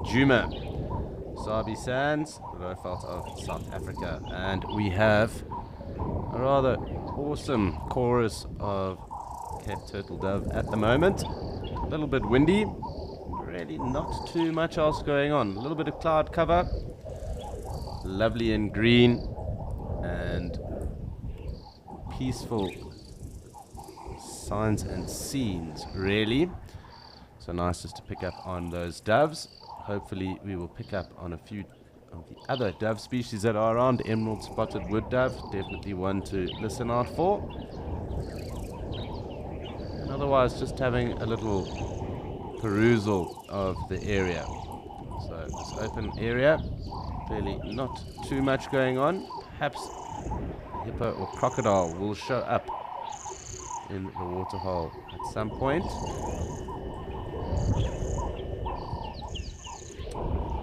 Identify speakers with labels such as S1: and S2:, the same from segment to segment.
S1: Djuma, Sabi Sands, Lowveld of South Africa. And we have a rather awesome chorus of Cape Turtle Dove at the moment. A little bit windy, really not too much else going on. A little bit of cloud cover, lovely and green, and peaceful signs and scenes, really. So nice just to pick up on those doves. Hopefully we will pick up on a few of the other dove species that are around. Emerald spotted wood dove, definitely one to listen out for. And otherwise just having a little perusal of the area. So this open area, clearly not too much going on. Perhaps a hippo or crocodile will show up in the waterhole at some point.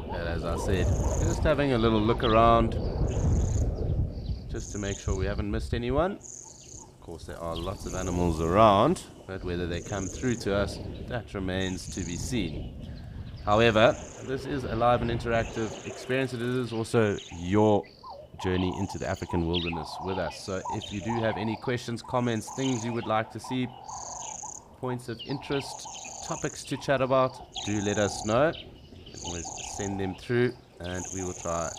S1: But as I said, just having a little look around just to make sure we haven't missed anyone. Of course, there are lots of animals around, but whether they come through to us, that remains to be seen. However, this is a live and interactive experience. It is also your journey into the African wilderness with us. So if you do have any questions, comments, things you would like to see, points of interest, topics to chat about, do let us know. You can always send them through and we will try to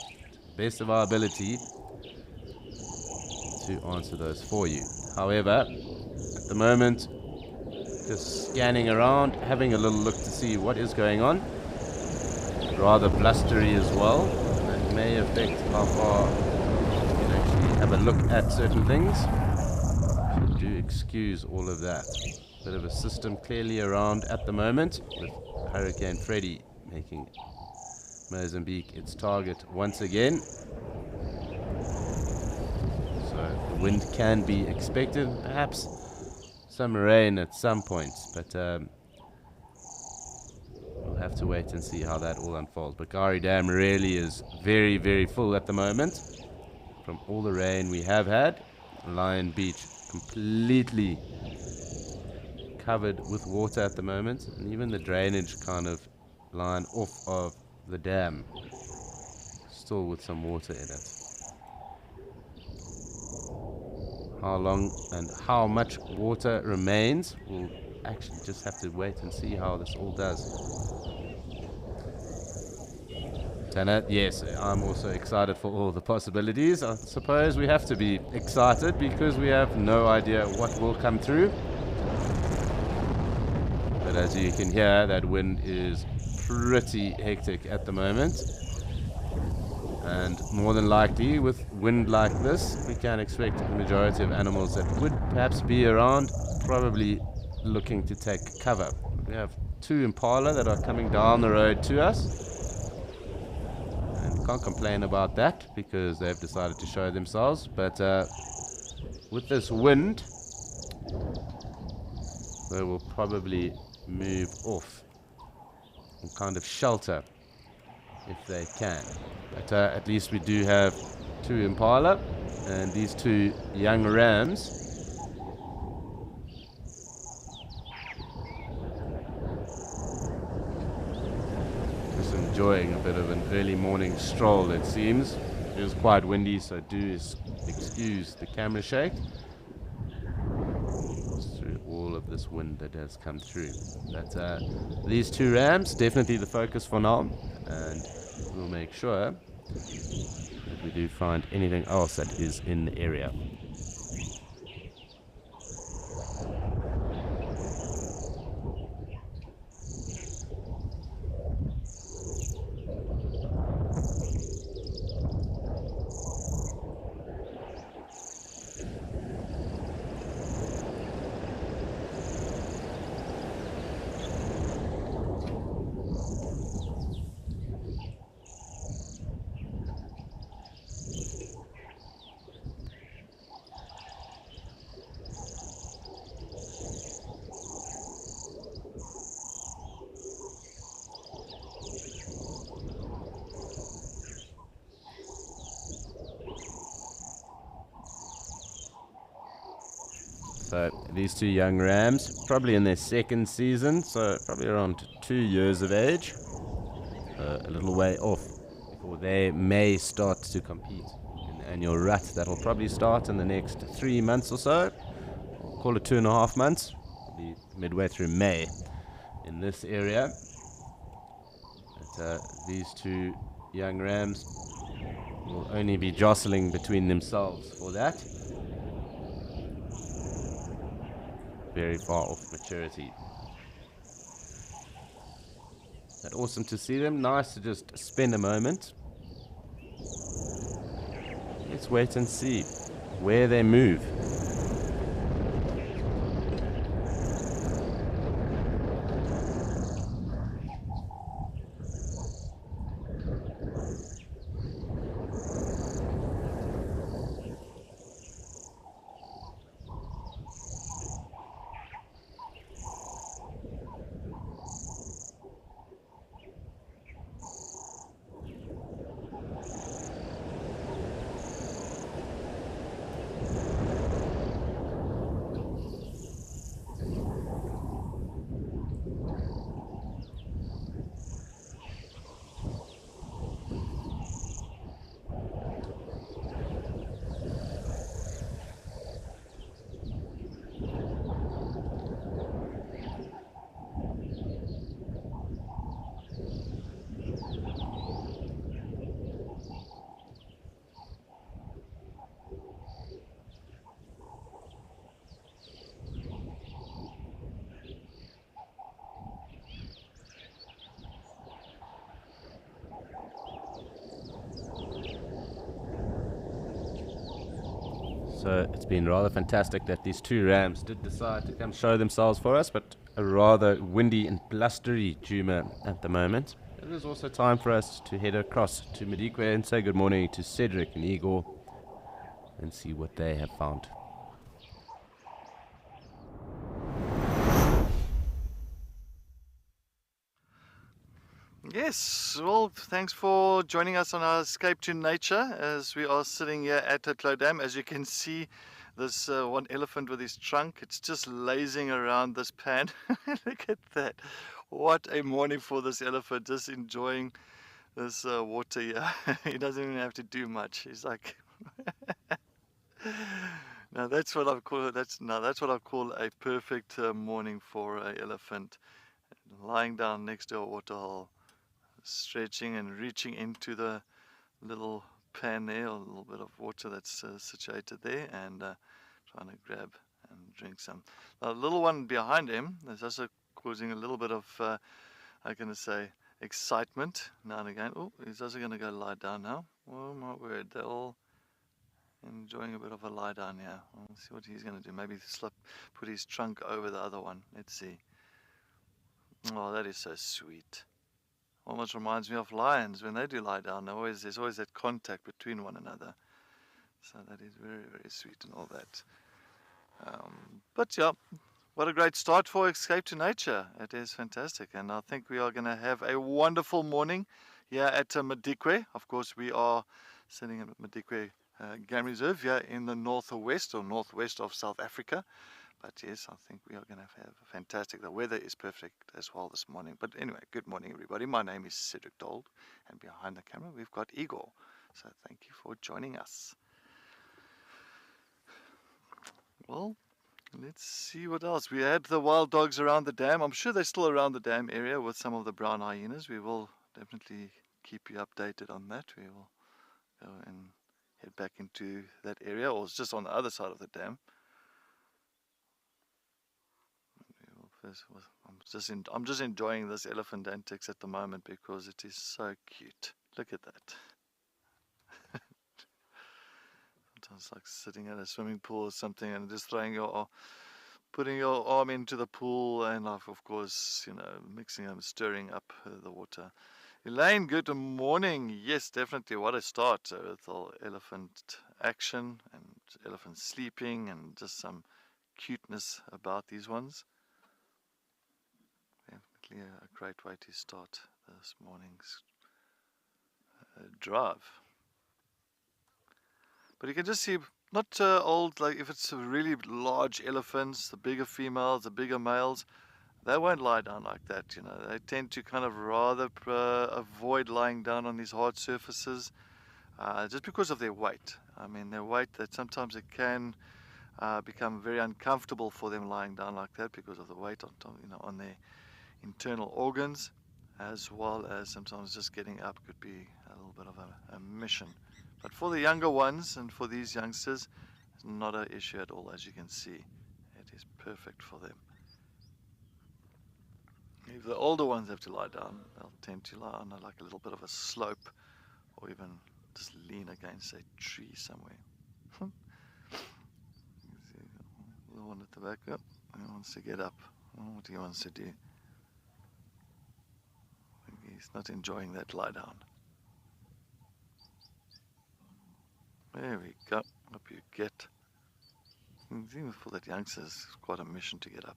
S1: the best of our ability to answer those for you. However, at the moment, just scanning around, having a little look to see what is going on. Rather blustery as well. That may affect how far you can actually have a look at certain things. So do excuse all of that. Bit of a system clearly around at the moment, with Hurricane Freddy making Mozambique its target once again. So the wind can be expected, perhaps some rain at some point, but we'll have to wait and see how that all unfolds. But Kari Dam really is very, very full at the moment from all the rain we have had. Lion Beach completely covered with water at the moment, and even the drainage kind of line off of the dam still with some water in it. How long and how much water remains, we'll actually just have to wait and see how this all does. Tanner, yes, I'm also excited for all the possibilities. I suppose we have to be excited because we have no idea what will come through. But as you can hear, that wind is pretty hectic at the moment. And more than likely, with wind like this, we can expect the majority of animals that would perhaps be around, probably looking to take cover. We have two impala that are coming down the road to us. And can't complain about that because they've decided to show themselves. But with this wind, they will probably move off and kind of shelter if they can. But at least we do have two impala and these two young rams. Just enjoying a bit of an early morning stroll, it seems. It is quite windy, so do excuse the camera shake through all of this wind that has come through. But these two rams, definitely the focus for now, and we'll make sure that we do find anything else that is in the area. So these two young rams, probably in their second season, so probably around 2 years of age. a little way off before they may start to compete in the annual rut. That'll probably start in the next 3 months or so. Call it 2.5 months. It'll be midway through May in this area. But these two young rams will only be jostling between themselves for that. Very far off maturity. But awesome to see them. Nice to just spend a moment. Let's wait and see where they move. So it's been rather fantastic that these two rams did decide to come show themselves for us, but a rather windy and blustery Djuma at the moment. It is also time for us to head across to Madikwe and say good morning to Cedric and Igor and see what they have found.
S2: Yes, well, thanks for joining us on our escape to nature as we are sitting here at Atlo Dam. As you can see, this one elephant with his trunk, it's just lazing around this pan. Look at that. What a morning for this elephant, just enjoying this water here. He doesn't even have to do much. He's like, now that's what I call that's what I call a perfect morning for an elephant, lying down next to a waterhole, stretching and reaching into the little pan there, a little bit of water that's situated there, and trying to grab and drink some. Now, the little one behind him is also causing a little bit of, I'm going to say, excitement now and again. Oh, he's also going to go lie down now. Oh my word, they're all enjoying a bit of a lie down here. We'll see what he's going to do. Maybe put his trunk over the other one. Let's see. Oh, that is so sweet. Almost reminds me of lions when they do lie down. There's always that contact between one another. So that is very, very sweet and all that. But yeah, what a great start for Escape to Nature. It is fantastic. And I think we are going to have a wonderful morning here at Madikwe. Of course, we are sitting at Madikwe Game Reserve here in the northwest of South Africa. But yes, I think we are going to have a fantastic. The weather is perfect as well this morning. But anyway, good morning, everybody. My name is Cedric Dold, and behind the camera, we've got Igor. So thank you for joining us. Well, let's see what else. We had the wild dogs around the dam. I'm sure they're still around the dam area with some of the brown hyenas. We will definitely keep you updated on that. We will go and head back into that area, or it's just on the other side of the dam. I'm just enjoying this elephant antics at the moment because it is so cute. Look at that. Sometimes like sitting at a swimming pool or something and just putting your arm into the pool and of course, mixing and stirring up the water. Elaine, good morning. Yes, definitely. What a start with all elephant action and elephant sleeping and just some cuteness about these ones. Definitely a great way to start this morning's drive. But you can just see, not old, like if it's really large elephants, the bigger females, the bigger males, they won't lie down like that, you know. They tend to kind of rather avoid lying down on these hard surfaces just because of their weight. I mean, their weight, that sometimes it can become very uncomfortable for them lying down like that because of the weight on top, you know, on their internal organs, as well as sometimes just getting up could be a little bit of a mission. But for the younger ones and for these youngsters, it's not an issue at all. As you can see, it is perfect for them. If the older ones have to lie down, they'll tend to lie on like a little bit of a slope, or even just lean against a tree somewhere. The one at the back up, he wants to get up. I don't know what he wants to do. He's not enjoying that lie down. There we go. Up you get. Even for that youngster, it's quite a mission to get up.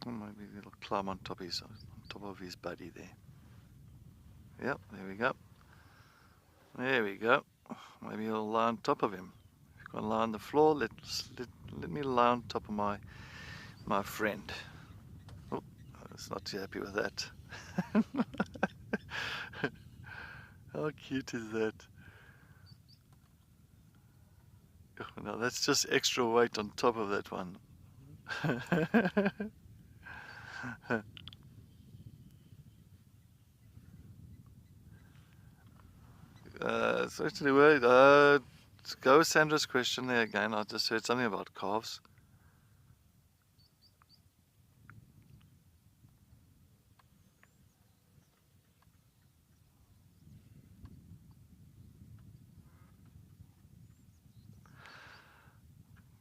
S2: Or maybe he'll climb on top of his buddy there. Yep, there we go. There we go. Maybe he'll lie on top of him. If you can't lie on the floor, let me lie on top of my friend. Oh, I was not too happy with that. How cute is that? Oh, no, that's just extra weight on top of that one. So actually, to go with Sandra's question there again, I just heard something about calves.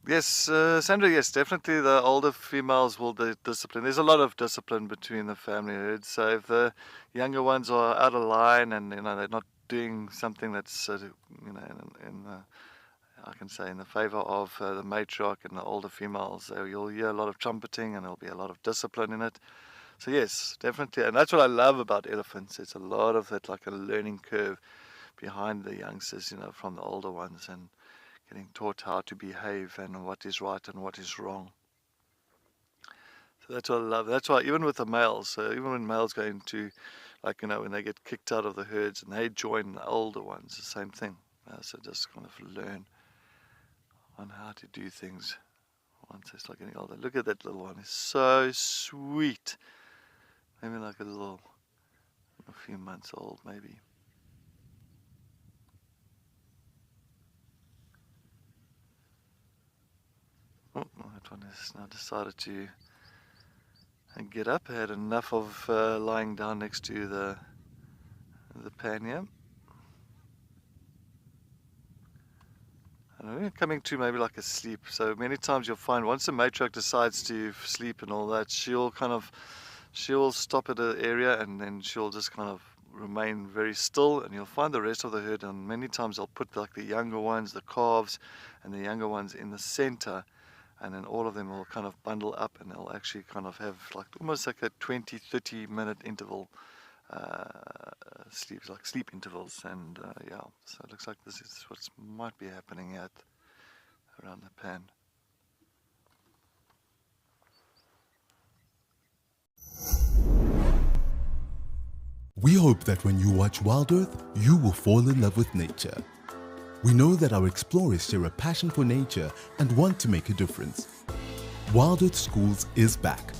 S2: Yes, Sandra, yes, definitely the older females will discipline. There's a lot of discipline between the family herds. So if the younger ones are out of line and, you know, they're not doing something that's, you know, I can say in the favor of the matriarch and the older females, you'll hear a lot of trumpeting and there'll be a lot of discipline in it. So yes, definitely. And that's what I love about elephants. It's a lot of that, like a learning curve behind the youngsters, you know, from the older ones, and getting taught how to behave and what is right and what is wrong. So that's what I love. That's why even with the males, even when males go into, like, you know, when they get kicked out of the herds and they join the older ones, the same thing. So just kind of learn on how to do things once they start getting older. Look at that little one. It's so sweet. Maybe like a few months old maybe. Oh, that one has now decided to get up. I had enough of lying down next to the pannier. And we're coming to maybe like a sleep. So many times you'll find once the matriarch decides to sleep and all that, she'll stop at an area and then she'll just kind of remain very still, and you'll find the rest of the herd, and many times they'll put like the younger ones, the calves and the younger ones in the center, and then all of them will kind of bundle up and they'll actually kind of have like almost like a 20-30 minute interval sleep intervals. And yeah, so it looks like this is what might be happening around the pan.
S3: We hope that when you watch Wild Earth, you will fall in love with nature. We know that our explorers share a passion for nature and want to make a difference. Wild Earth Schools is back.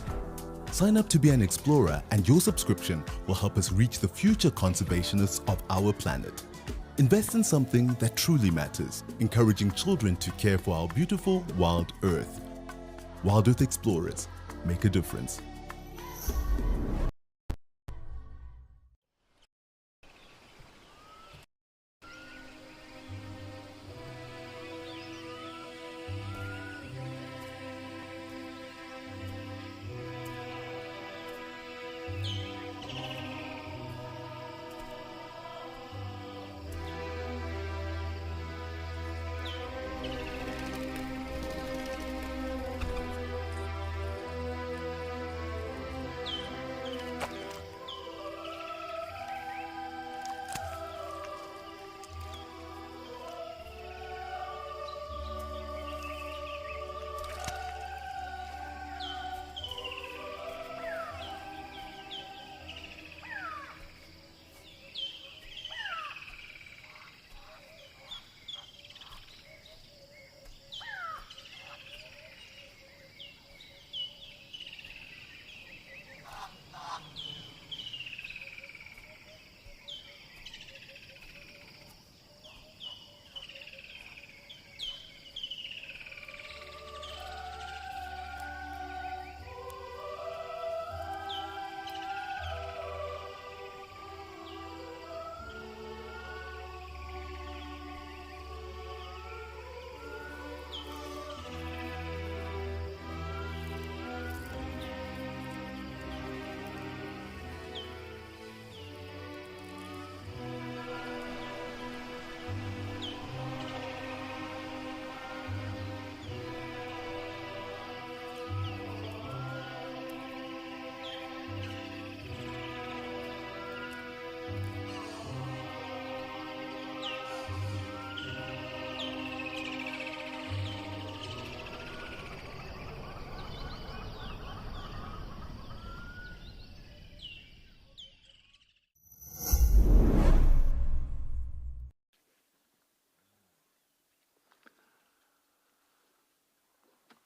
S3: Sign up to be an explorer, and your subscription will help us reach the future conservationists of our planet. Invest in something that truly matters, encouraging children to care for our beautiful wild Earth. Wild Earth Explorers, make a difference.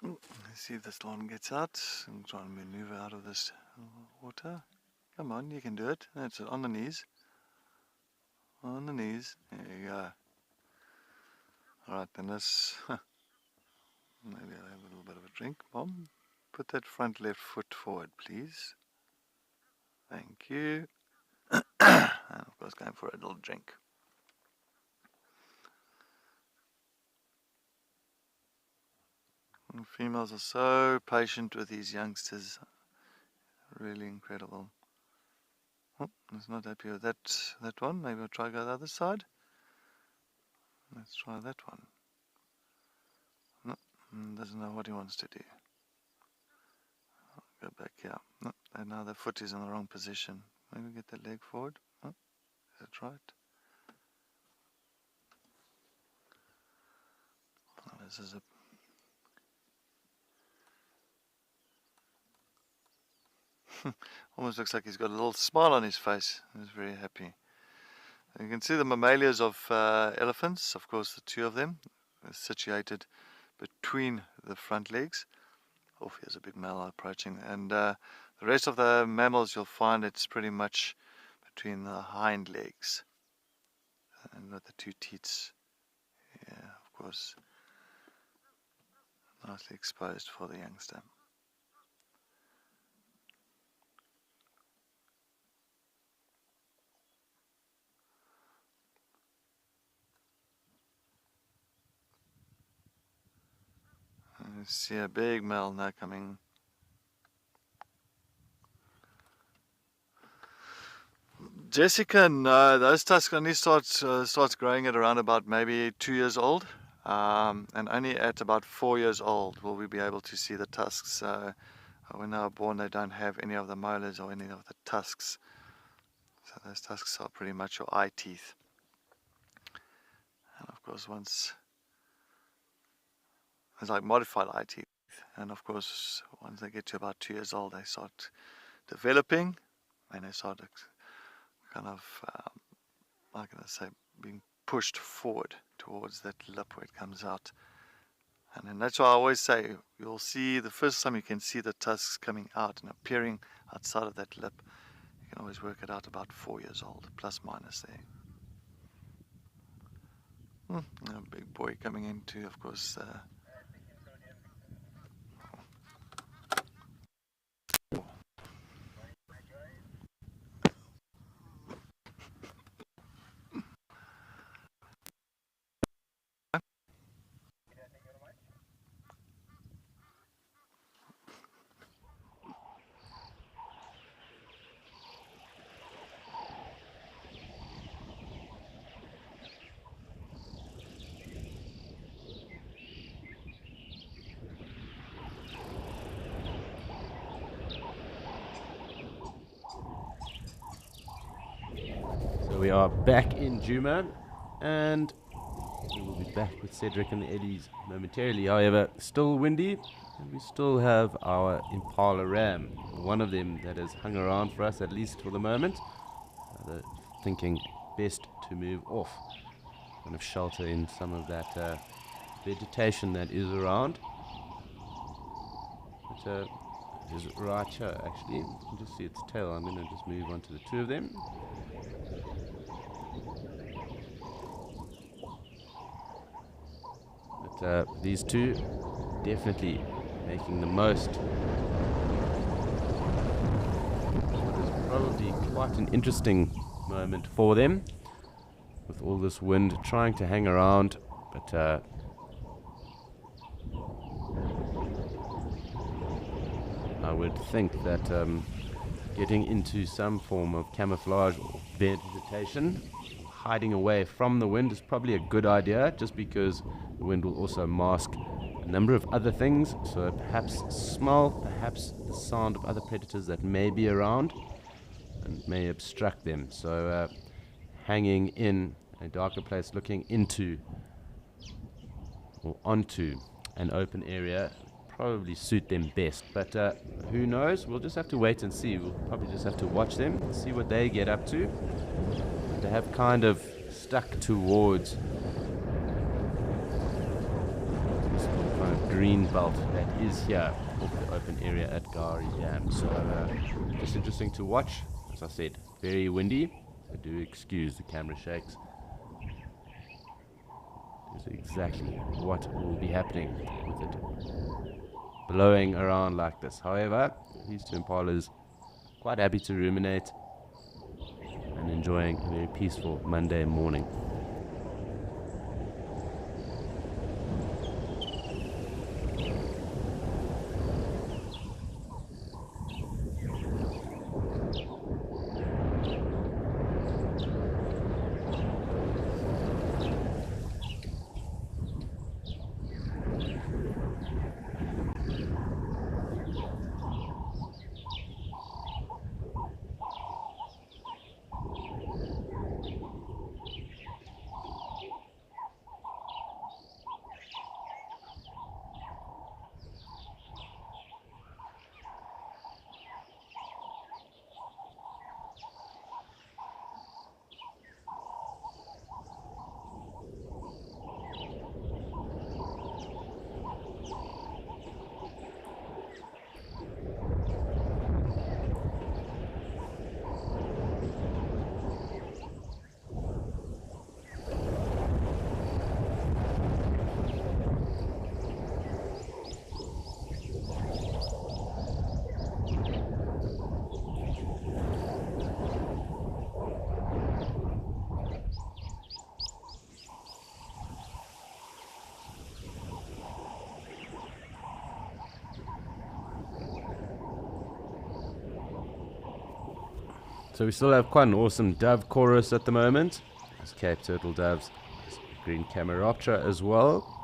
S2: Let's see if this one gets out and try and maneuver out of this water. Come on, you can do it. That's it. On the knees. On the knees. There you go. Alright, then let's maybe I'll have a little bit of a drink. Mom, put that front left foot forward, please. Thank you. And of course, going for a little drink. And females are so patient with these youngsters. Really incredible. Oh, it's not happy with that one. Maybe I'll try go the other side. Let's try that one. No, doesn't know what he wants to do. I'll go back here. No, and now the foot is in the wrong position. Maybe get the leg forward. Oh, is that right? Oh, this is a almost looks like he's got a little smile on his face. He's very happy. And you can see the mammalias of elephants, of course the two of them, are situated between the front legs. Oh, here's a big male approaching. And the rest of the mammals, you'll find it's pretty much between the hind legs. And with the two teats, yeah, of course, nicely exposed for the youngster. You see a big male now coming. Jessica, no, those tusks only starts growing at around about maybe 2 years old, and only at about 4 years old will we be able to see the tusks. When they are born, they don't have any of the molars or any of the tusks. So those tusks are pretty much your eye teeth. And of course, once it's like modified eye teeth, and of course once they get to about 2 years old they start developing and they start kind of how can I say, being pushed forward towards that lip where it comes out. And then that's why I always say you'll see the first time you can see the tusks coming out and appearing outside of that lip, you can always work it out about 4 years old, plus minus there. A big boy coming into, of course,
S1: We are back in Djuma, and we will be back with Cedric and the Eddies momentarily. However, still windy, and we still have our Impala Ram, one of them that has hung around for us, at least for the moment. Thinking best to move off, kind of shelter in some of that vegetation that is around. But is right here, actually. You can just see its tail. I'm going to just move on to the two of them. But these two definitely making the most. It's probably quite an interesting moment for them with all this wind trying to hang around, but I would think that getting into some form of camouflage or vegetation, hiding away from the wind, is probably a good idea, just because the wind will also mask a number of other things, so perhaps smell, perhaps the sound of other predators that may be around. and may obstruct them. So hanging in a darker place, looking into or onto an open area probably suit them best. But who knows? We'll just have to wait and see. We'll probably just have to watch them, see what they get up to. They have kind of stuck towards this kind of green belt that is here off the open area at Gari Dam. So just interesting to watch. As I said, very windy, so do excuse the camera shakes. Is exactly what will be happening with it blowing around like this. However, these two impalas quite happy to ruminate and enjoying a very peaceful Monday morning. So we still have quite an awesome dove chorus at the moment. There's Cape Turtle doves, green Cameroptera as well.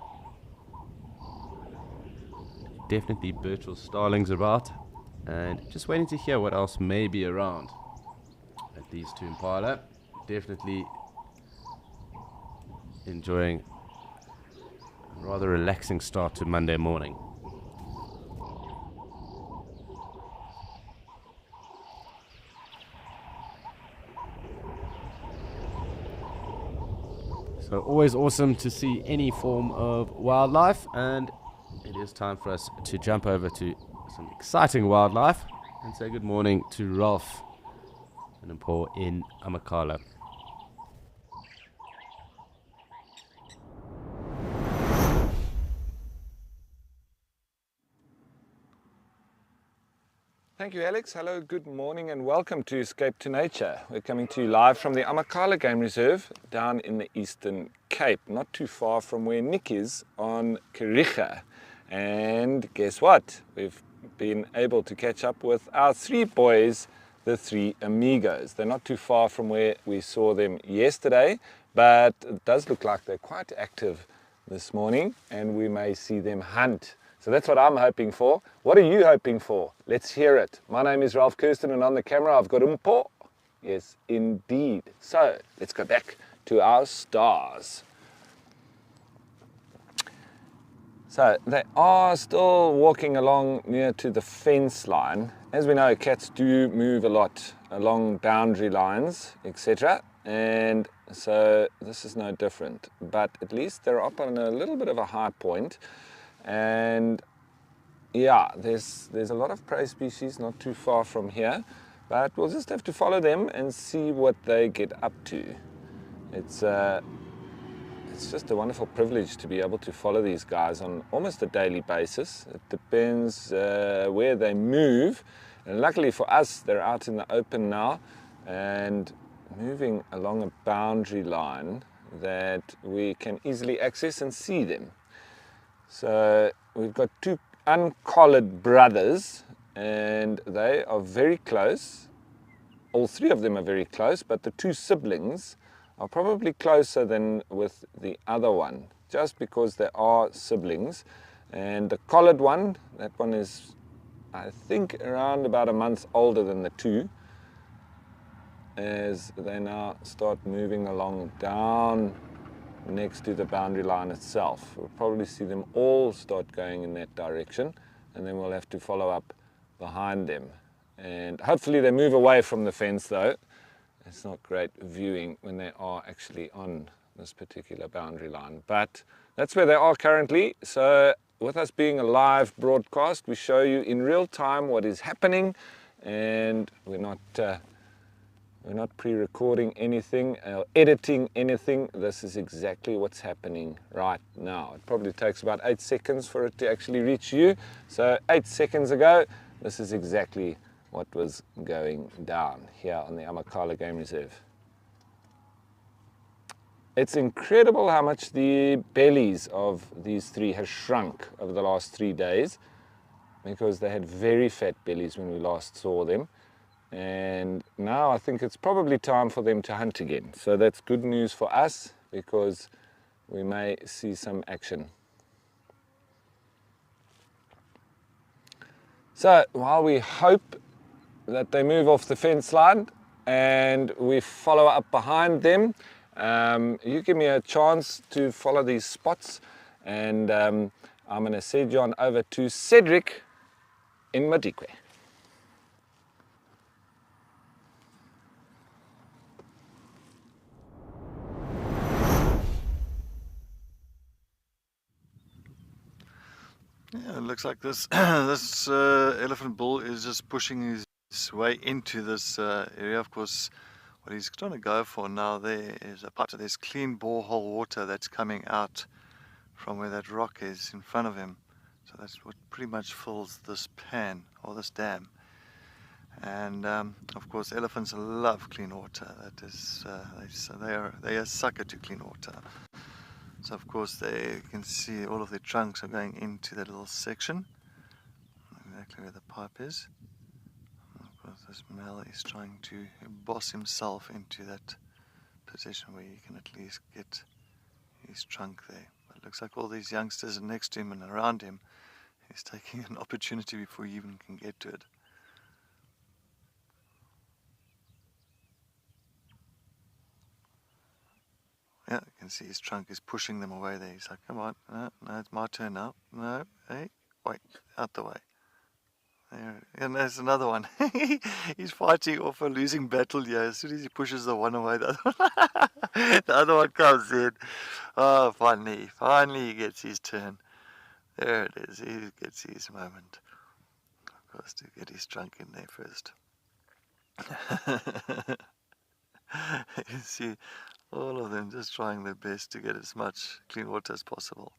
S1: Definitely Birchall starlings about, and just waiting to hear what else may be around at these two impala. Definitely enjoying a rather relaxing start to Monday morning. So always awesome to see any form of wildlife, and it is time for us to jump over to some exciting wildlife and say good morning to Ralph and Paul in Amakhala.
S4: Thank you, Alex. Hello, good morning and welcome to Escape to Nature. We're coming to you live from the Amakhala Game Reserve down in the Eastern Cape, not too far from where Nick is on Keriga. And guess what? We've been able to catch up with our three boys, the three amigos. They're not too far from where we saw them yesterday, but it does look like they're quite active this morning and we may see them hunt. So that's what I'm hoping for. What are you hoping for? Let's hear it. My name is Ralph Kirsten and on the camera I've got Umpo. Yes, indeed. So let's go back to our stars. So they are still walking along near to the fence line. As we know, cats do move a lot along boundary lines, etc. And so this is no different. But at least they're up on a little bit of a high point. And yeah, there's a lot of prey species not too far from here, but we'll just have to follow them and see what they get up to. It's just a wonderful privilege to be able to follow these guys on almost a daily basis. It depends where they move, and luckily for us they're out in the open now and moving along a boundary line that we can easily access and see them. So we've got two uncollared brothers and they are very close. All three of them are very close, but the two siblings are probably closer than with the other one, just because they are siblings. And the collared one, that one is, I think, around about a month older than the two. as they now start moving along down next to the boundary line itself. We'll probably see them all start going in that direction, and then we'll have to follow up behind them. And hopefully they move away from the fence though. It's not great viewing when they are actually on this particular boundary line, but that's where they are currently. So with us being a live broadcast, we show you in real time what is happening, and we're not pre-recording anything or editing anything. This is exactly what's happening right now. It probably takes about 8 seconds for it to actually reach you. So 8 seconds ago, this is exactly what was going down here on the Amakhala Game Reserve. It's incredible how much the bellies of these three have shrunk over the last 3 days, because they had very fat bellies when we last saw them. And now I think it's probably time for them to hunt again. So that's good news for us, because we may see some action. So while we hope that they move off the fence line and we follow up behind them, you give me a chance to follow these spots, and I'm going to send you on over to Cedric in Madikwe.
S2: Yeah, it looks like this this elephant bull is just pushing his way into this area. Of course, what he's trying to go for now there is a part of this clean borehole water that's coming out from where that rock is in front of him. So that's what pretty much fills this pan or this dam. And of course, elephants love clean water. That is, they are a sucker to clean water. So of course you can see all of their trunks are going into that little section, exactly where the pipe is. And of course this male is trying to boss himself into that position where he can at least get his trunk there. But it looks like all these youngsters are next to him and around him. He's taking an opportunity before he even can get to it. Yeah, you can see his trunk is pushing them away there. He's like, come on, no, it's my turn now. No, hey, wait, out the way. There, and there's another one. He's fighting off a losing battle here. As soon as he pushes the one away, the other one comes in. Oh, finally he gets his turn. There it is, he gets his moment. Of course, to get his trunk in there first. You see, all of them just trying their best to get as much clean water as possible.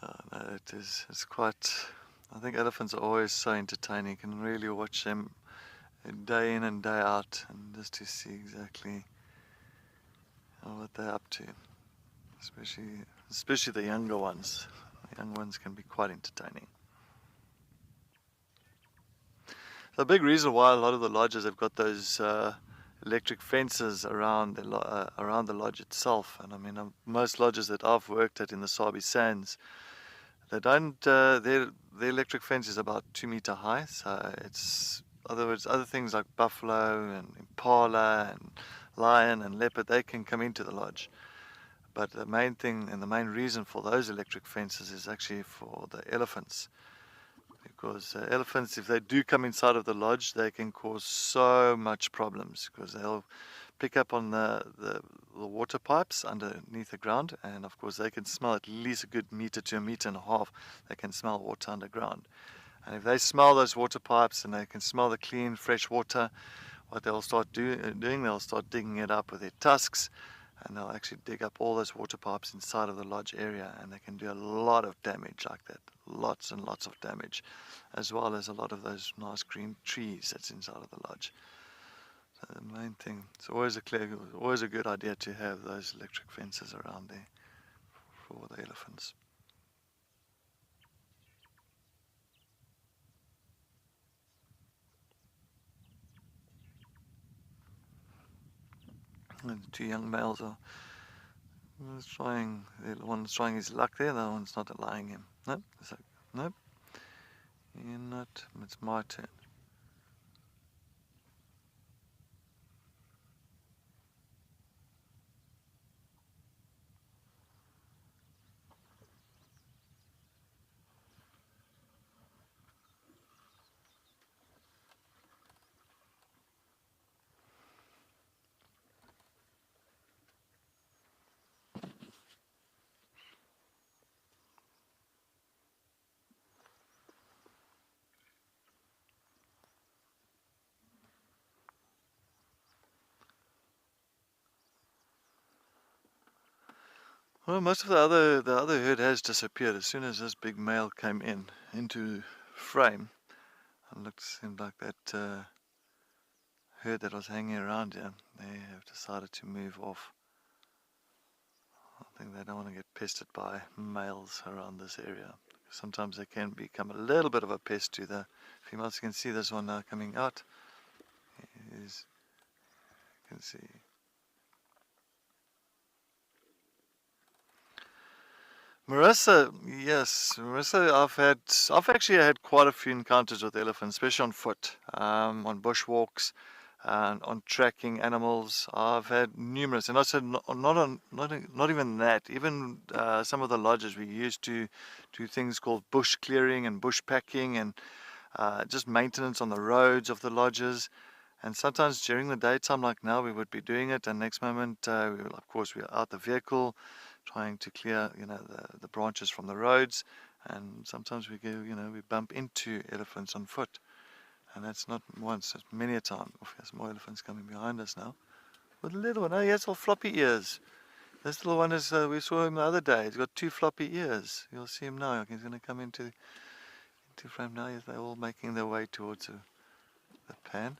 S2: Yeah, no, it's quite, I think elephants are always so entertaining. You can really watch them day in and day out, and just to see exactly what they're up to, especially the younger ones. The young ones can be quite entertaining. The big reason why a lot of the lodges have got those electric fences around the lodge itself, and I mean most lodges that I've worked at in the Sabi Sands, they don't. Their electric fence is about 2 meter high, so it's, in other words, other things like buffalo and impala and lion and leopard, they can come into the lodge. But the main thing and the main reason for those electric fences is actually for the elephants. Because elephants, if they do come inside of the lodge, they can cause so much problems, because they'll pick up on the water pipes underneath the ground, and of course they can smell at least a good meter to 1.5 meters. They can smell water underground. And if they smell those water pipes and they can smell the clean, fresh water, what they'll start doing, they'll start digging it up with their tusks, and they'll actually dig up all those water pipes inside of the lodge area, and they can do a lot of damage like that. Lots and lots of damage, as well as a lot of those nice green trees that's inside of the lodge. So the main thing, it's always a good idea to have those electric fences around there for the elephants. And the two young males are trying. The one's trying his luck there. The other one's not allowing him. Nope. So, nope. You're not. It's my turn. Well, most of the other herd has disappeared as soon as this big male came into frame. And seemed like that herd that was hanging around here, they have decided to move off. I think they don't want to get pestered by males around this area. Sometimes they can become a little bit of a pest to the females. You can see this one now coming out. You can see. Marissa, yes, Marissa, I've actually had quite a few encounters with elephants, especially on foot, on bushwalks, and on tracking animals. I've had numerous, and I said not even that. Even some of the lodges we used to do things called bush clearing and bush packing, and just maintenance on the roads of the lodges. And sometimes during the daytime, like now, we would be doing it, and next moment, of course, we're out the vehicle, trying to clear, the branches from the roads, and sometimes we go, we bump into elephants on foot, and that's not once, it's many a time. Oh, there's more elephants coming behind us now. With a little one, oh, he has all floppy ears. This little one is, we saw him the other day. He's got 2 floppy ears. You'll see him now. He's going to come into frame now. They're all making their way towards the pan.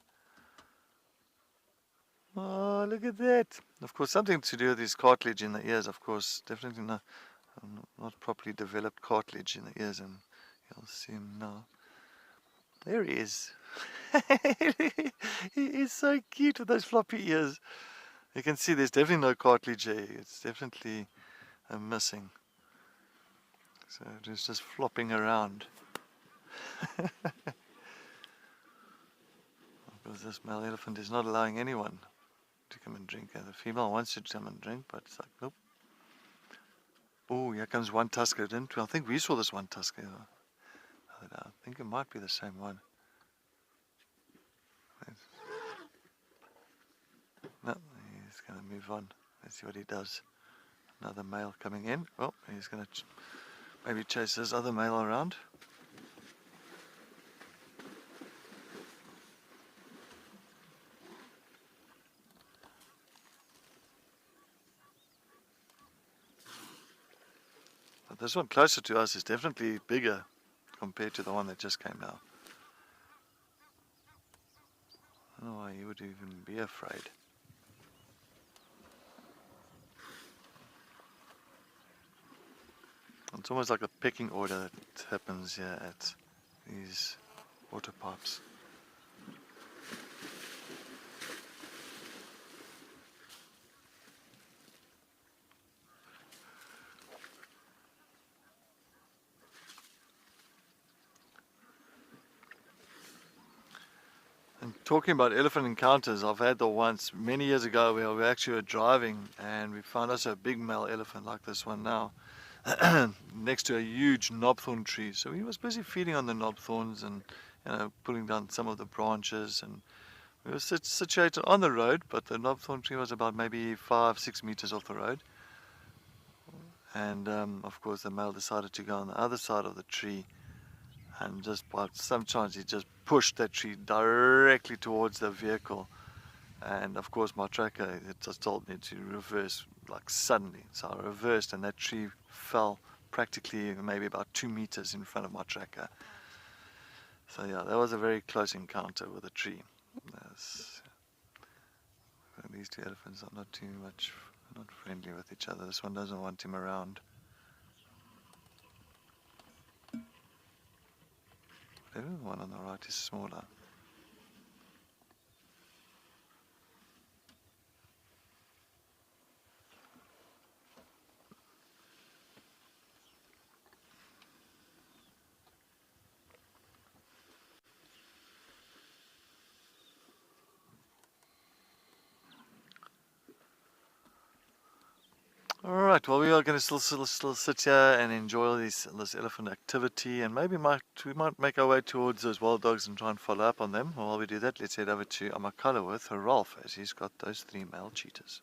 S2: Oh, look at that. Of course, something to do with his cartilage in the ears, of course. Definitely not properly developed cartilage in the ears, and you'll see him now. There he is. He is so cute with those floppy ears. You can see there's definitely no cartilage there. It's definitely missing. So it is just flopping around. Because this male elephant is not allowing anyone to come and drink. The female wants to come and drink, but it's like, nope. Oh, here comes one tusker, didn't we? I think we saw this one tusker. I think it might be the same one. No, he's going to move on. Let's see what he does. Another male coming in. Oh, he's going to maybe chase this other male around. But this one closer to us is definitely bigger compared to the one that just came now. I don't know why you would even be afraid. It's almost like a pecking order that happens here at these water pipes. And talking about elephant encounters, I've had the once many years ago where we actually were driving and we found us a big male elephant like this one now next to a huge knobthorn tree. So he was busy feeding on the knobthorns and pulling down some of the branches, and we were situated on the road, but the knobthorn tree was about maybe 5-6 meters off the road. And of course the male decided to go on the other side of the tree, and just by some chance he just pushed that tree directly towards the vehicle. And of course my tracker, it just told me to reverse like suddenly. So I reversed and that tree fell practically maybe about 2 meters in front of my tracker. So yeah, that was a very close encounter with a tree. These two elephants are not friendly with each other. This one doesn't want him around. The one on the right is smaller. Right, well, we are going to still sit here and enjoy this elephant activity, and maybe we might make our way towards those wild dogs and try and follow up on them. While we do that, let's head over to Amakhala with Ralph, as he's got those 3 male cheetahs.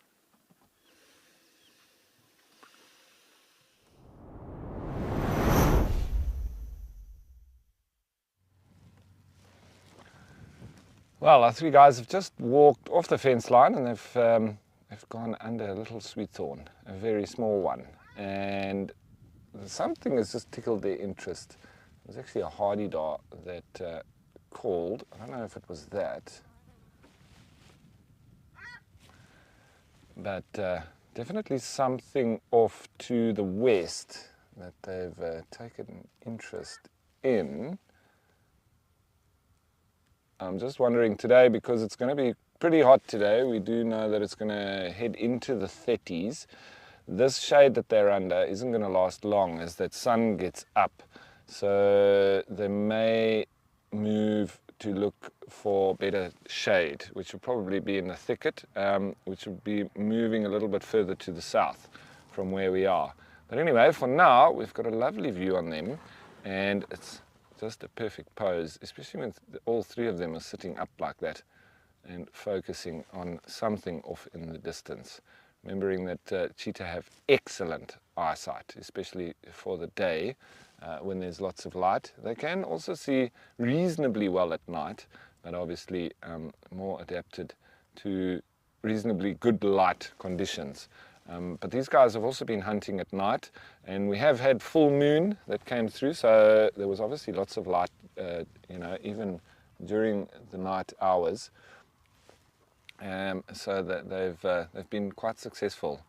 S4: Well, our 3 guys have just walked off the fence line, and they've gone under a little sweet thorn, a very small one. And something has just tickled their interest. It was actually a hardy-dar that called. I don't know if it was that, but definitely something off to the west that they've taken interest in. I'm just wondering today, because it's going to be pretty hot today, we do know that it's going to head into the 30s. This shade that they're under isn't going to last long as that sun gets up. So they may move to look for better shade, which will probably be in the thicket, which will be moving a little bit further to the south from where we are. But anyway, for now, we've got a lovely view on them, and it's just a perfect pose, especially when all 3 of them are sitting up like that and focusing on something off in the distance. Remembering that cheetah have excellent eyesight, especially for the day when there's lots of light. They can also see reasonably well at night, but obviously more adapted to reasonably good light conditions. But these guys have also been hunting at night, and we have had full moon that came through, so there was obviously lots of light, even during the night hours. So that they've been quite successful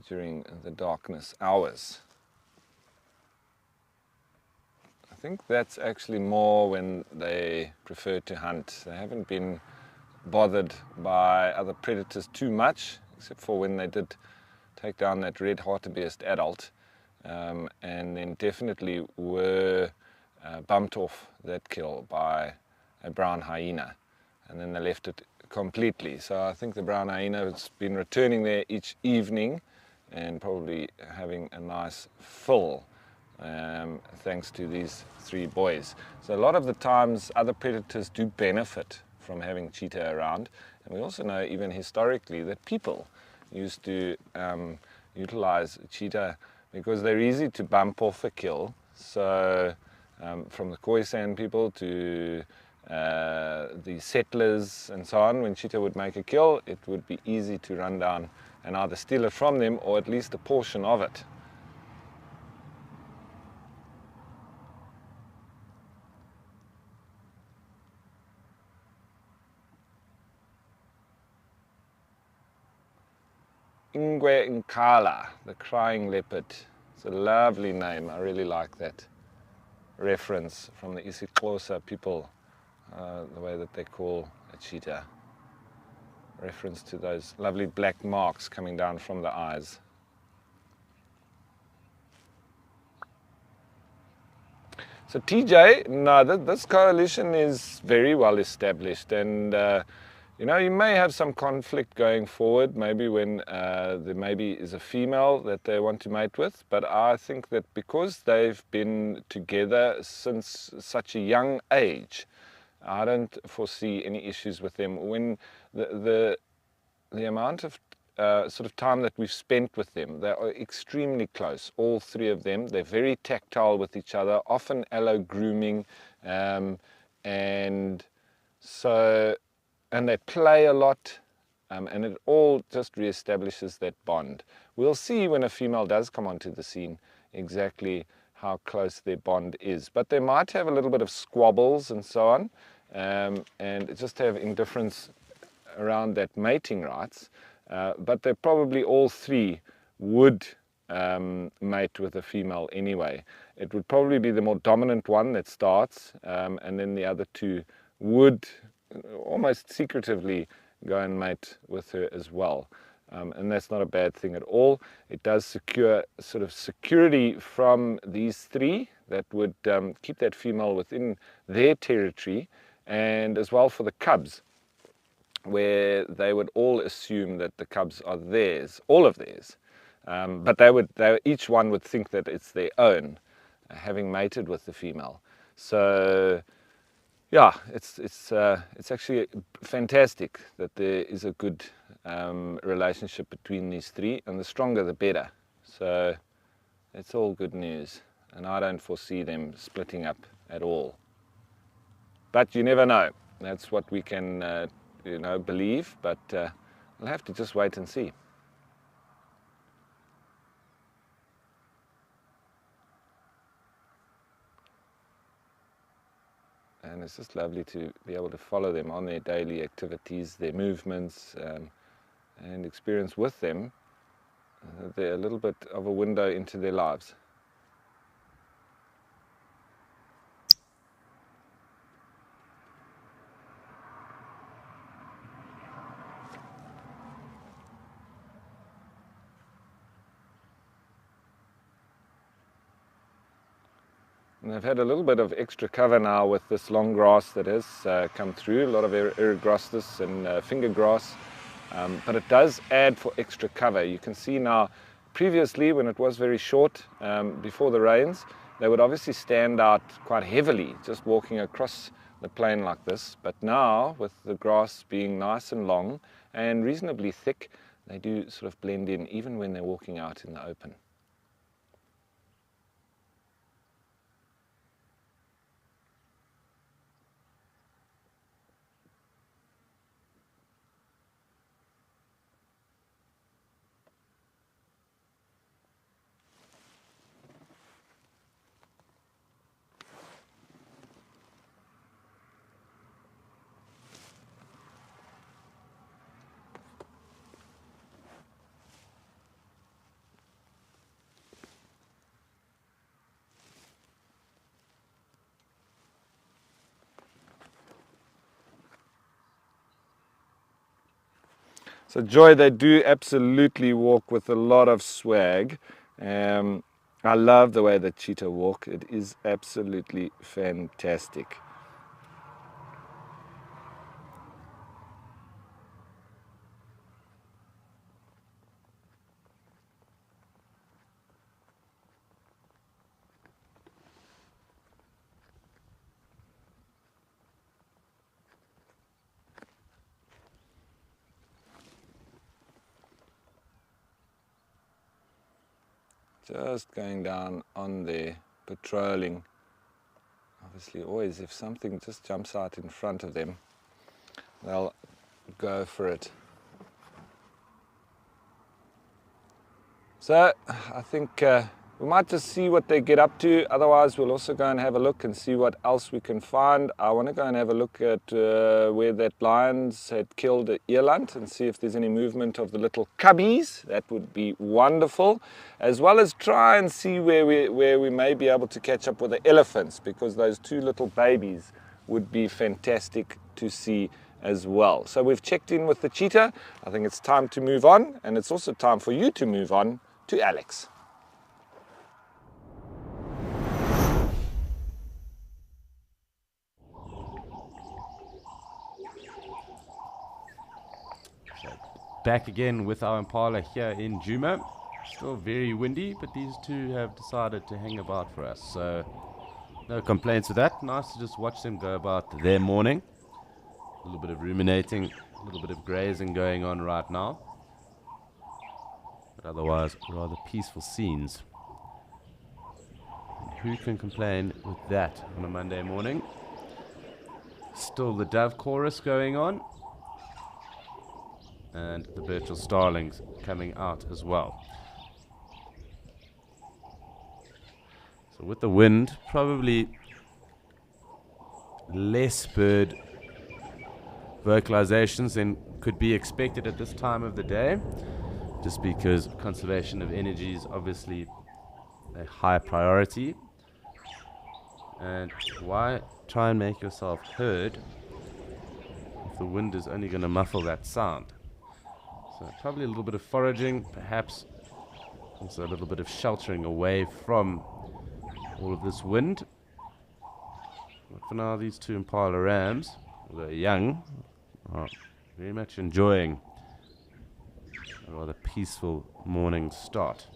S4: during the darkness hours. I think that's actually more when they prefer to hunt. They haven't been bothered by other predators too much, except for when they did take down that red hartebeest adult, and then definitely were bumped off that kill by a brown hyena, and then they left it completely. So I think the brown hyena has been returning there each evening and probably having a nice fill, thanks to these 3 boys. So a lot of the times other predators do benefit from having cheetah around, and we also know even historically that people used to utilize cheetah because they're easy to bump off a kill. So from the Khoisan people to the settlers and so on, when cheetah would make a kill, it would be easy to run down and either steal it from them or at least a portion of it. Ingwe Nkala, the crying leopard. It's a lovely name. I really like that reference from the isiXhosa people, the way that they call a cheetah. Reference to those lovely black marks coming down from the eyes. So TJ, no, this coalition is very well established, and you may have some conflict going forward, maybe when there maybe is a female that they want to mate with, but I think that because they've been together since such a young age, I don't foresee any issues with them. When the amount of sort of time that we've spent with them, they are extremely close, all 3 of them. They're very tactile with each other, often allo grooming, and they play a lot, and it all just reestablishes that bond. We'll see when a female does come onto the scene exactly how close their bond is, but they might have a little bit of squabbles and so on, and just have indifference around that mating rights, but they probably all 3 would mate with a female anyway. It would probably be the more dominant one that starts, and then the other 2 would almost secretively go and mate with her as well. And that's not a bad thing at all. It does secure sort of security from these 3 that would keep that female within their territory, and as well for the cubs, where they would all assume that the cubs are theirs, all of theirs. But each one would think that it's their own, having mated with the female. So yeah, it's actually fantastic that there is a good relationship between these three, and the stronger the better. So it's all good news, and I don't foresee them splitting up at all. But you never know. That's what we can believe, but we'll have to just wait and see. And it's just lovely to be able to follow them on their daily activities, their movements, and experience with them. They're a little bit of a window into their lives. And they've had a little bit of extra cover now with this long grass that has come through, a lot of Eragrostis and finger grass, but it does add for extra cover. You can see now, previously when it was very short, before the rains, they would obviously stand out quite heavily just walking across the plain like this, but now with the grass being nice and long and reasonably thick, they do sort of blend in even when they're walking out in the open. So Joy, they do absolutely walk with a lot of swag. I love the way the cheetah walk. It is absolutely fantastic. Just going down on there, patrolling. Obviously always if something just jumps out in front of them, they'll go for it. So I think we might just see what they get up to. Otherwise we'll also go and have a look and see what else we can find. I want to go and have a look at where that lions had killed an eland and see if there's any movement of the little cubbies. That would be wonderful. As well as try and see where we may be able to catch up with the elephants, because those two little babies would be fantastic to see as well. So we've checked in with the cheetah. I think it's time to move on, and it's also time for you to move on to Alex.
S1: Back again with our impala here in Djuma. Still very windy, but these two have decided to hang about for us, so no complaints with that. Nice to just watch them go about their morning. A little bit of ruminating, a little bit of grazing going on right now, but otherwise rather peaceful scenes. And who can complain with that on a Monday morning? Still the dove chorus going on, and the Birchall starlings coming out as well. So with the wind, probably less bird vocalizations than could be expected at this time of the day, just because conservation of energy is obviously a high priority. And why try and make yourself heard if the wind is only going to muffle that sound? So probably a little bit of foraging, perhaps also a little bit of sheltering away from all of this wind. But for now, these two impala rams, although young, are very much enjoying a rather peaceful morning start.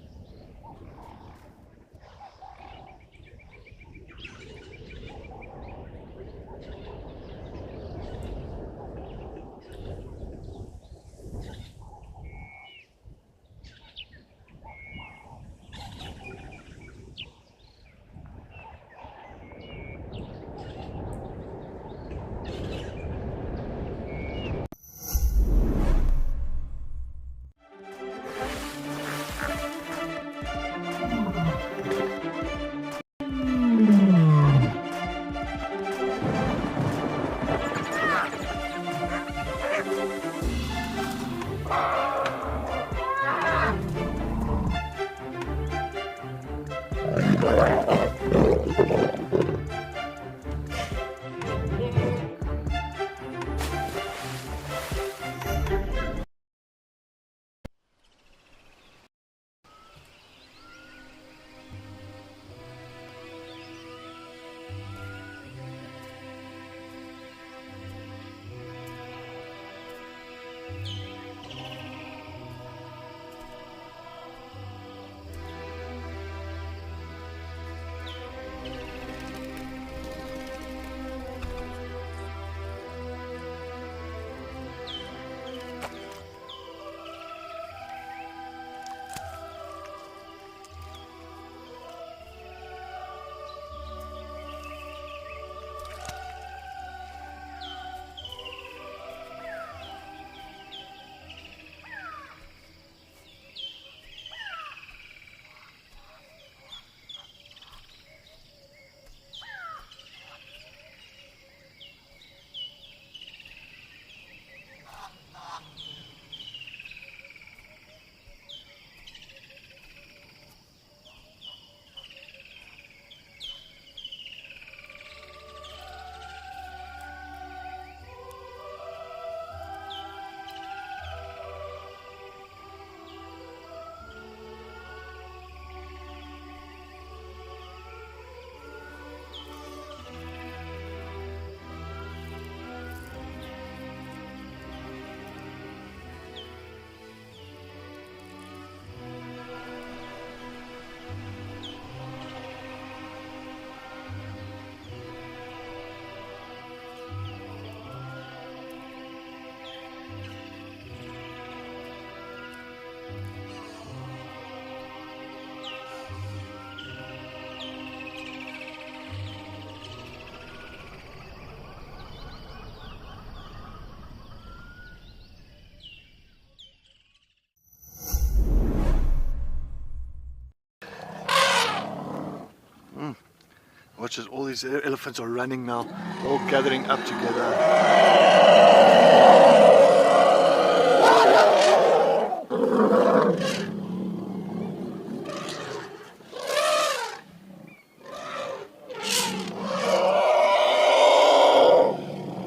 S2: Watch as all these elephants are running now, all gathering up together.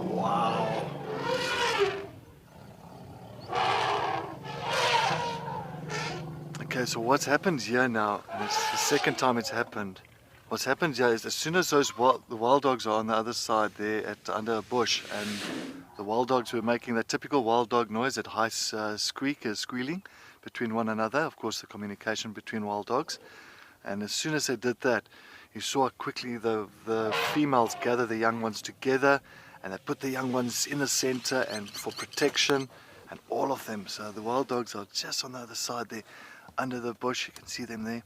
S2: Wow. Okay, so what's happened here now, and it's the second time it's happened. What's happened here is as soon as the wild dogs are on the other side there under a bush, and the wild dogs were making that typical wild dog noise, that high squealing between one another, of course the communication between wild dogs. And as soon as they did that, you saw quickly the females gather the young ones together, and they put the young ones in the center and for protection, and all of them. So the wild dogs are just on the other side there under the bush, you can see them there.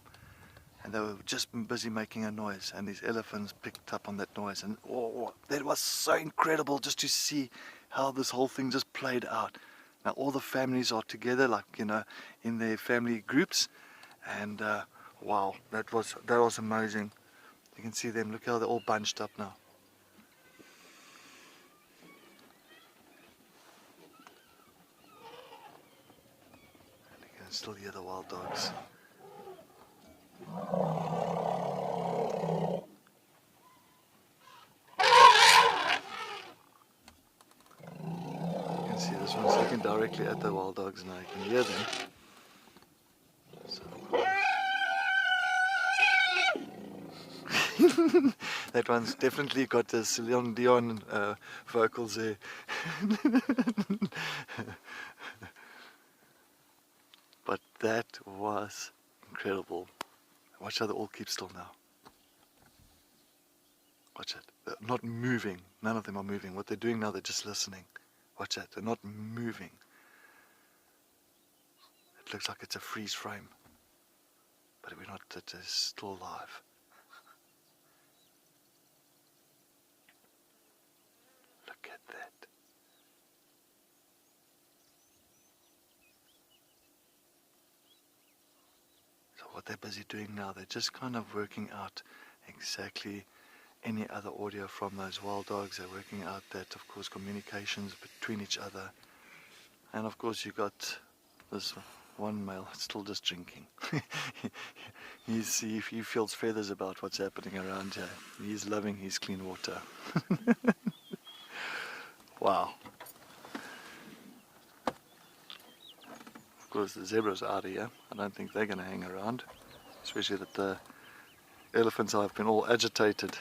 S2: And they were just busy making a noise, and these elephants picked up on that noise, and oh, that was so incredible just to see how this whole thing just played out. Now all the families are together, like, you know, in their family groups, and wow, that was amazing. You can see them, look how they're all bunched up now. And you can still hear the wild dogs. You can see this one's looking directly at the wild dogs now, you can hear them. So, that one's definitely got the Celine Dion vocals there. That was incredible. Watch how they all keep still now. Watch it. They're not moving. None of them are moving. What they're doing now, they're just listening. Watch that. They're not moving. It looks like it's a freeze frame. But we're not. It is still live. Look at that. So what they're busy doing now, they're just kind of working out exactly any other audio from those wild dogs. They're working out that, of course, communications between each other. And of course you got this one male still just drinking. He feels feathers about what's happening around here. He's loving his clean water. Wow. Of course the zebras are out of here. I don't think they're going to hang around. Especially that the elephants have been all agitated.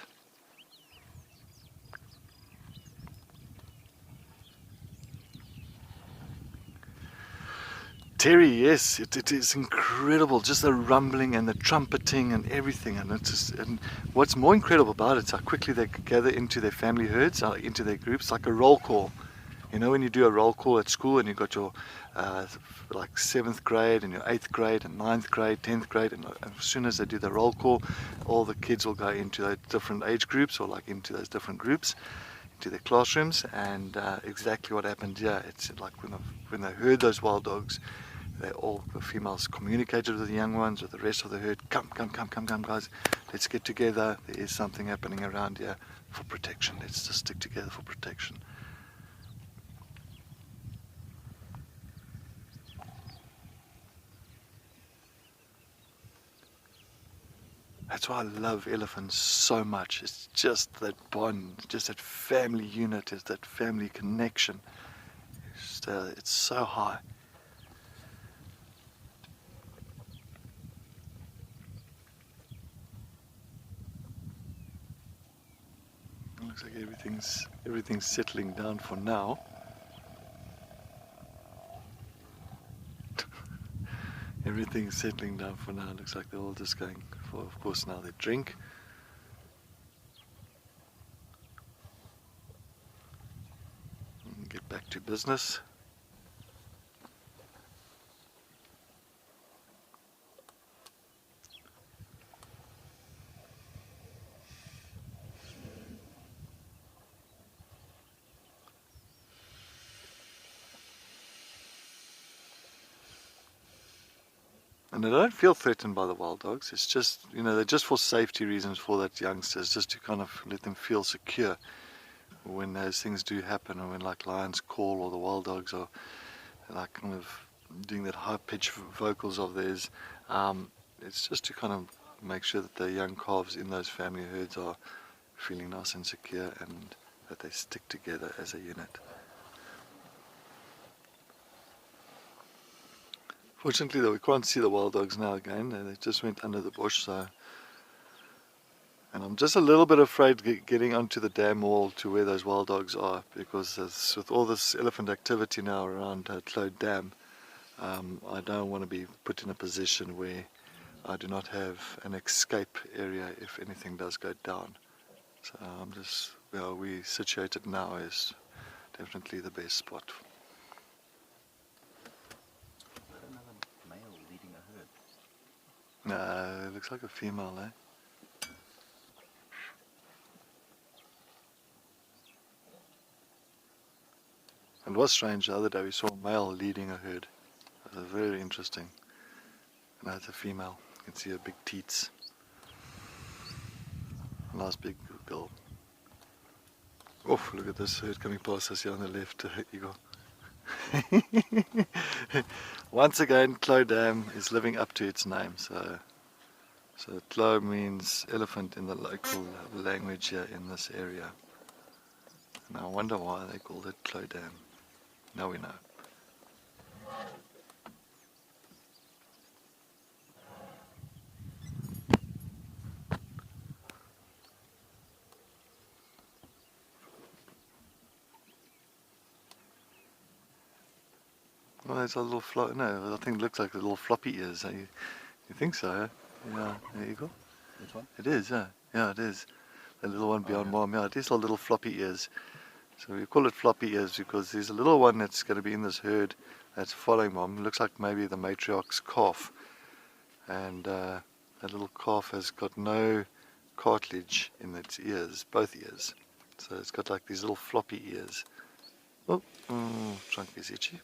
S2: Terry, yes, it is incredible, just the rumbling and the trumpeting and everything, and it's just, and what's more incredible about it is how quickly they gather into their family herds, into their groups, like a roll call. You know, when you do a roll call at school and you've got your like 7th grade and your 8th grade and 9th grade, 10th grade, and as soon as they do the roll call, all the kids will go into those different age groups, or like into those different groups, into their classrooms. And exactly what happened here, it's like when they heard those wild dogs, the females communicated with the young ones, with the rest of the herd. Come guys, let's get together. There is something happening around here for protection. Let's just stick together for protection. That's why I love elephants so much. It's just that bond, just that family unit, it's that family connection. It's so high. Looks like everything's settling down for now. Everything's settling down for now. Looks like they're all just going for, of course, now their drink. And get back to business. And they don't feel threatened by the wild dogs. It's just, you know, they're just for safety reasons for that youngsters, just to kind of let them feel secure when those things do happen, or when like lions call or the wild dogs are like kind of doing that high-pitched vocals of theirs. It's just to kind of make sure that the young calves in those family herds are feeling nice and secure, and that they stick together as a unit. Fortunately though, we can't see the wild dogs now again. They just went under the bush, so. And I'm just a little bit afraid getting onto the dam wall to where those wild dogs are, because with all this elephant activity now around Clode Dam, I don't want to be put in a position where I do not have an escape area if anything does go down. So I'm just, where we situated now is definitely the best spot. No, it looks like a female, eh? And it was strange, the other day we saw a male leading a herd. It was very interesting. And that's a female. You can see her big teats. A nice big girl. Oh, look at this herd coming past us here on the left, Igor. Once again, Clode Dam is living up to its name. So Clo means elephant in the local language here in this area. And I wonder why they called it Clode Dam. Now we know. Well, those are little no, I think it looks like the little floppy ears. You think so? Eh? Yeah, there you go.
S5: Which one?
S2: It is, yeah. Yeah, it is. The little one beyond mom. Yeah, it is a little floppy ears. So we call it floppy ears because there's a little one that's going to be in this herd that's following mom. It looks like maybe the matriarch's calf. And that little calf has got no cartilage in its ears, both ears. So it's got like these little floppy ears. Oh, trunk is itchy.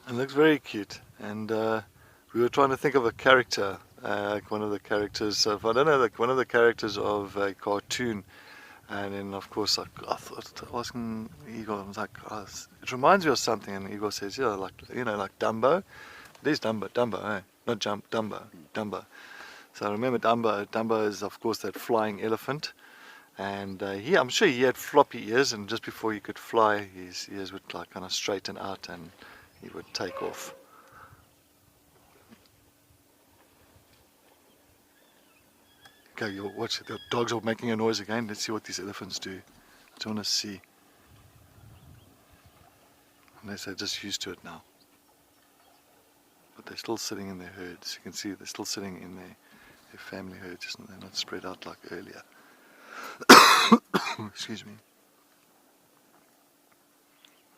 S2: It looks very cute. And we were trying to think of a character, like one of the characters of, I don't know, like one of the characters of a cartoon. And then, of course, I thought, asking Igor, I was like, it reminds me of something. And Igor says, yeah, like, you know, like Dumbo. It is Dumbo, eh? Not Dumbo. So I remember Dumbo. Dumbo is, of course, that flying elephant. And I'm sure he had floppy ears, and just before he could fly, his ears would like kind of straighten out and he would take off. Okay, you watch, the dogs are making a noise again. Let's see what these elephants do. I just want to see. Unless they're just used to it now. But they're still sitting in their herds. You can see they're still sitting in their family herds. They're not spread out like earlier. Excuse me.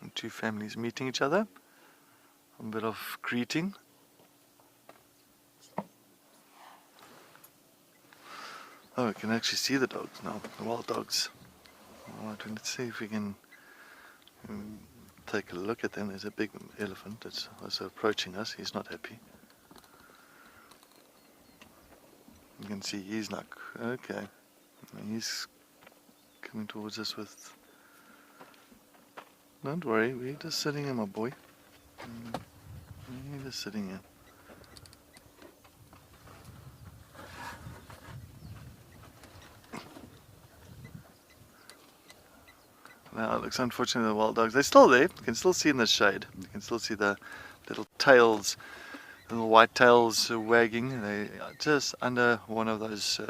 S2: And two families meeting each other. A bit of greeting. Oh, we can actually see the dogs now, the wild dogs. Alright, let's see if we can take a look at them. There's a big elephant that's also approaching us. He's not happy. You can see he's like, okay. And he's coming towards us with... Don't worry, we're just sitting here, my boy. We're just sitting here. Now it looks unfortunate, the wild dogs, they're still there. You can still see in the shade. You can still see the little tails, little white tails wagging. They are just under one of those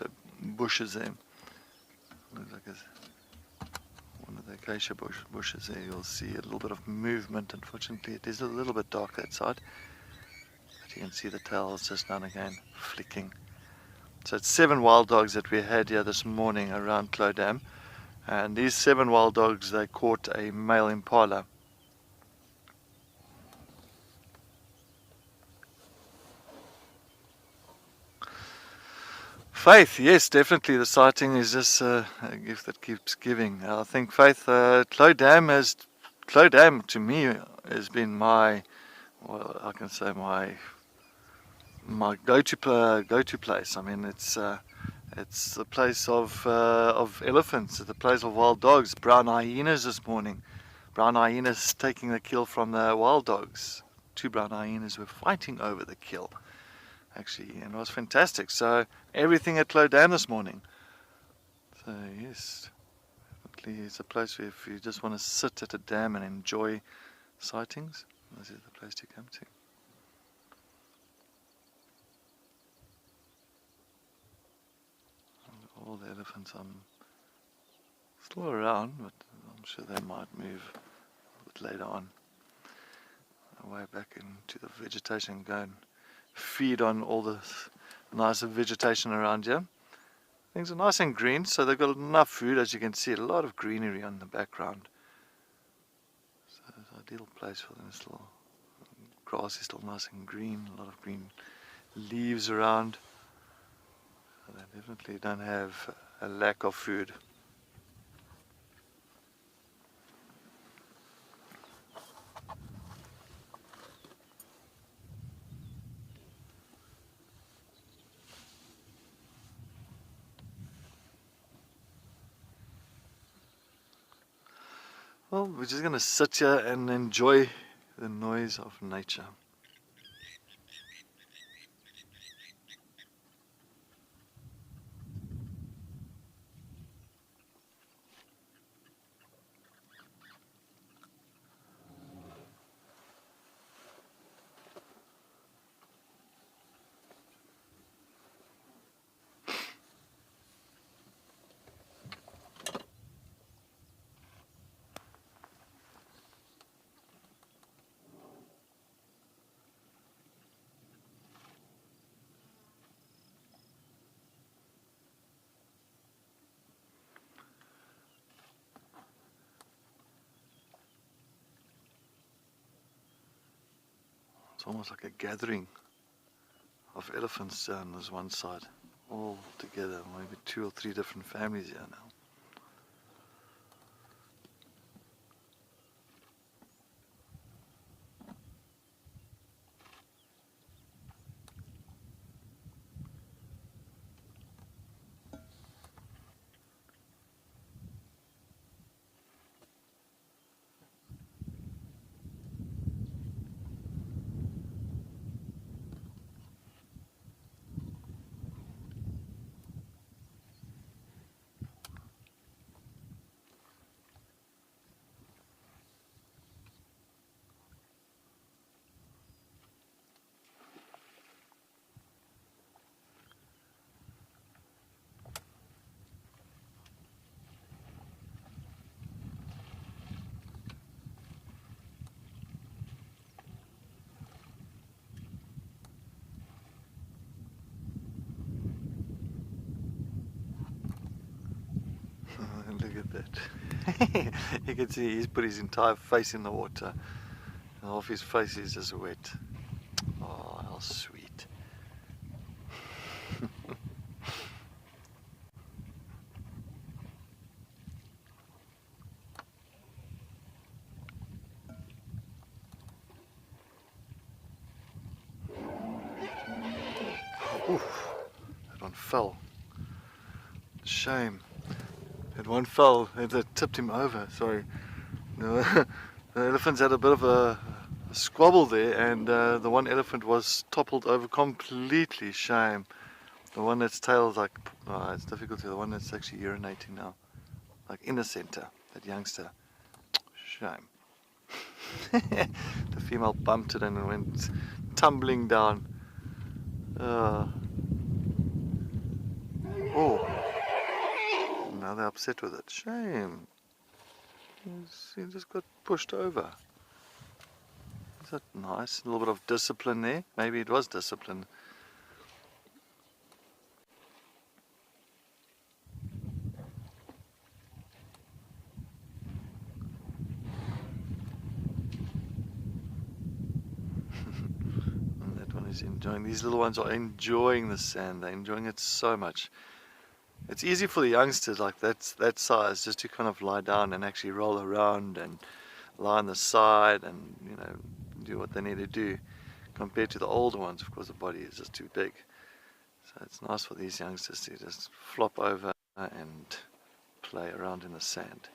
S2: bushes there. Looks like one of the acacia bushes there. You'll see a little bit of movement. Unfortunately, it is a little bit dark that side. But you can see the tails just now and again flicking. So it's 7 wild dogs that we had here this morning around Clodagh. And these 7 wild dogs, they caught a male impala. Faith, yes, definitely. The sighting is just a gift that keeps giving. I think Faith, Clodagh to me has been my, well, I can say my go-to place. I mean, it's the place of elephants, the place of wild dogs. Brown hyenas this morning. Brown hyenas taking the kill from the wild dogs. 2 brown hyenas were fighting over the kill, actually, and it was fantastic. So everything at Clodagh this morning. So yes, definitely it's a place where if you just want to sit at a dam and enjoy sightings, this is the place to come to. All the elephants still around, but I'm sure they might move a bit later on. Way back into the vegetation and go and feed on all the nice vegetation around here. Things are nice and green, so they've got enough food. As you can see, a lot of greenery on the background. So it's an ideal place for them. This little grass is still nice and green, a lot of green leaves around. They definitely don't have a lack of food. Well, we're just going to sit here and enjoy the noise of nature. almost like a gathering of elephants down this one side, all together, maybe 2 or 3 different families here now. Look at that. You can see he's put his entire face in the water. And half his face is just wet. Oh, how sweet. Oof, that one fell. Shame. That one fell, it tipped him over, sorry. The elephants had a bit of a squabble there, and the one elephant was toppled over completely. Shame. The one that's tail's like, oh, it's difficult to, the one that's actually urinating now. Like in the center, that youngster. Shame. The female bumped it and went tumbling down. Oh. Now they're upset with it. Shame. He just got pushed over. Is that nice? A little bit of discipline there. Maybe it was discipline. And that one is enjoying. These little ones are enjoying the sand. They're enjoying it so much. It's easy for the youngsters like that size just to kind of lie down and actually roll around and lie on the side and, you know, do what they need to do. Compared to the older ones, of course, the body is just too big. So it's nice for these youngsters to just flop over and play around in the sand.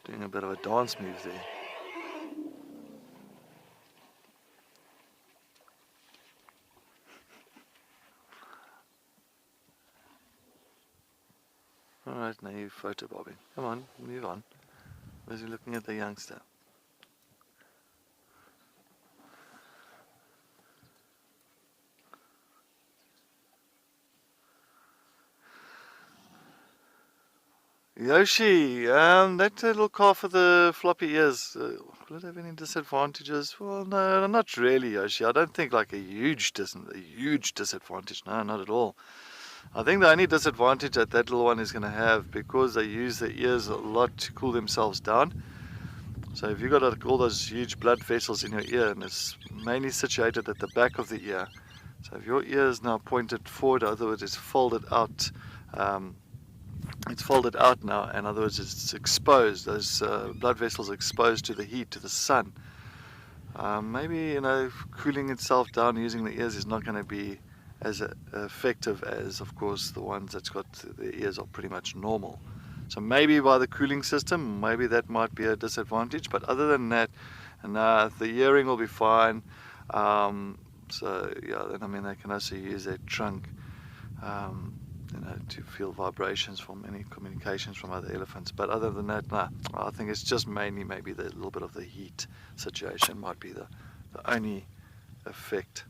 S2: Doing a bit of a dance move there. Alright, now you're photobobbing. Come on, move on. Where's he looking at the youngster? Yoshi, that little calf with the floppy ears, will it have any disadvantages? Well, no, not really, Yoshi. I don't think like a huge disadvantage. No, not at all. I think the only disadvantage that little one is going to have, because they use their ears a lot to cool themselves down. So if you've got like all those huge blood vessels in your ear, and it's mainly situated at the back of the ear. So if your ear is now pointed forward, in other words, it's folded out. It's folded out now, in other words, it's exposed. Those blood vessels are exposed to the heat, to the sun. Maybe, you know, cooling itself down using the ears is not going to be as effective as, of course, the ones that's got the ears are pretty much normal. So maybe by the cooling system, maybe that might be a disadvantage. But other than that, and the earring will be fine. So yeah, then I mean they can also use their trunk, you know, to feel vibrations from any communications from other elephants. But other than that, nah, I think it's just mainly maybe the little bit of the heat situation might be the only effect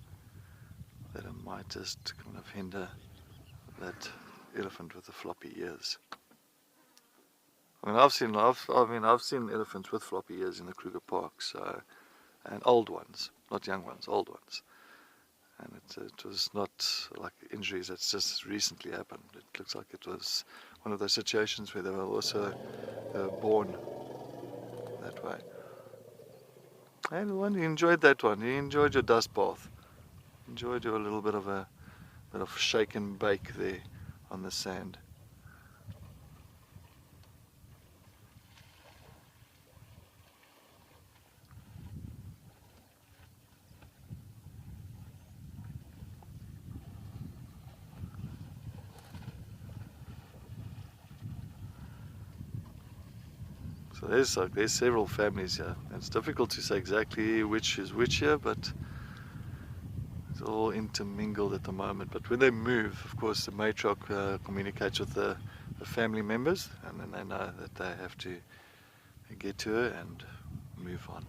S2: that it might just kind of hinder that elephant with the floppy ears. I mean, I've seen elephants with floppy ears in the Kruger Park, so, and old ones, not young ones, old ones. and it was not like injuries that's just recently happened. It looks like it was one of those situations where they were also born that way. And one, you enjoyed that one. You enjoyed your dust bath. Enjoyed your little bit of shake and bake there on the sand. So there's several families here. It's difficult to say exactly which is which here, but it's all intermingled at the moment. But when they move, of course, the matriarch communicates with the family members, and then they know that they have to get to her and move on.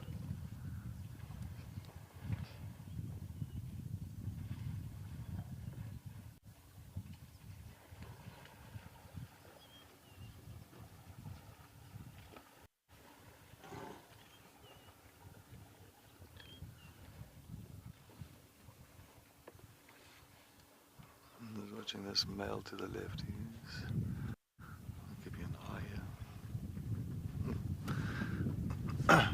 S2: Watching this male to the left, I'll give you an eye here.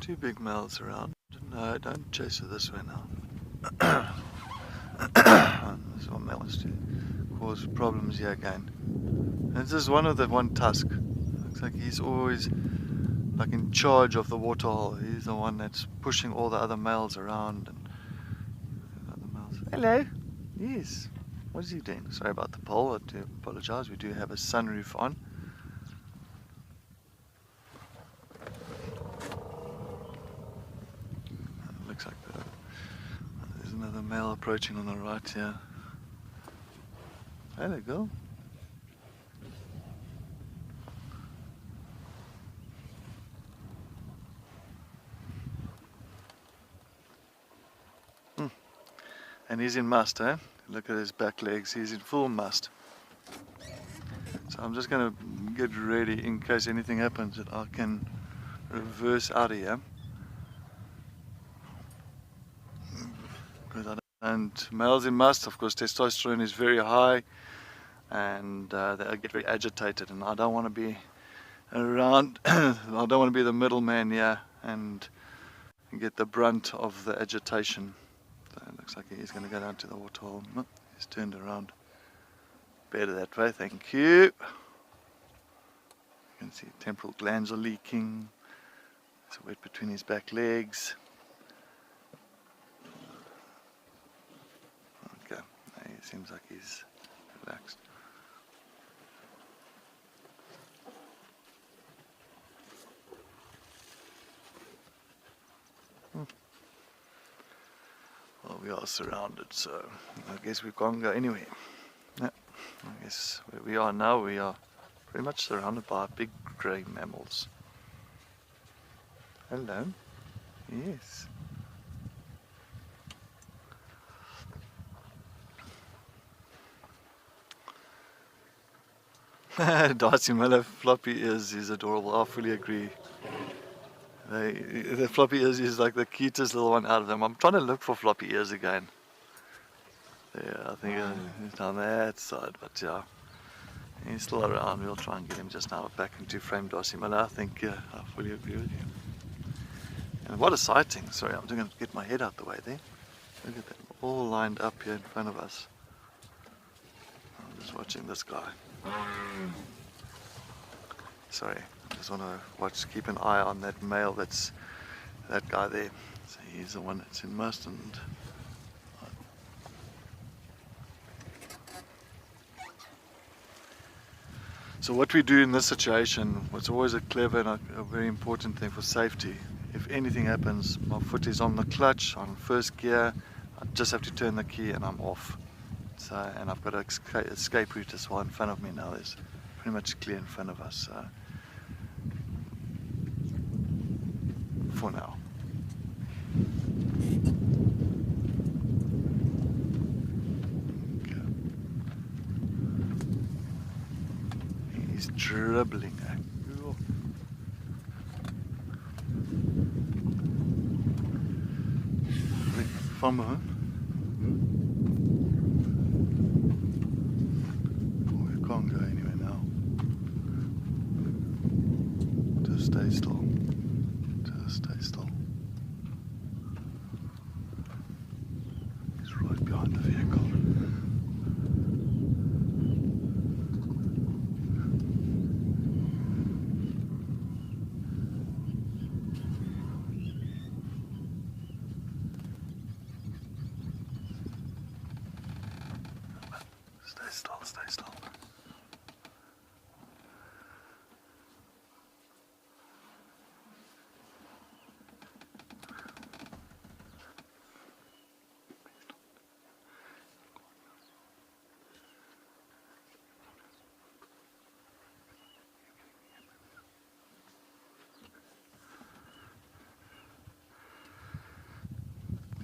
S2: Two big males around. No, don't chase her this way now. This one male is to cause problems here again. And this is one of the one tusk. Looks like he's always like in charge of the waterhole. He's the one that's pushing all the other males around. And other males. Hello. Yes. What is he doing? Sorry about the pole. I do apologize. We do have a sunroof on. Looks like there's another male approaching on the right here. Hello, girl. And he's in must, eh? Look at his back legs, he's in full must. So I'm just going to get ready in case anything happens that I can reverse out of here. And males in must, of course, testosterone is very high, and they get very agitated, and I don't want to be around, I don't want to be the middleman here and get the brunt of the agitation. So it looks like he's going to go down to the waterhole. Oh, he's turned around. Better that way, thank you. You can see temporal glands are leaking. It's wet between his back legs. Okay, he seems like he's relaxed. Well, we are surrounded, so I guess we can't go anywhere. Yeah, I guess where we are now, we are pretty much surrounded by big grey mammals. Hello. Yes. Darcy Miller, floppy ears is adorable. I fully agree. The floppy ears is like the cutest little one out of them. I'm trying to look for floppy ears again. Yeah, I think he's down that side, but yeah, he's still around. We'll try and get him just now back into frame, Darcy Miller. I think I fully agree with you. And what a sighting! Sorry, I'm going to get my head out the way there. Look at them, all lined up here in front of us. I'm just watching this guy. Sorry, I just want to keep an eye on that male. That's that guy there. So he's the one that's in must, and so what we do in this situation, what's always a clever and a very important thing for safety. If anything happens, my foot is on the clutch, on first gear, I just have to turn the key and I'm off. So, and I've got an escape route as well in front of me now. There's pretty much clear in front of us. So, for now. Okay. He's dribbling. from home. We can't go anywhere now. Just stay still. Just stay still. He's right behind the vehicle. Stay still, stay still.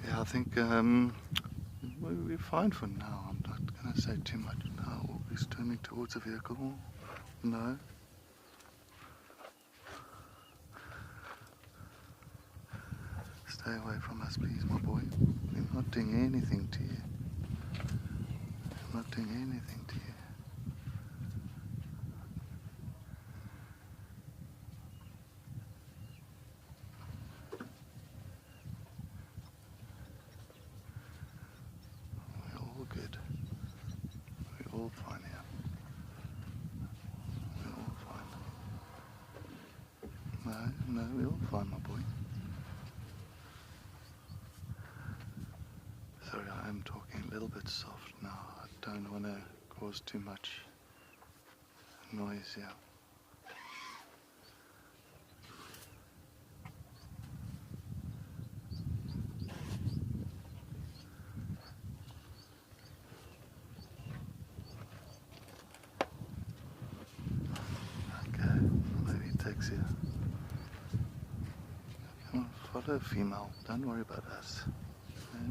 S2: Yeah, I think we're fine for now. I'm not going to say too much now. He's turning towards the vehicle. No. Stay away from us, please, my boy. We're not doing anything to you. I'm not doing anything to you. We're all good. We're all fine here. We're all fine. No, we're all fine, my boy. Sorry, I am talking a little bit soft now. I don't want to cause too much noise here. Okay, maybe taxi. Come on, follow a female. Don't worry about us. Okay?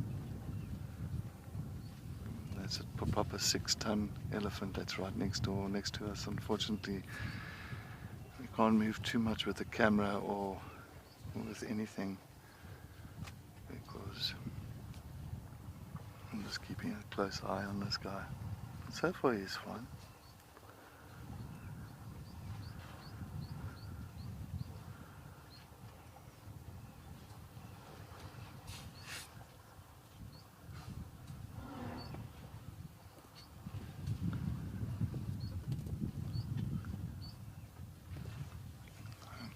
S2: That's a proper 6-ton elephant that's right next door, next to us. Unfortunately, we can't move too much with the camera or with anything because I'm just keeping a close eye on this guy. So far, he's fine.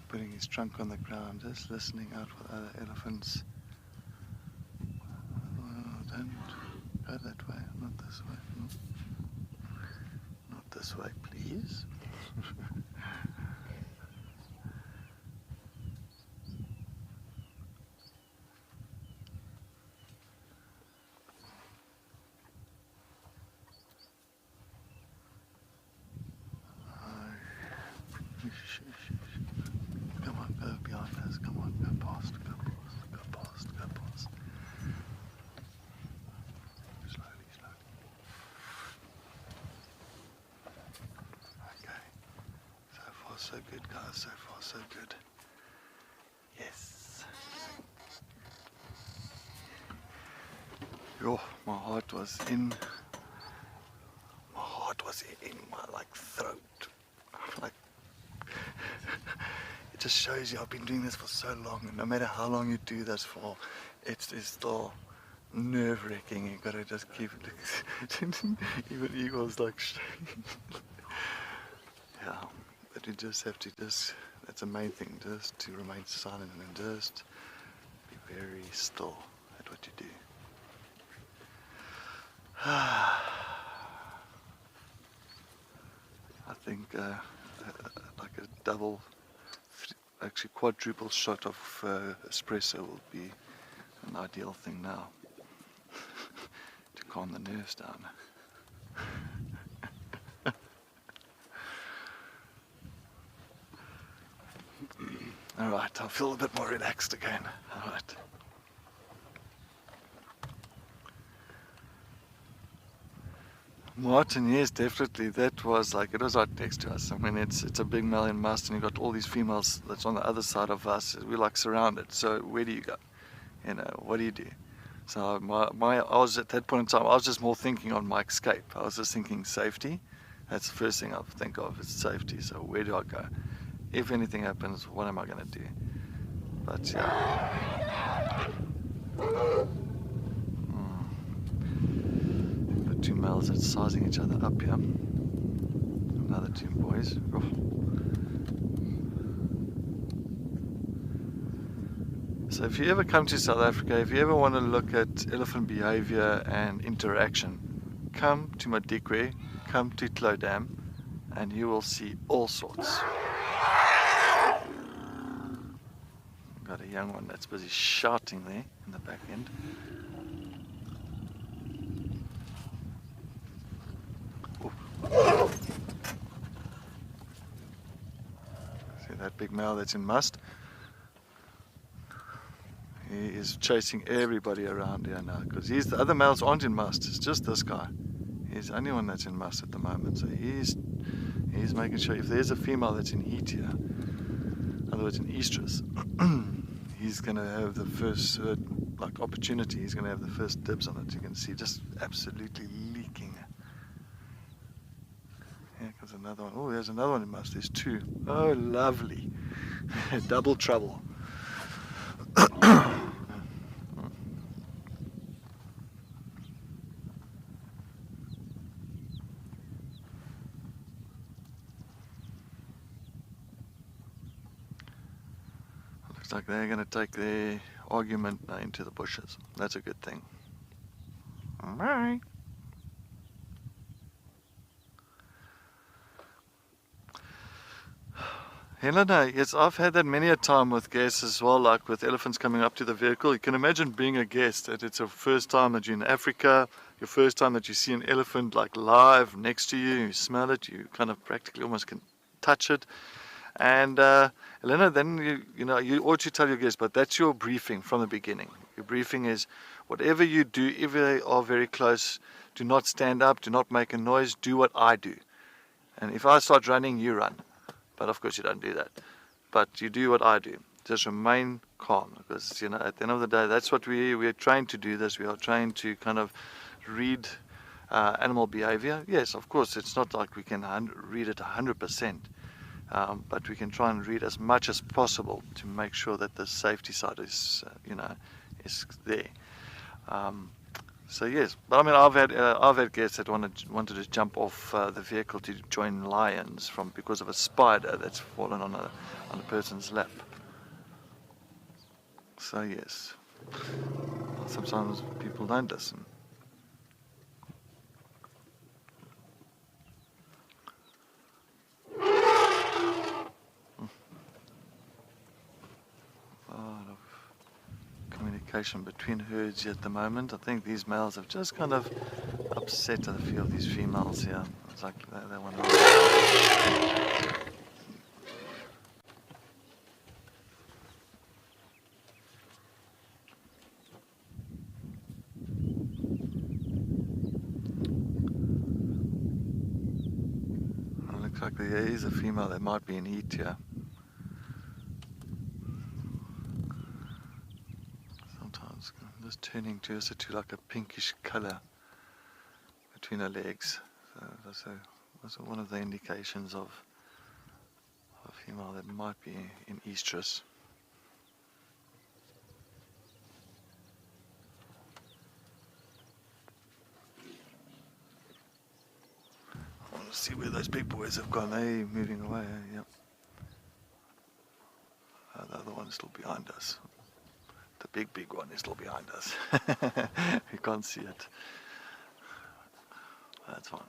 S2: Putting his trunk on the ground, just listening out for other elephants. Oh, don't go that way, not this way. Not this way, please. Come on, go behind us. Come on, go past, go past, go past, go past. Slowly, slowly. Okay. So far, so good, guys. So far, so good. Yes. Yo, my heart was in my throat. Like, it just shows you I've been doing this for so long, and no matter how long you do this for, it's still nerve-wracking. You gotta just keep it. Even eagles like yeah, but you just have to that's the main thing, just to remain silent and just be very still at what you do. I think like a double, actually quadruple shot of espresso will be an ideal thing now to calm the nerves down. All right, I feel a bit more relaxed again. All right. Martin, yes, definitely. That was like, it was right next to us. I mean, it's a big Malian mast, and you've got all these females that's on the other side of us. We're like surrounded. So where do you go? You know, what do you do? So I was at that point in time, I was just more thinking on my escape. I was just thinking safety. That's the first thing I think of, is safety. So where do I go? If anything happens, what am I going to do? But yeah. The two males that's sizing each other up here. Another two boys. Oh. So if you ever come to South Africa, if you ever want to look at elephant behavior and interaction, come to Madikwe, come to Clodam, and you will see all sorts. Got a young one that's busy shouting there in the back end. Ooh. See that big male that's in must? He is chasing everybody around here now, because the other males aren't in must. It's just this guy. He's the only one that's in must at the moment. So he's making sure if there's a female that's in heat here, in other words in estrus, he's going to have the first opportunity. He's going to have the first dibs on it. You can see just absolutely leaking. Here comes another one. Oh, there's another one in must. There's two. Oh, lovely. Double trouble. Looks like they're going to take their argument into the bushes. That's a good thing. Bye. Helena, yes, I've had that many a time with guests as well, like with elephants coming up to the vehicle. You can imagine being a guest, that it's your first time that you're in Africa, your first time that you see an elephant like live next to you, you smell it, you kind of practically almost can touch it. And Helena, then you ought to tell your guests, but that's your briefing from the beginning. Your briefing is whatever you do, if they are very close, do not stand up, do not make a noise, do what I do. And if I start running, you run. But of course you don't do that. But you do what I do. Just remain calm, because at the end of the day, that's what we are trained to do. This we are trained to kind of read animal behavior. Yes, of course, it's not like we can read it 100%, but we can try and read as much as possible to make sure that the safety side is is there. So yes, but I mean, I've had guests that wanted to jump off the vehicle to join lions because of a spider that's fallen on a person's lap. So yes, sometimes people don't listen. Communication between herds at the moment. I think these males have just kind of upset a few of these females here. It's like they want to... It looks like there is a female that might be in heat here. Just turning to like a pinkish color between her legs. So that's one of the indications of a female that might be in estrus. I want to see where those big boys have gone. They're moving away. Yep. The other one's still behind us. The big one is still behind us. You can't see it. That's fine.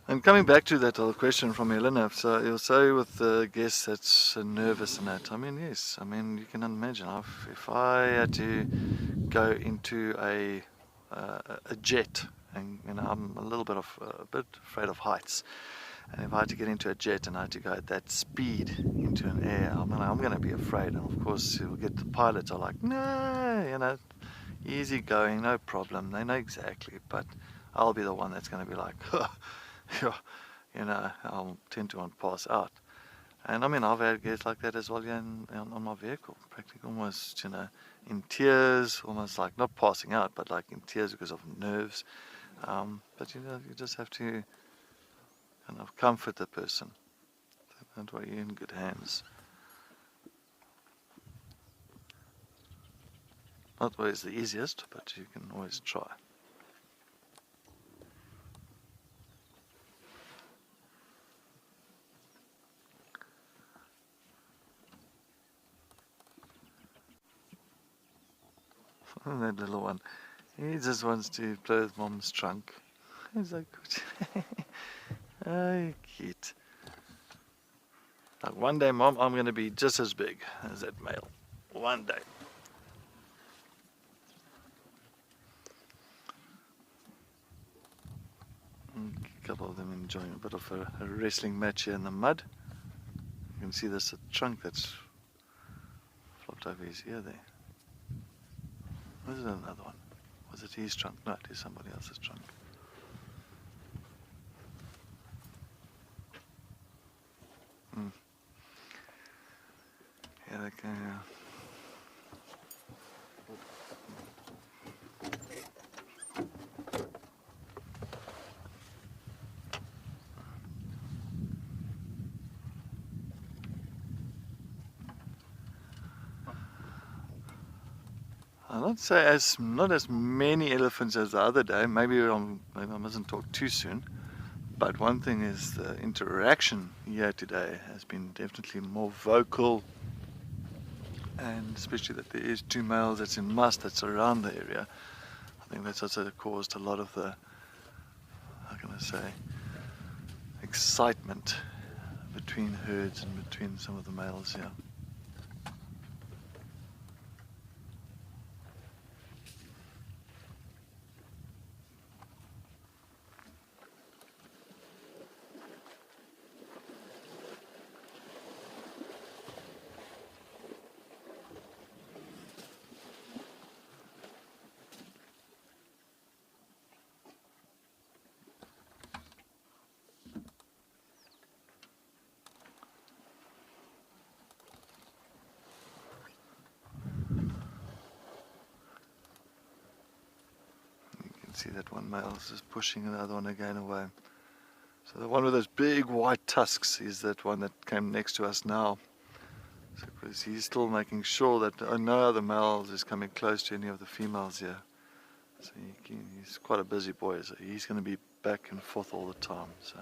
S2: And coming back to that other question from Helena, so you'll say with the guest that's nervous and that, I mean, yes, I mean, you can imagine if I had to go into a jet, and I'm a bit afraid of heights, and if I had to get into a jet and I had to go at that speed into an air, I'm going to be afraid. And of course you'll get the pilots are like, no, easy going, no problem, they know exactly. But I'll be the one that's going to be like, you know, I'll tend to want to pass out. And I mean, I've had guests like that as well, yeah, on my vehicle, practically almost, you know, in tears, almost like not passing out, but like in tears because of nerves. But you know, you just have to kind of comfort the person. That way you're in good hands. Not always the easiest, but you can always try. That little one, he just wants to play with mom's trunk. He's like, oh, cute. Like one day, mom, I'm going to be just as big as that male. One day. A couple of them enjoying a bit of a wrestling match here in the mud. You can see there's a trunk that's flopped over his ear there. Was it another one? Was it his trunk? No, it is somebody else's trunk. Yeah, they can, yeah. I'll not say not as many elephants as the other day. Maybe I mustn't talk too soon. But one thing is the interaction here today has been definitely more vocal, and especially that there is 2 males that's in must that's around the area. I think that's also caused a lot of the, how can I say, excitement between herds and between some of the males here. See that one male is just pushing the other one again away. So the one with those big white tusks is that one that came next to us now. So because he's still making sure that no other males is coming close to any of the females here. So he's quite a busy boy, so he's going to be back and forth all the time. So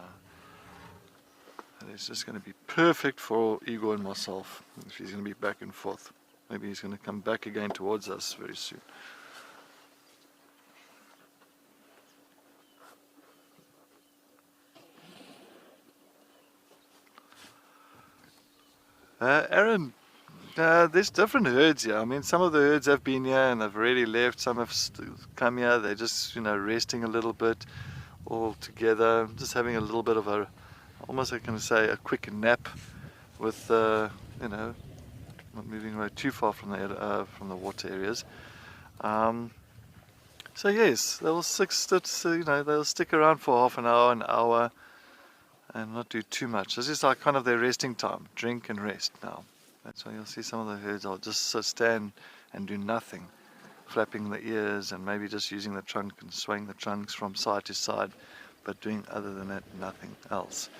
S2: it's just going to be perfect for Igor and myself if he's going to be back and forth. Maybe he's going to come back again towards us very soon. Aaron, there's different herds here. I mean, some of the herds have been here and they've already left. Some have come here. They're just, you know, resting a little bit all together, just having a little bit of a, almost I can say, a quick nap with, you know, not moving away too far from the water areas. So yes, they'll they'll stick around for half an hour, and not do too much. This is like kind of their resting time, drink and rest now. That's why you'll see some of the herds will just stand and do nothing, flapping the ears and maybe just using the trunk and swaying the trunks from side to side, but doing other than that nothing else.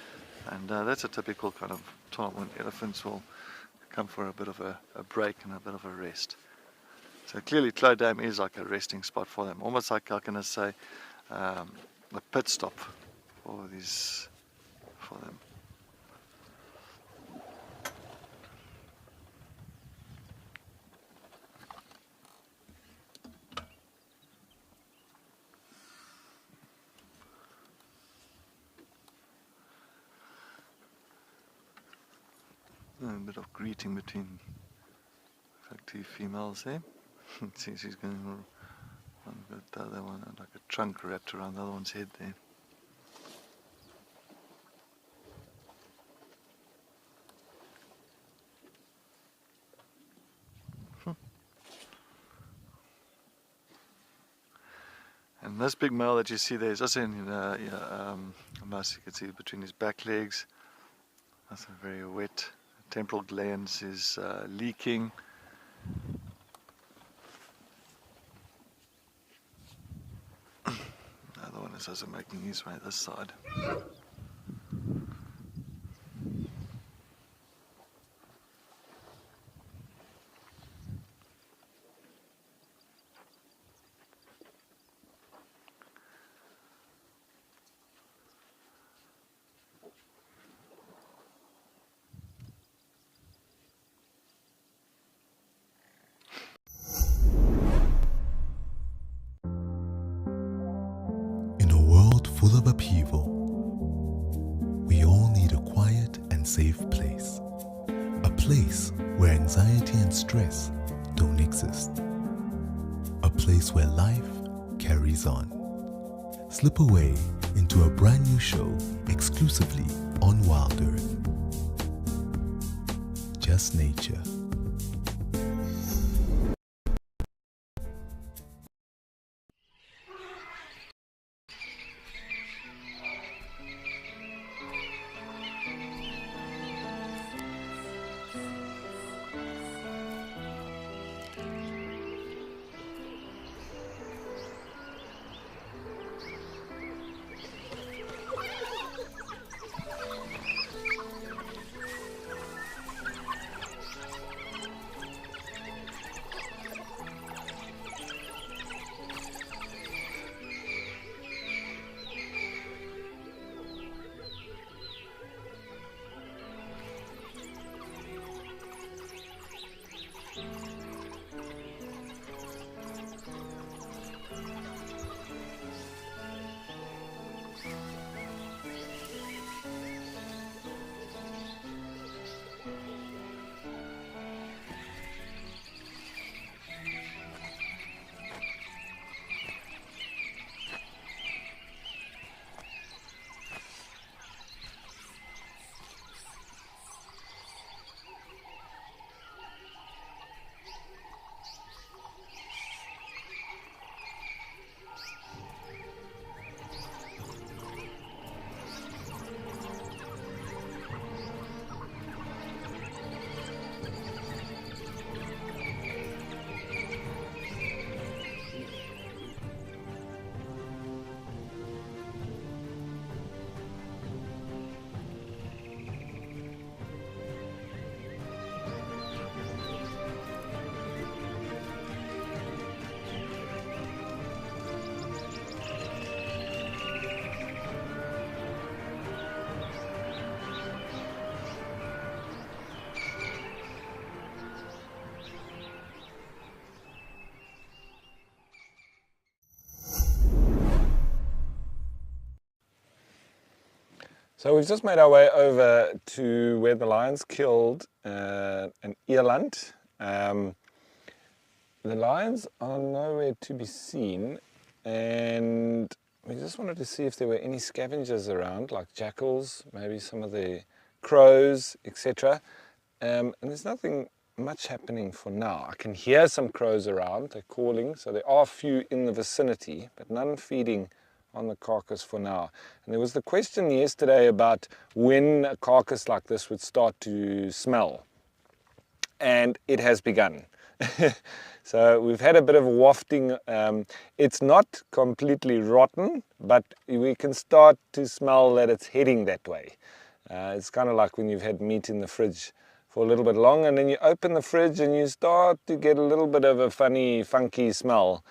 S2: And that's a typical kind of time when elephants will come for a bit of a break and a bit of a rest. So clearly Clough Dam is like a resting spot for them, almost like, how can I say, a pit stop for them. A bit of greeting between like 2 females there. See, she's going one got the other one, like a trunk wrapped around the other one's head there. And this big male that you see there is also in a mouse. You can see between his back legs. That's very wet. Temporal glands is leaking. The other one is also making his way this side.
S3: In a world full of upheaval, we all need a quiet and safe place. A place where anxiety and stress don't exist. A place where life carries on. Slip away into a brand new show exclusively on Wild Earth. Just nature.
S4: So we've just made our way over to where the lions killed an eland. The lions are nowhere to be seen, and we just wanted to see if there were any scavengers around, like jackals, maybe some of the crows, etc. And there's nothing much happening for now. I can hear some crows around, they're calling, so there are a few in the vicinity, but none feeding on the carcass for now. And there was the question yesterday about when a carcass like this would start to smell, and it has begun. So we've had a bit of wafting. It's not completely rotten, but we can start to smell that it's heading that way. It's kind of like when you've had meat in the fridge for a little bit long, and then you open the fridge and you start to get a little bit of a funky smell.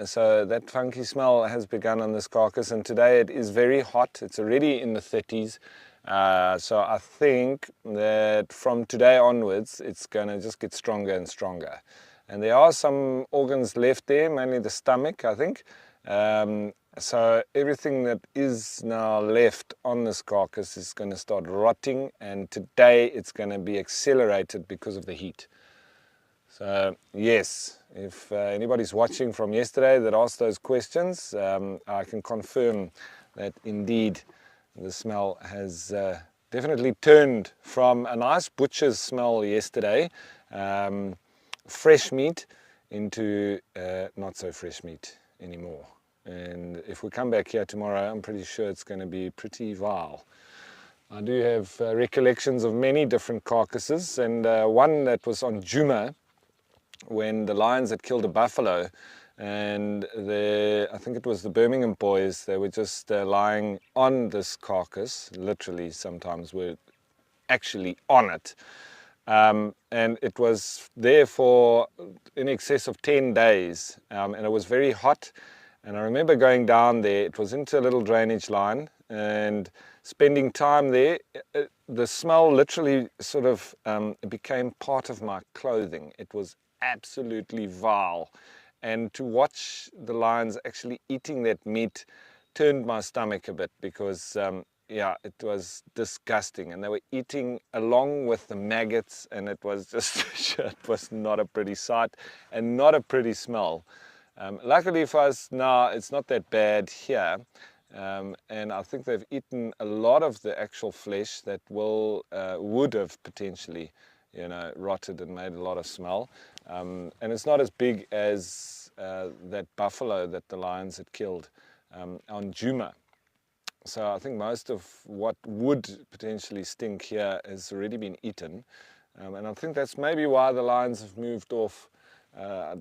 S4: So that funky smell has begun on this carcass, and today it is very hot. It's already in the 30s. So I think that from today onwards, it's going to just get stronger and stronger. And there are some organs left there, mainly the stomach, I think. So everything that is now left on this carcass is going to start rotting, and today it's going to be accelerated because of the heat. So yes, if anybody's watching from yesterday that asked those questions, I can confirm that indeed the smell has definitely turned from a nice butcher's smell yesterday, fresh meat, into not so fresh meat anymore. And if we come back here tomorrow, I'm pretty sure it's going to be pretty vile. I do have recollections of many different carcasses, and one that was on Djuma, when the lions had killed a buffalo, and I think it was the Birmingham boys, they were just lying on this carcass, literally sometimes were actually on it. And it was there for in excess of 10 days, and it was very hot. And I remember going down there, it was into a little drainage line, and spending time there. The smell literally sort of became part of my clothing. It was absolutely vile. And to watch the lions actually eating that meat turned my stomach a bit, because yeah, it was disgusting, and they were eating along with the maggots, and it was just it was not a pretty sight and not a pretty smell. Luckily for us now, it's not that bad here, and I think they've eaten a lot of the actual flesh that would have potentially, you know, rotted and made a lot of smell. And it's not as big as that buffalo that the lions had killed on Djuma. So I think most of what would potentially stink here has already been eaten. And I think that's maybe why the lions have moved off.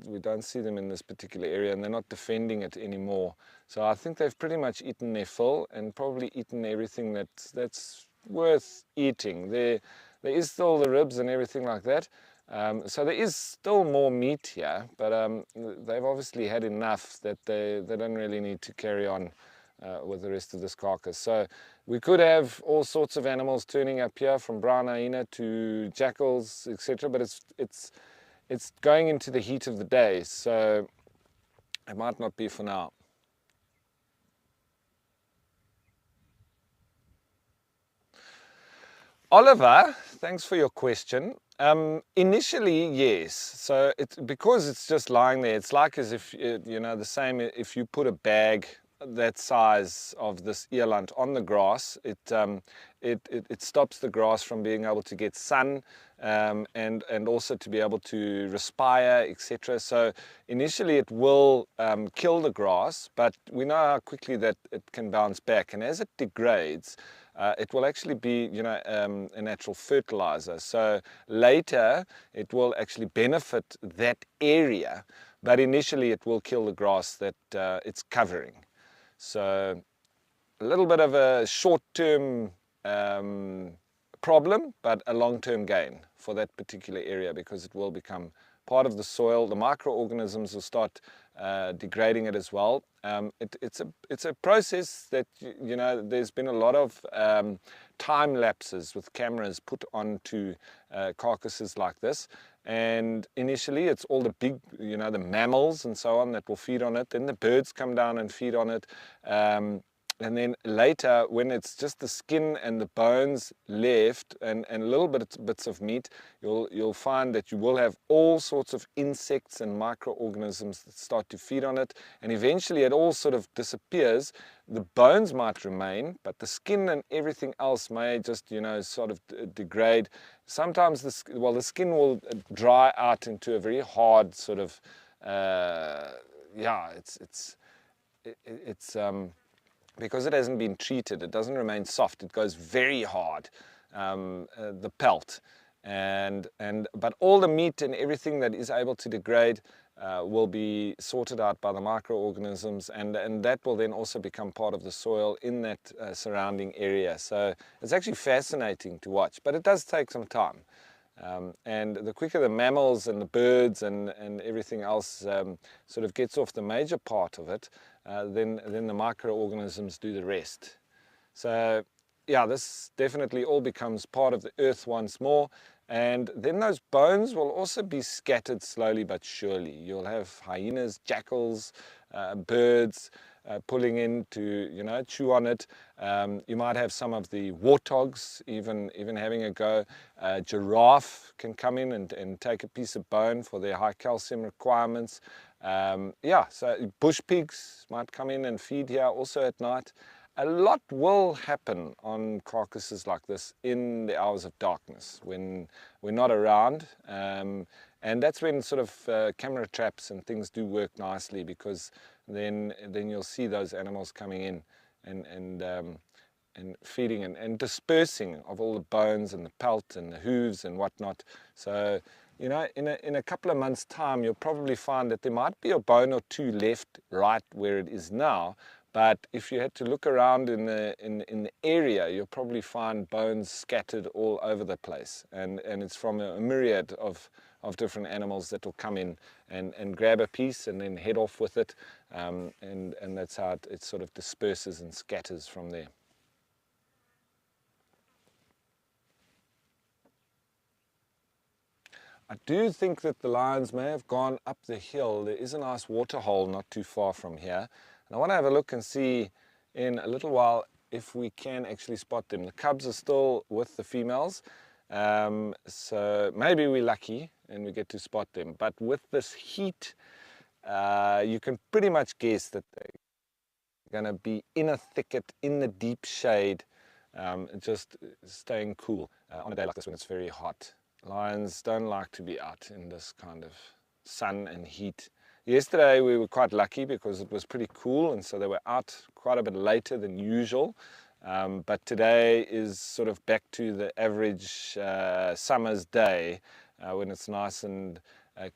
S4: We don't see them in this particular area, and they're not defending it anymore. So I think they've pretty much eaten their fill, and probably eaten everything that's worth eating. There is still the ribs and everything like that. So there is still more meat here, but they've obviously had enough that they don't really need to carry on with the rest of this carcass. So we could have all sorts of animals turning up here, from brown hyena to jackals, etc. But it's going into the heat of the day, so it might not be for now. Oliver, thanks for your question. Initially, yes. So because it's just lying there, it's like as if, you know, the same if you put a bag that size of this eland on the grass, it stops the grass from being able to get sun, and also to be able to respire, etc. So initially it will kill the grass, but we know how quickly that it can bounce back, and as it degrades, it will actually be, you know, a natural fertilizer. So later it will actually benefit that area, but initially it will kill the grass that it's covering. So a little bit of a short-term problem, but a long-term gain for that particular area, because it will become part of the soil. The microorganisms will start degrading it as well. It's a process that, you know, there's been a lot of time lapses with cameras put onto carcasses like this. And initially it's all the big, you know, the mammals and so on that will feed on it. Then the birds come down and feed on it. And then later, when it's just the skin and the bones left, and little bits of meat, you'll find that you will have all sorts of insects and microorganisms that start to feed on it. And eventually it all sort of disappears. The bones might remain, but the skin and everything else may just, you know, sort of degrade. Sometimes the skin will dry out into a very hard sort of, yeah, it's because it hasn't been treated, it doesn't remain soft, it goes very hard, the pelt. But all the meat and everything that is able to degrade will be sorted out by the microorganisms, and that will then also become part of the soil in that surrounding area. So it's actually fascinating to watch, but it does take some time. And the quicker the mammals and the birds and everything else sort of gets off the major part of it, then the microorganisms do the rest. So yeah, this definitely all becomes part of the earth once more, and then those bones will also be scattered slowly but surely. You'll have hyenas, jackals, birds pulling in to, you know, chew on it. You might have some of the warthogs even having a go. Giraffe can come in and take a piece of bone for their high calcium requirements. Yeah, so bush pigs might come in and feed here also at night. A lot will happen on carcasses like this in the hours of darkness when we're not around. And that's when sort of camera traps and things do work nicely, because then you'll see those animals coming in and feeding and dispersing of all the bones and the pelt and the hooves and whatnot. So, you know, in a couple of months' time, you'll probably find that there might be a bone or two left right where it is now. But if you had to look around in the area, you'll probably find bones scattered all over the place. And it's from a myriad of different animals that will come in and grab a piece and then head off with it. And that's how it sort of disperses and scatters from there. I do think that the lions may have gone up the hill. There is a nice water hole not too far from here. And I want to have a look and see in a little while if we can actually spot them. The cubs are still with the females, so maybe we're lucky and we get to spot them. But with this heat, you can pretty much guess that they're going to be in a thicket, in the deep shade, just staying cool on a day like this when it's very hot. Lions don't like to be out in this kind of sun and heat. Yesterday we were quite lucky because it was pretty cool, and so they were out quite a bit later than usual. But today is sort of back to the average summer's day when it's nice and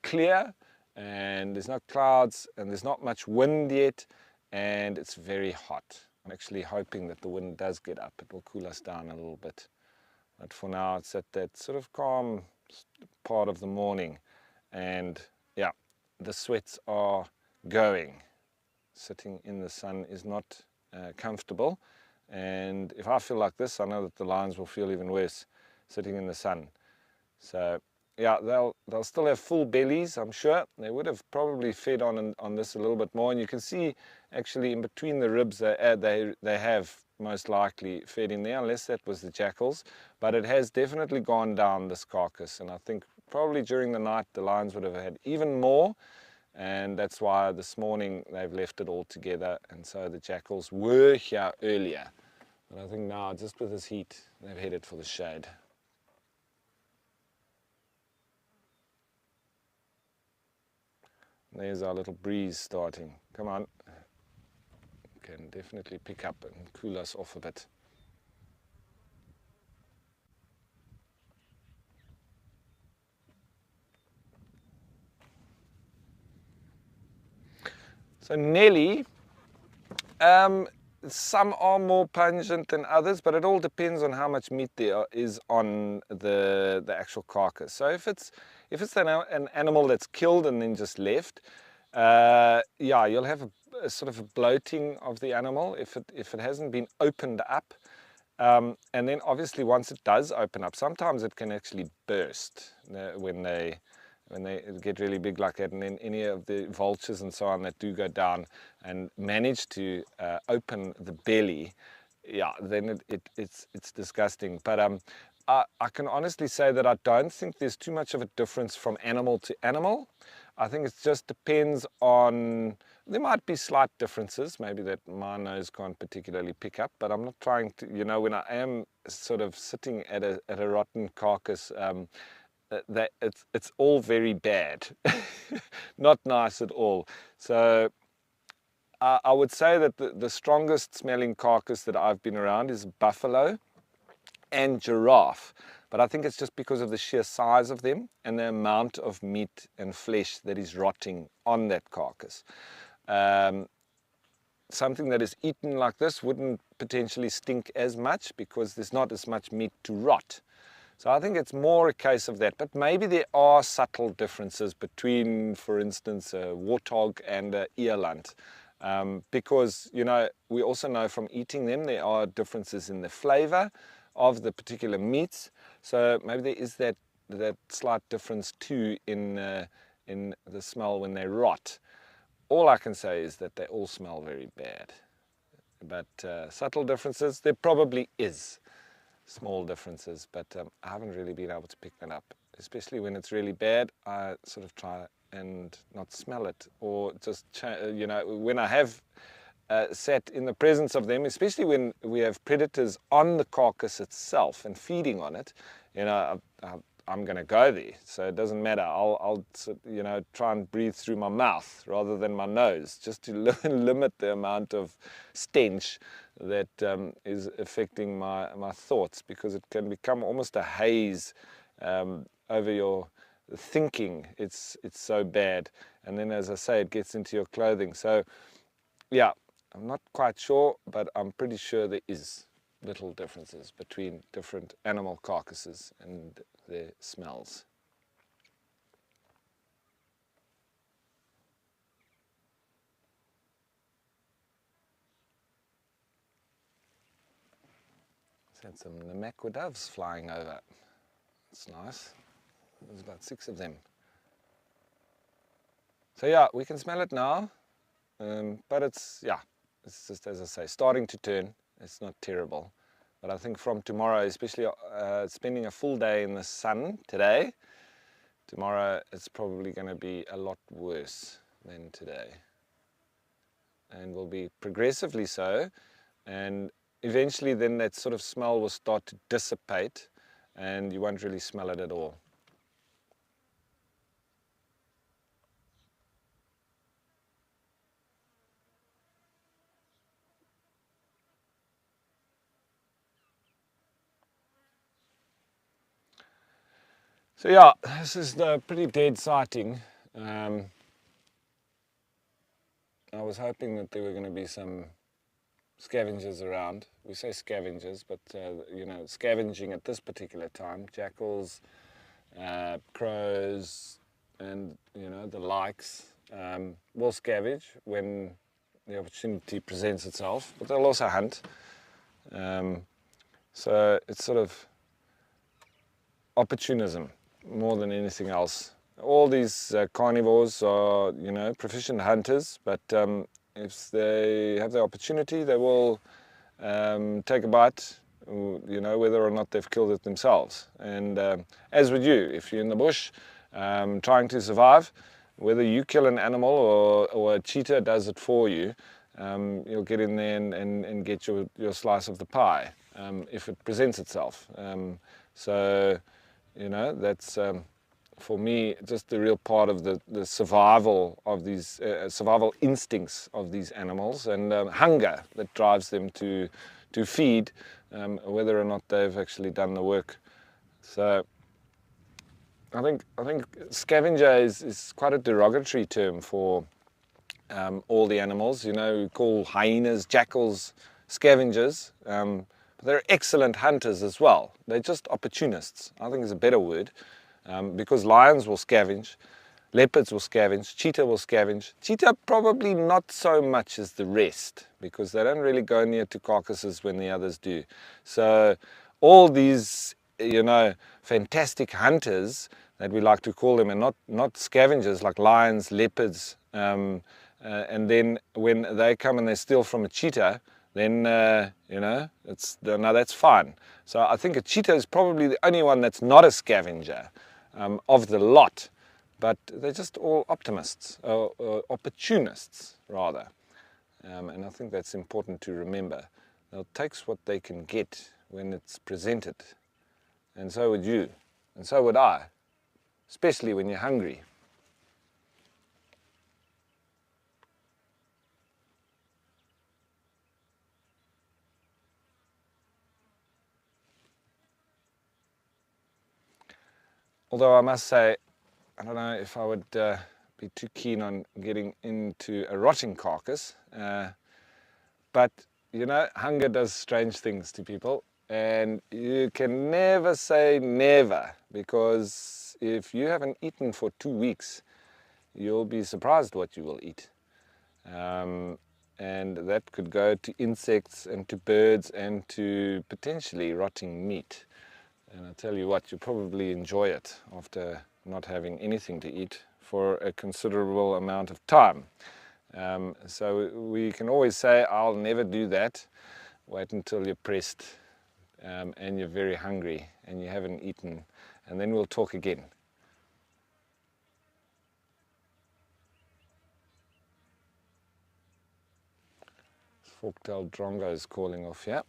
S4: clear, and there's no clouds and there's not much wind yet, and it's very hot. I'm actually hoping that the wind does get up. It will cool us down a little bit. But for now it's at that sort of calm part of the morning, and yeah, the sweats are going. Sitting in the sun is not comfortable, and if I feel like this, I know that the lions will feel even worse sitting in the sun. So yeah, they'll still have full bellies, I'm sure. They would have probably fed on this a little bit more, and you can see actually in between the ribs they have most likely fed in there, unless that was the jackals. But it has definitely gone down, this carcass, and I think probably during the night the lions would have had even more, and that's why this morning they've left it all together, and so the jackals were here earlier. But I think now, just with this heat, they've headed for the shade. There's our little breeze starting. Come on. Can definitely pick up and cool us off a bit. So Nelly, some are more pungent than others, but it all depends on how much meat there is on the actual carcass. So if it's an animal that's killed and then just left, yeah, you'll have a sort of a bloating of the animal if it hasn't been opened up. And then obviously once it does open up, sometimes it can actually burst when they get really big like that. And then any of the vultures and so on that do go down and manage to open the belly, yeah, then it's disgusting. But I can honestly say that I don't think there's too much of a difference from animal to animal. I think it just depends on, there might be slight differences, maybe that my nose can't particularly pick up, but I'm not trying to, you know, when I am sort of sitting at a rotten carcass, that it's all very bad, not nice at all. So I would say that the strongest smelling carcass that I've been around is buffalo and giraffe. But I think it's just because of the sheer size of them and the amount of meat and flesh that is rotting on that carcass. Something that is eaten like this wouldn't potentially stink as much because there's not as much meat to rot. So I think it's more a case of that. But maybe there are subtle differences between, for instance, a warthog and an eland. Because, you know, we also know from eating them there are differences in the flavor of the particular meats. So maybe there is that slight difference too in the smell when they rot. All I can say is that they all smell very bad. But subtle differences, there probably is small differences, but I haven't really been able to pick that up. Especially when it's really bad, I sort of try and not smell it, or just, you know, when I have sat in the presence of them, especially when we have predators on the carcass itself and feeding on it, you know, I'm going to go there. So it doesn't matter. I'll you know, try and breathe through my mouth rather than my nose, just to limit the amount of stench that is affecting my thoughts, because it can become almost a haze over your thinking. It's so bad. And then, as I say, it gets into your clothing. So yeah, I'm not quite sure, but I'm pretty sure there is little differences between different animal carcasses and their smells. Had some Namakwa doves flying over. It's nice. There's about 6 of them. So yeah, we can smell it now, but it's just, as I say, starting to turn. It's not terrible, but I think from tomorrow, especially spending a full day in the sun today, tomorrow it's probably going to be a lot worse than today, and will be progressively so, and eventually then that sort of smell will start to dissipate and you won't really smell it at all. So yeah, this is a pretty dead sighting. I was hoping that there were going to be some scavengers around. We say scavengers, but you know, scavenging at this particular time, jackals, crows, and you know, the likes will scavenge when the opportunity presents itself, but they'll also hunt. So it's sort of opportunism more than anything else. All these carnivores are, you know, proficient hunters, but if they have the opportunity, they will take a bite, you know, whether or not they've killed it themselves. And as with you, if you're in the bush trying to survive, whether you kill an animal or a cheetah does it for you, you'll get in there and get your slice of the pie if it presents itself. So, you know, that's for me just the real part of the survival of these survival instincts of these animals, and hunger that drives them to feed, whether or not they've actually done the work. So I think scavenger is quite a derogatory term for all the animals. You know, we call hyenas, jackals scavengers, but they're excellent hunters as well. They're just opportunists, I think is a better word, because lions will scavenge, leopards will scavenge, cheetah will scavenge. Cheetah probably not so much as the rest, because they don't really go near to carcasses when the others do. So all these, you know, fantastic hunters that we like to call them, and not scavengers like lions, leopards, and then when they come and they steal from a cheetah, then you know, now that's fine. So I think a cheetah is probably the only one that's not a scavenger of the lot, but they're just all optimists, or opportunists rather, and I think that's important to remember. They'll take what they can get when it's presented, and so would you, and so would I, especially when you're hungry. Although I must say, I don't know if I would be too keen on getting into a rotting carcass, but you know, hunger does strange things to people, and you can never say never, because if you haven't eaten for 2 weeks, you'll be surprised what you will eat. And that could go to insects and to birds and to potentially rotting meat. And I tell you what, you probably enjoy it after not having anything to eat for a considerable amount of time. So we can always say, I'll never do that. Wait until you're pressed and you're very hungry and you haven't eaten, and then we'll talk again. Fork-tailed drongo is calling off, yeah.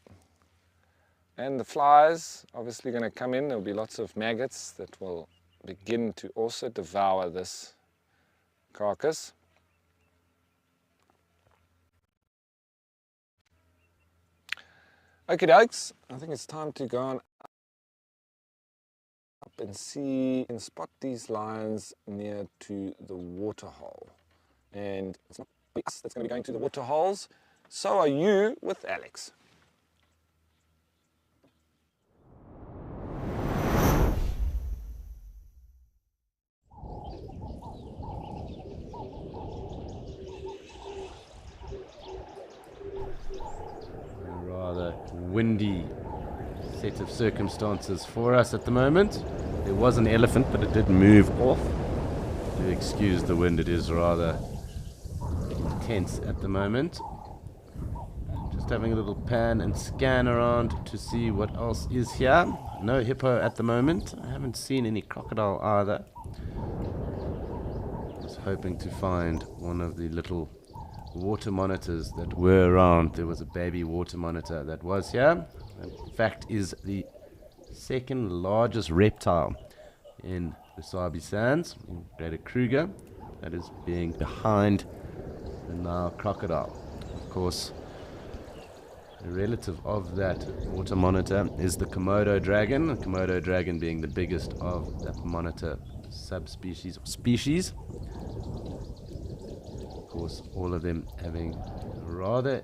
S4: And the flies obviously going to come in. There'll be lots of maggots that will begin to also devour this carcass. Okay, dokes, I think it's time to go on up and see and spot these lions near to the water hole. And it's not us that's going to be going to the water holes, so are you with Alex.
S1: A rather windy set of circumstances for us at the moment. There was an elephant, but it did move off. Do excuse the wind, it is rather intense at the moment. Just having a little pan and scan around to see what else is here. No hippo at the moment. I haven't seen any crocodile either. I was hoping to find one of the little water monitors that were around. There was a baby water monitor that was here. In fact, is the second largest reptile in the Sabi Sands, in Greater Kruger. That is being behind the Nile crocodile. Of course, a relative of that water monitor is the Komodo dragon. The Komodo dragon being the biggest of that monitor subspecies or species. Of course, all of them having rather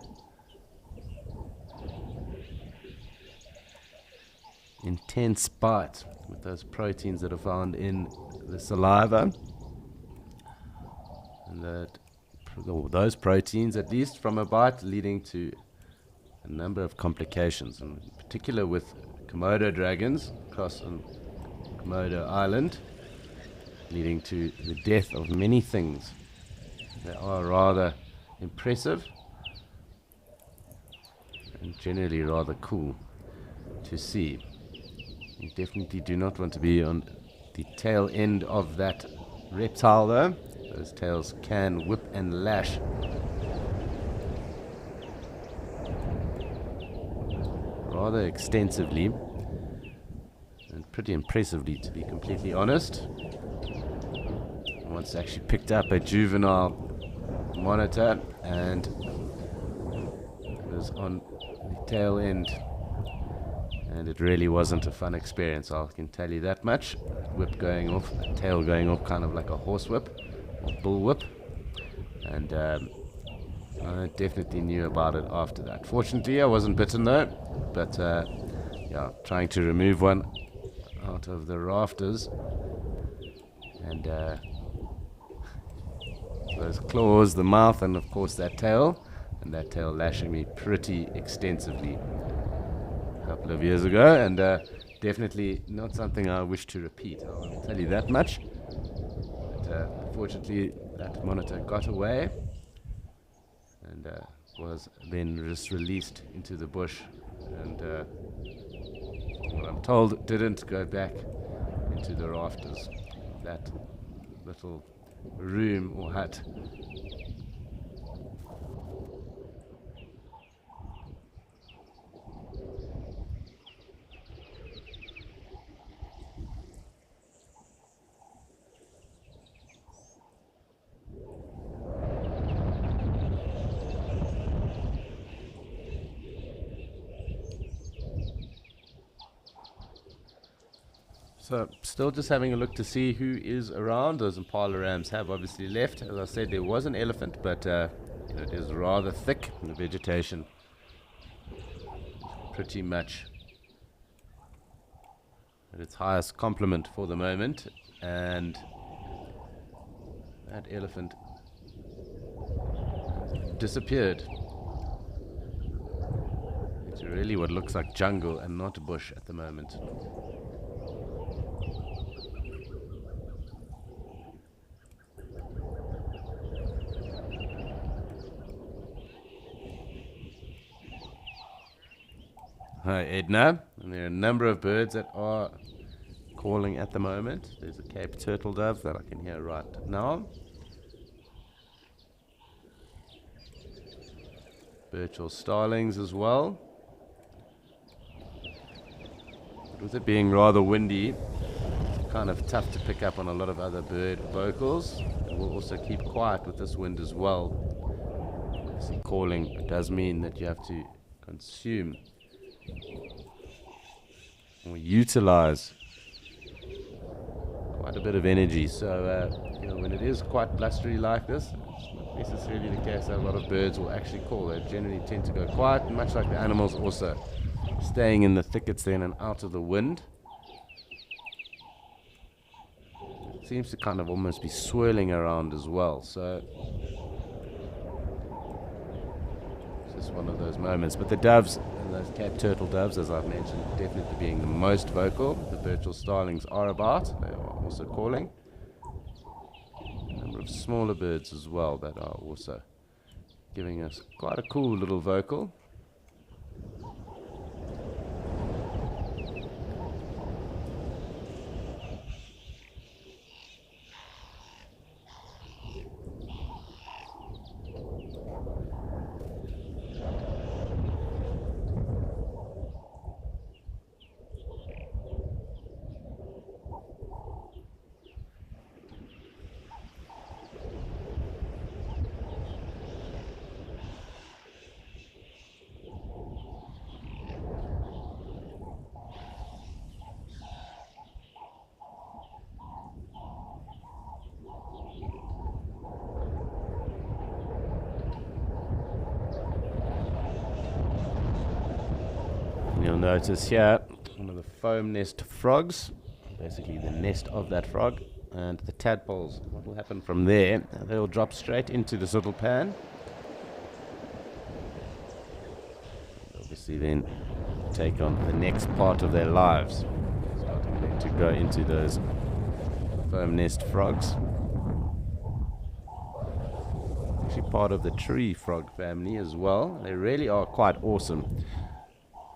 S1: intense bite with those proteins that are found in the saliva, and those proteins, at least from a bite, leading to a number of complications, and in particular with Komodo dragons across on Komodo Island, leading to the death of many things. They are rather impressive and generally rather cool to see. You definitely do not want to be on the tail end of that reptile though. Those tails can whip and lash. Rather extensively and pretty impressively, to be completely honest. I once actually picked up a juvenile monitor and it was on the tail end, and it really wasn't a fun experience, I can tell you that much. Whip going off, tail going off kind of like a horse whip, bull whip, and I definitely knew about it after that. Fortunately I wasn't bitten though, but yeah, trying to remove one out of the rafters, and those claws, the mouth, and of course that tail, and that tail lashing me pretty extensively a couple of years ago, and definitely not something I wish to repeat, I'll tell you that much. But fortunately that monitor got away and was then just released into the bush, and what I'm told didn't go back into the rafters of that little room or hut. So, still just having a look to see who is around. Those impala rams have obviously left. As I said, there was an elephant, but it is rather thick. The vegetation pretty much at its highest complement for the moment, and that elephant disappeared. It's really what looks like jungle and not bush at the moment. Hi Edna, and there are a number of birds that are calling at the moment. There's a Cape turtle dove that I can hear right now. Birch or starlings as well. with it being rather windy, it's kind of tough to pick up on a lot of other bird vocals. It will also keep quiet with this wind as well. See, calling does mean that you have to consume or utilize quite a bit of energy. So when it is quite blustery like this, it's not necessarily the case that a lot of birds will actually call. They generally tend to go quiet, much like the animals also, staying in the thickets then and out of the wind. It seems to kind of almost be swirling around as well. So it's just one of those moments. But the doves, and those Cape turtle doves, as I've mentioned, definitely being the most vocal. The Birchall starlings are about. They are also calling. A number of smaller birds as well that are also giving us quite a cool little vocal. You'll notice here one of the foam nest frogs, basically the nest of that frog, and the tadpoles. What will happen from there? They'll drop straight into this little pan. Obviously then take on the next part of their lives, starting then to grow into those foam nest frogs. Actually part of the tree frog family as well. They really are quite awesome.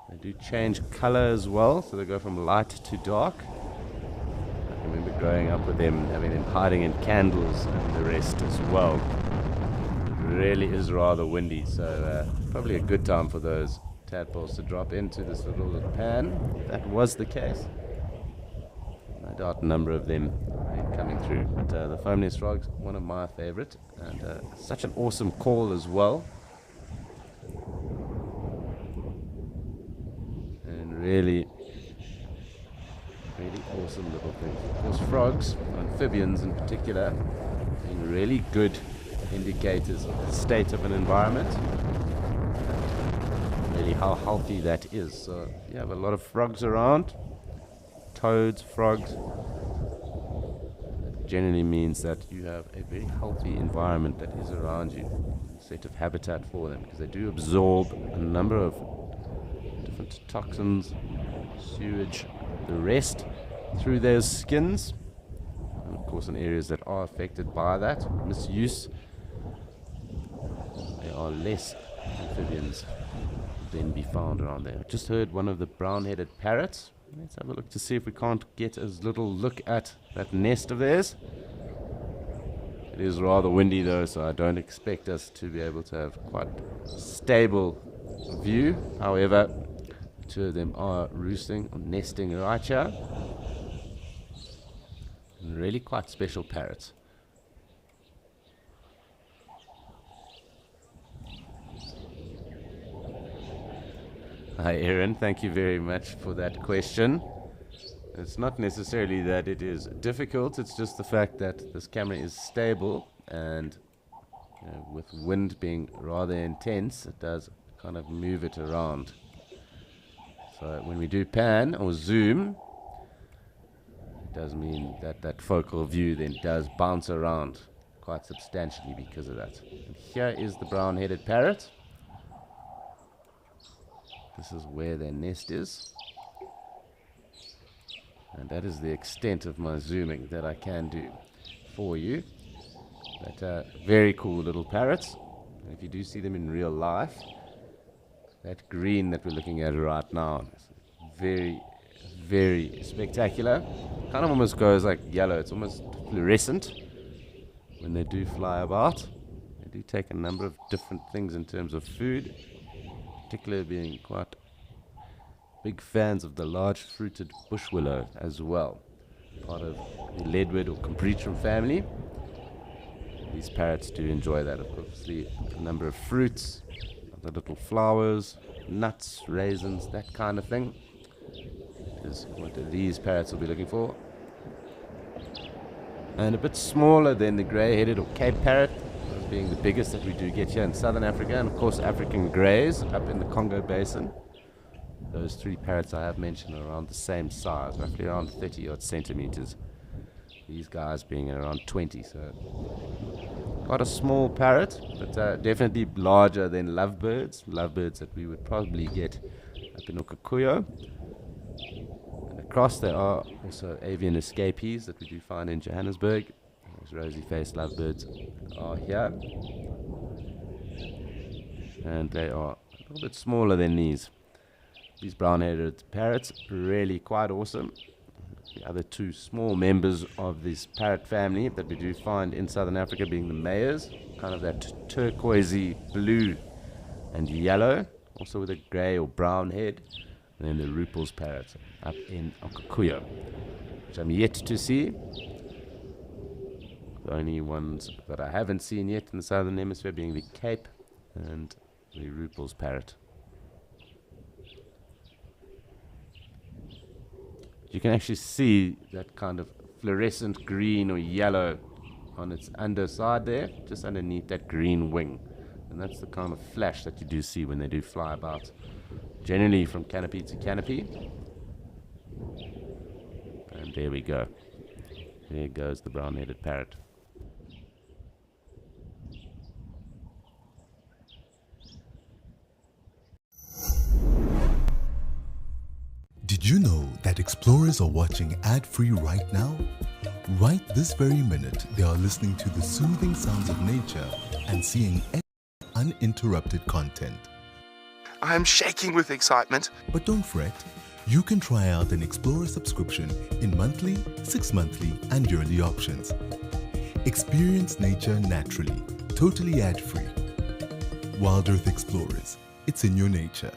S1: They do change color as well, so they go from light to dark. I remember growing up with them, having them hiding in candles and the rest as well. It really is rather windy, so probably a good time for those tadpoles to drop into this little pan. That was the case. No doubt a number of them coming through. But the foam nest frogs, one of my favorite, and such an awesome call as well. Really awesome little things. Of course, frogs, amphibians in particular, being really good indicators of the state of an environment and really how healthy that is. So you have a lot of frogs around, toads, frogs. That generally means that you have a very healthy environment that is around you, a set of habitat for them, because they do absorb a number of different toxins, sewage, the rest through their skins, and of course in areas that are affected by that misuse, there are less amphibians than be found around there. I just heard one of the brown-headed parrots. Let's have a look to see if we can't get a little look at that nest of theirs. It is rather windy though, so I don't expect us to be able to have quite stable view. However, two of them are roosting or nesting right here. And really quite special parrots. Hi Aaron, thank you very much for that question. It's not necessarily that it is difficult, it's just the fact that this camera is stable, and with wind being rather intense, it does kind of move it around. So when we do pan or zoom, it does mean that that focal view then does bounce around quite substantially because of that. And here is the brown-headed parrot. This is where their nest is. And that is the extent of my zooming that I can do for you. But very cool little parrots. And if you do see them in real life, that green that we're looking at right now is very, very spectacular. Kind of almost goes like yellow. It's almost fluorescent when they do fly about. They do take a number of different things in terms of food, particularly being quite big fans of the large fruited bush willow as well, part of the leadwood or cambretum family. These parrots do enjoy that. Obviously, a number of fruits, the little flowers, nuts, raisins, that kind of thing is what these parrots will be looking for. And a bit smaller than the grey-headed or Cape parrot, as being the biggest that we do get here in southern Africa, and of course African greys up in the Congo Basin. Those three parrots I have mentioned are around the same size, roughly around 30 odd centimeters. These guys being around 20, so quite a small parrot, but definitely larger than lovebirds that we would probably get up in Okakuyo. And across there are also avian escapees that we do find in Johannesburg. Those rosy-faced lovebirds are here, and they are a little bit smaller than these. These brown-headed parrots are really quite awesome. The other two small members of this parrot family that we do find in southern Africa being the mayers, kind of that turquoisey blue and yellow, also with a grey or brown head, and then the Rupel's parrot up in Okakuyo, which I'm yet to see. The only ones that I haven't seen yet in the southern hemisphere being the Cape and the Rupel's parrot. You can actually see that kind of fluorescent green or yellow on its underside there, just underneath that green wing. And that's the kind of flash that you do see when they do fly about, generally from canopy to canopy. And there we go. There goes the brown-headed parrot.
S3: Did you know that explorers are watching ad-free right now? Right this very minute, they are listening to the soothing sounds of nature and seeing uninterrupted content.
S5: I am shaking with excitement.
S3: But don't fret, you can try out an Explorer subscription in monthly, 6-monthly and yearly options. Experience nature naturally, totally ad-free. Wild Earth Explorers, it's in your nature.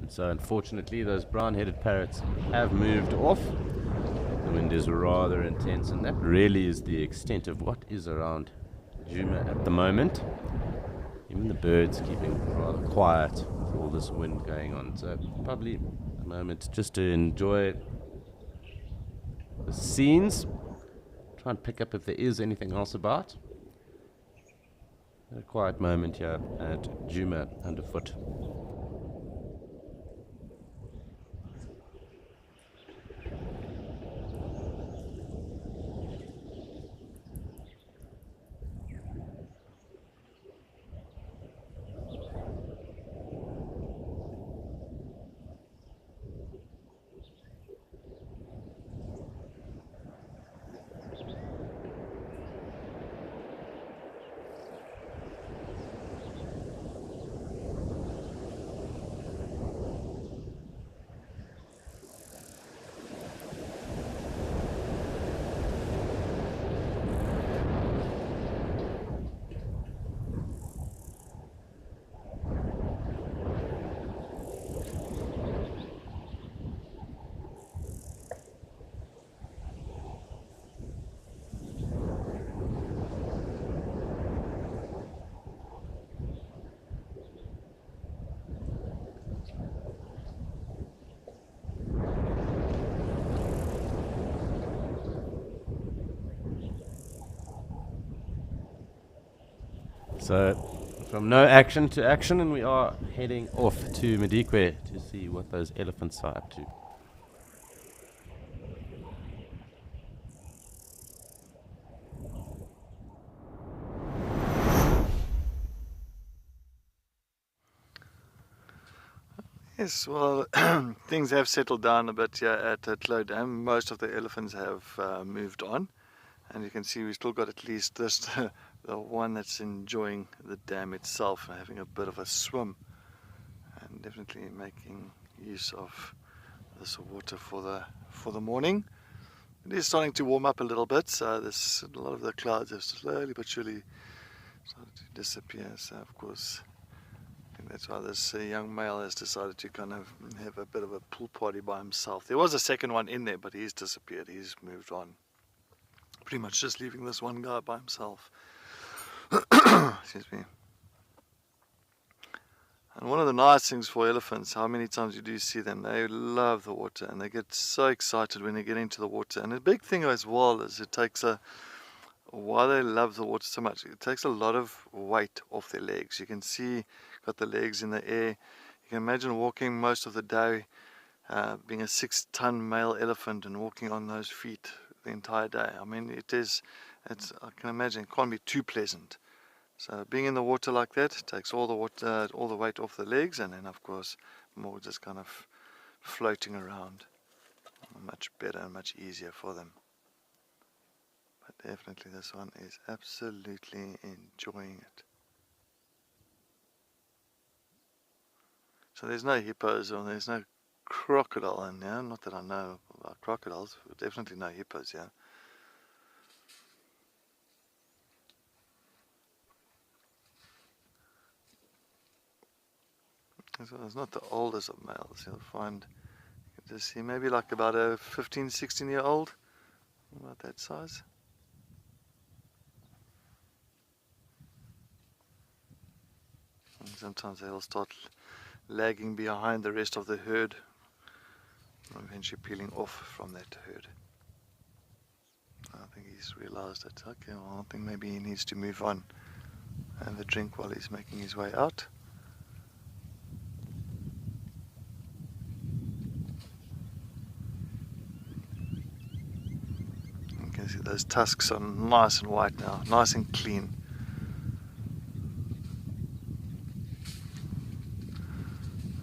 S1: So unfortunately those brown-headed parrots have moved off. The wind is rather intense, and that really is the extent of what is around Djuma at the moment. Even the birds keeping rather quiet with all this wind going on. So probably a moment just to enjoy the scenes Try and pick up if there is anything else about. A quiet moment here at Djuma underfoot. So, from no action to action, and we are heading off to Madikwe to see what those elephants are up to.
S2: Yes, well, things have settled down a bit here at Tlo Dam. Most of the elephants have moved on, and you can see we've still got at least this the one that's enjoying the dam itself and having a bit of a swim, and definitely making use of this water for the morning. It is starting to warm up a little bit, so there's a lot of the clouds have slowly but surely started to disappear. So of course, I think that's why this young male has decided to kind of have a bit of a pool party by himself. There was a second one in there, but he's disappeared. He's moved on. Pretty much just leaving this one guy by himself. Excuse me. And one of the nice things for elephants, how many times you do see them, they love the water and they get so excited when they get into the water. And the big thing as well is it takes why they love the water so much, it takes a lot of weight off their legs. You can see, got the legs in the air. You can imagine walking most of the day, being a 6-ton male elephant and walking on those feet the entire day. I mean, I can imagine it can't be too pleasant. So being in the water like that takes all the weight off the legs, and then of course more just kind of floating around. Much better and much easier for them. But definitely this one is absolutely enjoying it. So there's no hippos or there's no crocodile in there. Not that I know about crocodiles, but definitely no hippos here. It's not the oldest of males. You'll find, you can just see maybe like about a 15, 16-year-old, about that size. And sometimes they'll start lagging behind the rest of the herd, and eventually peeling off from that herd. I think he's realized that, okay, well, I think maybe he needs to move on and have a drink while he's making his way out. You can see those tusks are nice and white now, nice and clean.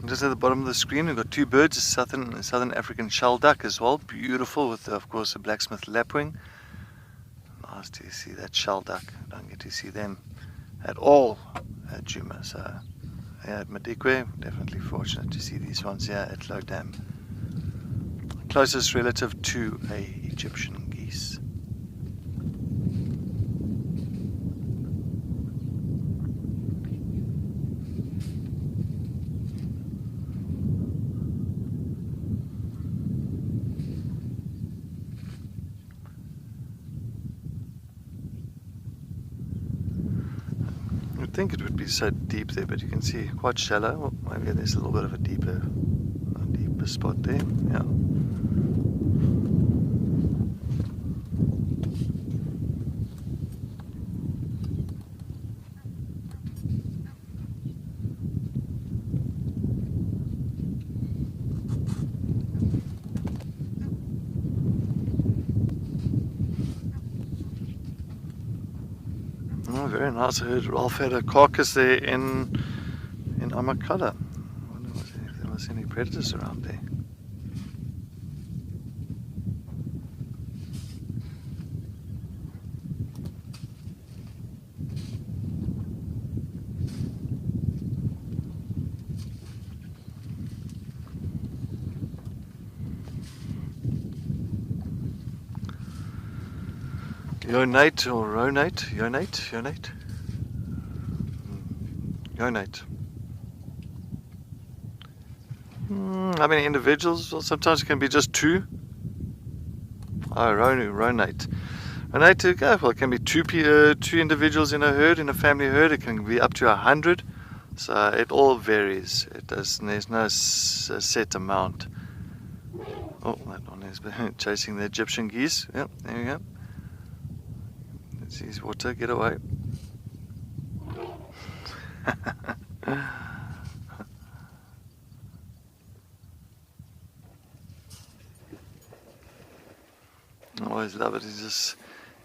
S2: Just at the bottom of the screen we've got two birds, a southern African shelduck as well, beautiful, with of course a blacksmith lapwing. Nice to see that shelduck. Don't get to see them at all at Djuma. So yeah, at Madikwe, definitely fortunate to see these ones here at Tlo Dam. Closest relative to a Egyptian geese. I think it would be so deep there, but you can see quite shallow. Well, maybe there's a little bit of a deeper spot there. Yeah. very nice. I heard Ralph had a carcass there in Amakhala. I wonder if there was any predators around there. Yonate or Ronate? Yonate? Yonate. How many individuals? Well, sometimes it can be just two. Oh, Ronate. Ronate, well, it can be two individuals in a herd, in a family herd. It can be up to 100. So it all varies. There's no set amount. Oh, that one is chasing the Egyptian geese. Yep, there you go. Let's see his water, get away. I always love it. It's just,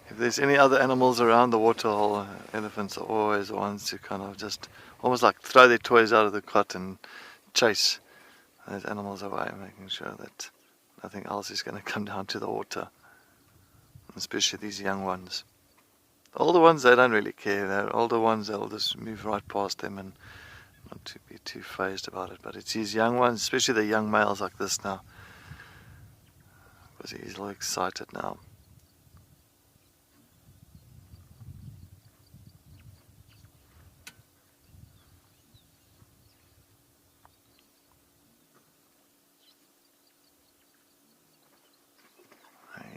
S2: if there's any other animals around the waterhole, elephants are always the ones to kind of just almost like throw their toys out of the cot and chase those animals away, making sure that nothing else is going to come down to the water, especially these young ones. The older ones, they don't really care. The older ones, they'll just move right past them and not to be too phased about it. But it's these young ones, especially the young males like this now, because he's all excited now.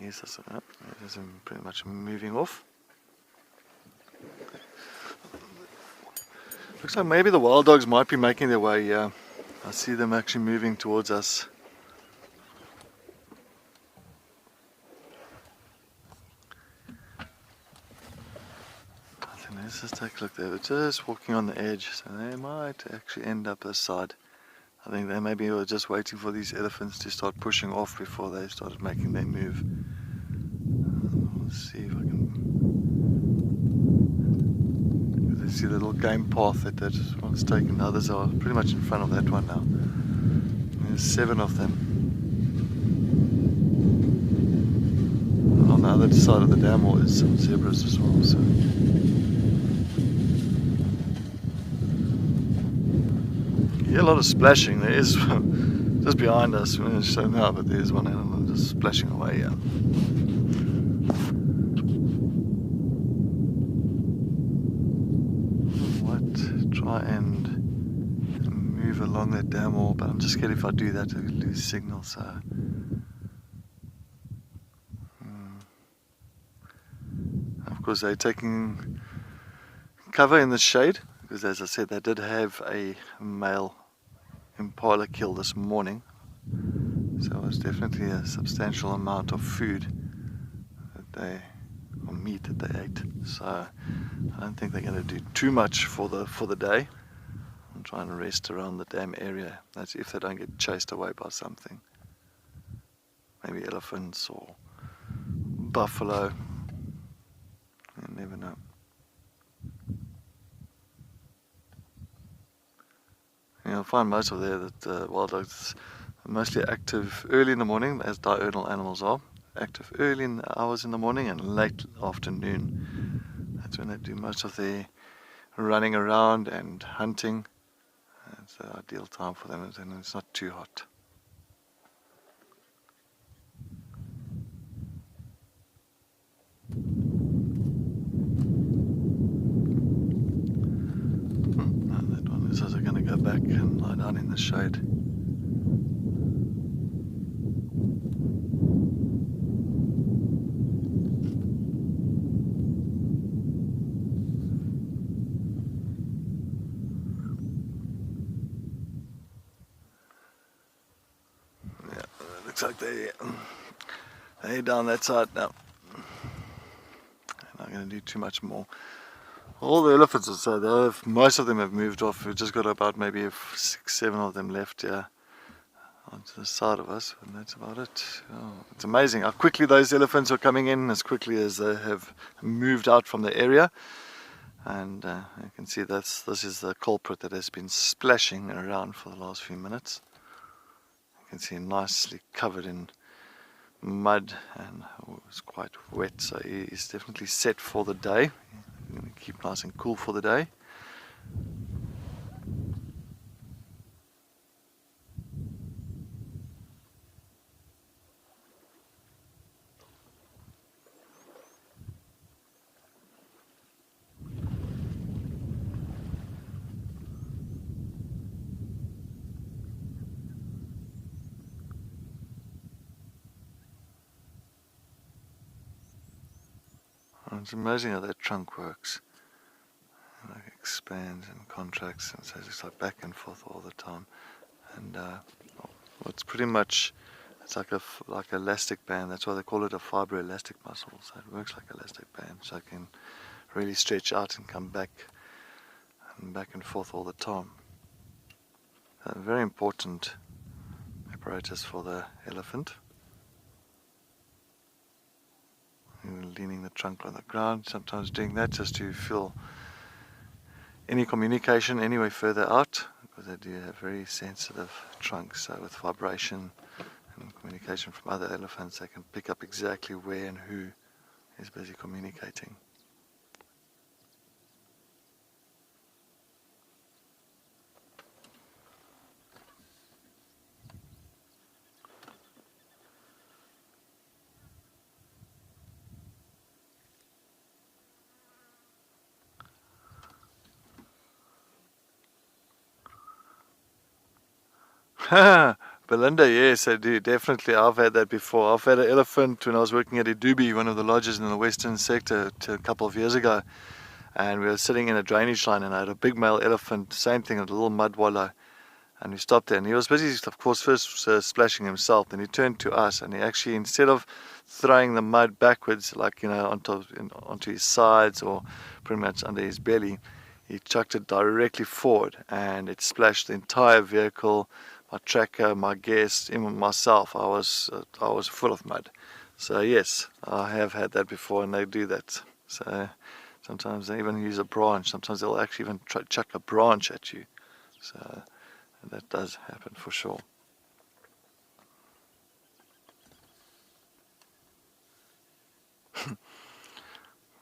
S2: He's pretty much moving off. Looks like maybe the wild dogs might be making their way here. I see them actually moving towards us. I think let's just take a look there. They're just walking on the edge, so they might actually end up this side. I think they maybe were just waiting for these elephants to start pushing off before they started making their move. Let's see if I can... You see the little game path that one's taken. Others are pretty much in front of that one now. There's 7 of them. And on the other side of the dam wall is some zebras as well. So. You hear a lot of splashing. There is just behind us. I'm going to show now, but there's one animal just splashing away here. Try and move along that dam wall, but I'm just scared if I do that I'll lose signal. So of course they're taking cover in the shade, because as I said, they did have a male impala kill this morning, so it was definitely a substantial amount of food or meat that they ate. So I don't think they're going to do too much for the day. I'm trying to rest around the dam area. That's if they don't get chased away by something. Maybe elephants or buffalo. You never know. You'll find most of there that wild dogs are mostly active early in the morning, as diurnal animals are. Active early in the hours in the morning and late afternoon. That's when they do most of their running around and hunting. It's the ideal time for them, and it's not too hot. That one is also going to go back and lie down in the shade. Looks like they're down that side now. I'm not going to do too much more. All the elephants, so most of them have moved off. We've just got about maybe 6, 7 of them left here onto the side of us, and that's about it. Oh, it's amazing how quickly those elephants are coming in, as quickly as they have moved out from the area. And you can see this is the culprit that has been splashing around for the last few minutes. You can see nicely covered in mud, and it's quite wet, so he's definitely set for the day. He's going to keep nice and cool for the day. And it's amazing how that trunk works. It like expands and contracts, and so it's like back and forth all the time. And it's pretty much, it's like like elastic band. That's why they call it a fibroelastic muscle. So it works like elastic band, so it can really stretch out and come back and forth all the time. A very important apparatus for the elephant. Leaning the trunk on the ground, sometimes doing that just to feel any communication anywhere further out, because they do have very sensitive trunks, so with vibration and communication from other elephants, they can pick up exactly where and who is busy communicating. Belinda, yes, I do, definitely. I've had that before. I've had an elephant when I was working at Edubi, one of the lodges in the western sector, a couple of years ago, and we were sitting in a drainage line, and I had a big male elephant, same thing, a little mud wallow, and we stopped there, and he was busy, of course, first splashing himself, then he turned to us, and he actually, instead of throwing the mud backwards, like, you know, onto his sides or pretty much under his belly, he chucked it directly forward, and it splashed the entire vehicle, my tracker, my guests, even myself. I was full of mud. So yes, I have had that before, and they do that. So sometimes they even use a branch. Sometimes they'll actually even chuck a branch at you. So that does happen for sure.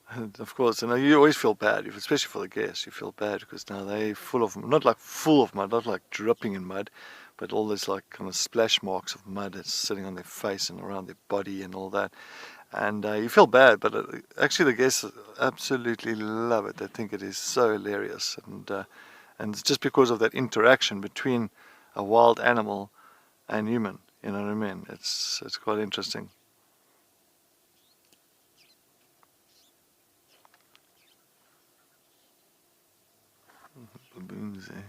S2: And of course, you know, you always feel bad, especially for the guests. You feel bad because now they're full of, not like full of mud, not like dripping in mud, but all this like kind of splash marks of mud that's sitting on their face and around their body and all that. And you feel bad, but actually the guests absolutely love it. They think it is so hilarious, and it's just because of that interaction between a wild animal and human. You know what I mean? It's quite interesting. Baboons there.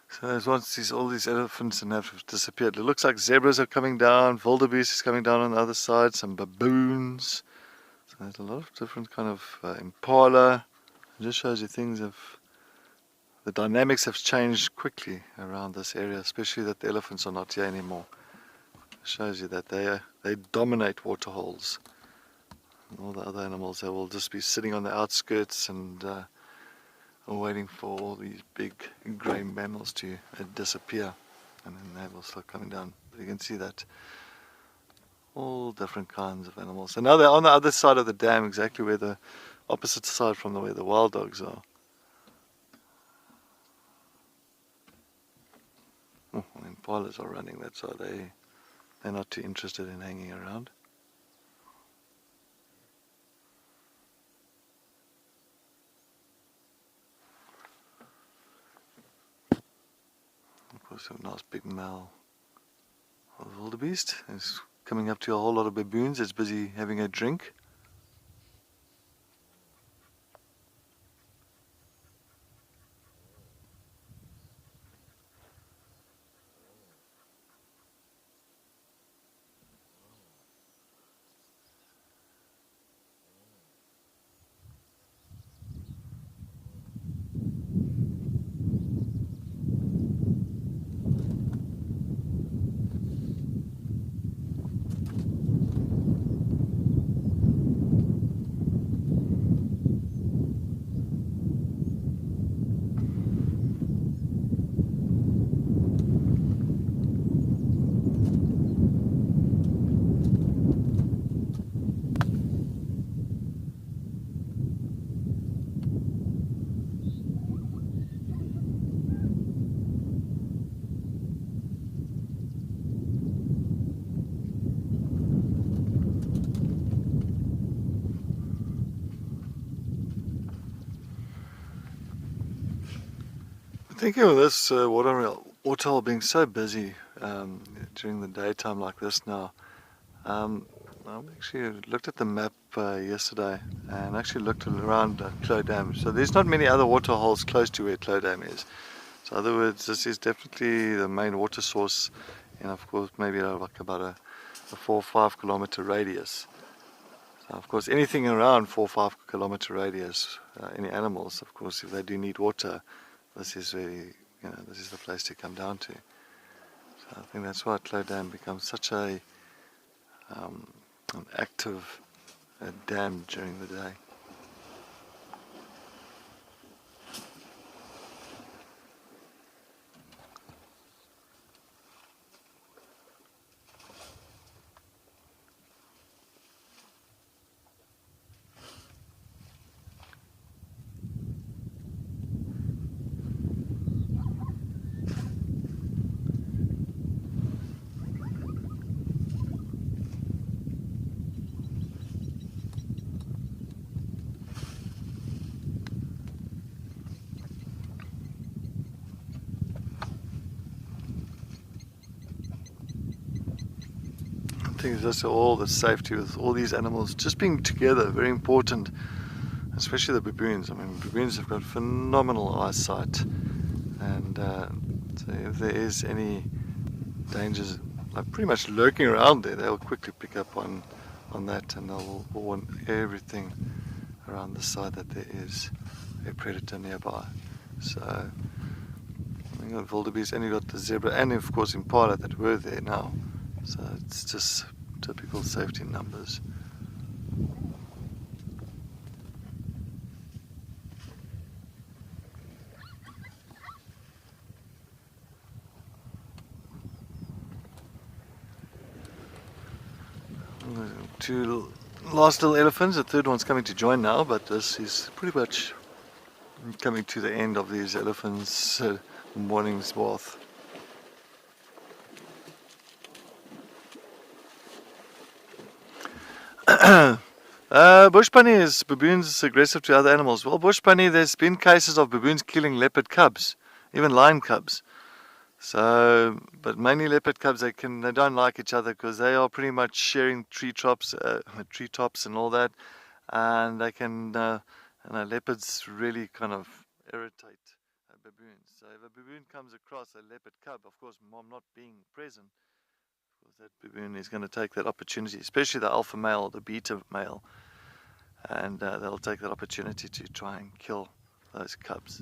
S2: So there's all these elephants and have disappeared. It looks like zebras are coming down, wildebeest is coming down on the other side, some baboons. So there's a lot of different kind of impala. It just shows you the dynamics have changed quickly around this area, especially that the elephants are not here anymore. It shows you that they dominate waterholes. And all the other animals, they will just be sitting on the outskirts and waiting for all these big grey mammals to disappear, and then they will start coming down. But you can see that all different kinds of animals. And now they're on the other side of the dam, exactly where the opposite side from where the wild dogs are. Oh, and impalas are running that side. They're not too interested in hanging around. Of course, a nice big male of wildebeest is coming up to a whole lot of baboons. It's busy having a drink. Thinking of this waterhole being so busy during the daytime like this now, I actually looked at the map yesterday and actually looked around Clow Dam. So there's not many other waterholes close to where Clow Dam is. So in other words, this is definitely the main water source, and of course maybe like about a 4 or 5 kilometer radius. So of course anything around 4 or 5 kilometer radius, any animals, of course, if they do need water, this is really, this is the place to come down to. So I think that's why Clow Dam becomes such an active dam during the day. I think it's just all the safety with all these animals just being together, very important, especially the baboons. I mean, baboons have got phenomenal eyesight, and so if there is any dangers like pretty much lurking around there, they'll quickly pick up on that, and they'll warn everything around the side that there is a predator nearby. So I think the wildebeest only got the zebra and of course impala that were there now. So it's just typical safety numbers. Two last little elephants, the third one's coming to join now, but this is pretty much coming to the end of these elephants' morning's bath. Bush bunny is baboons aggressive to other animals. Well, bush bunny, there's been cases of baboons killing leopard cubs, even lion cubs. So, but mainly leopard cubs, they don't like each other because they are pretty much sharing treetops and all that, and they can, leopards really kind of irritate baboons. So if a baboon comes across a leopard cub, of course, mom not being present, that baboon is going to take that opportunity, especially the alpha male or the beta male, and they'll take that opportunity to try and kill those cubs.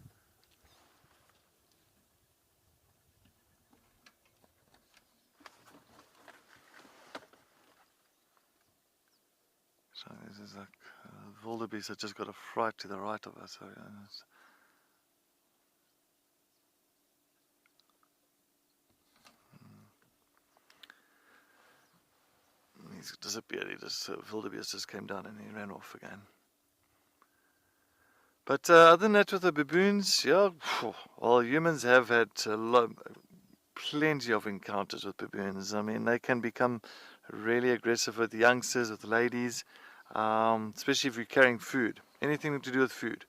S2: So this is like wildebeest that just got a fright to the right of us. So, he's disappeared. Wildebeest just came down and he ran off again. But other than that, with the baboons, yeah, well, humans have had plenty of encounters with baboons. I mean, they can become really aggressive with youngsters, with ladies, especially if you're carrying food, anything to do with food.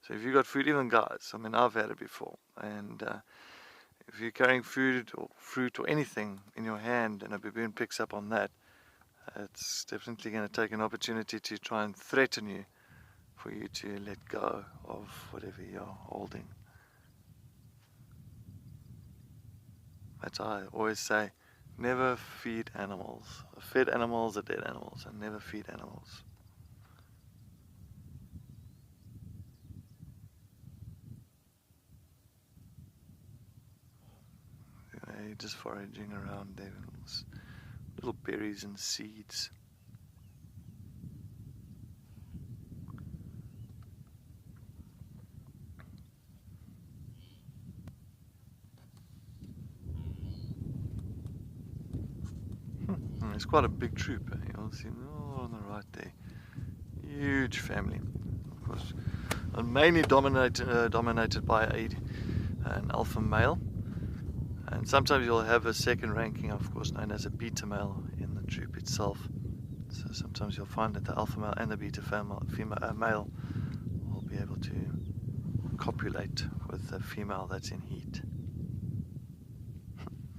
S2: So if you've got food, even guys, I mean, I've had it before, and if you're carrying food or fruit or anything in your hand and a baboon picks up on that, it's definitely going to take an opportunity to try and threaten you for you to let go of whatever you're holding. That's why I always say, never feed animals. Fed animals are dead animals, and never feed animals. You're just foraging around there. Little berries and seeds. It's quite a big troop. You'll see on the right there. Huge family. Of course, mainly dominated by an alpha male. And sometimes you'll have a second ranking, of course, known as a beta male in the troop itself. So sometimes you'll find that the alpha male and the beta male will be able to copulate with the female that's in heat.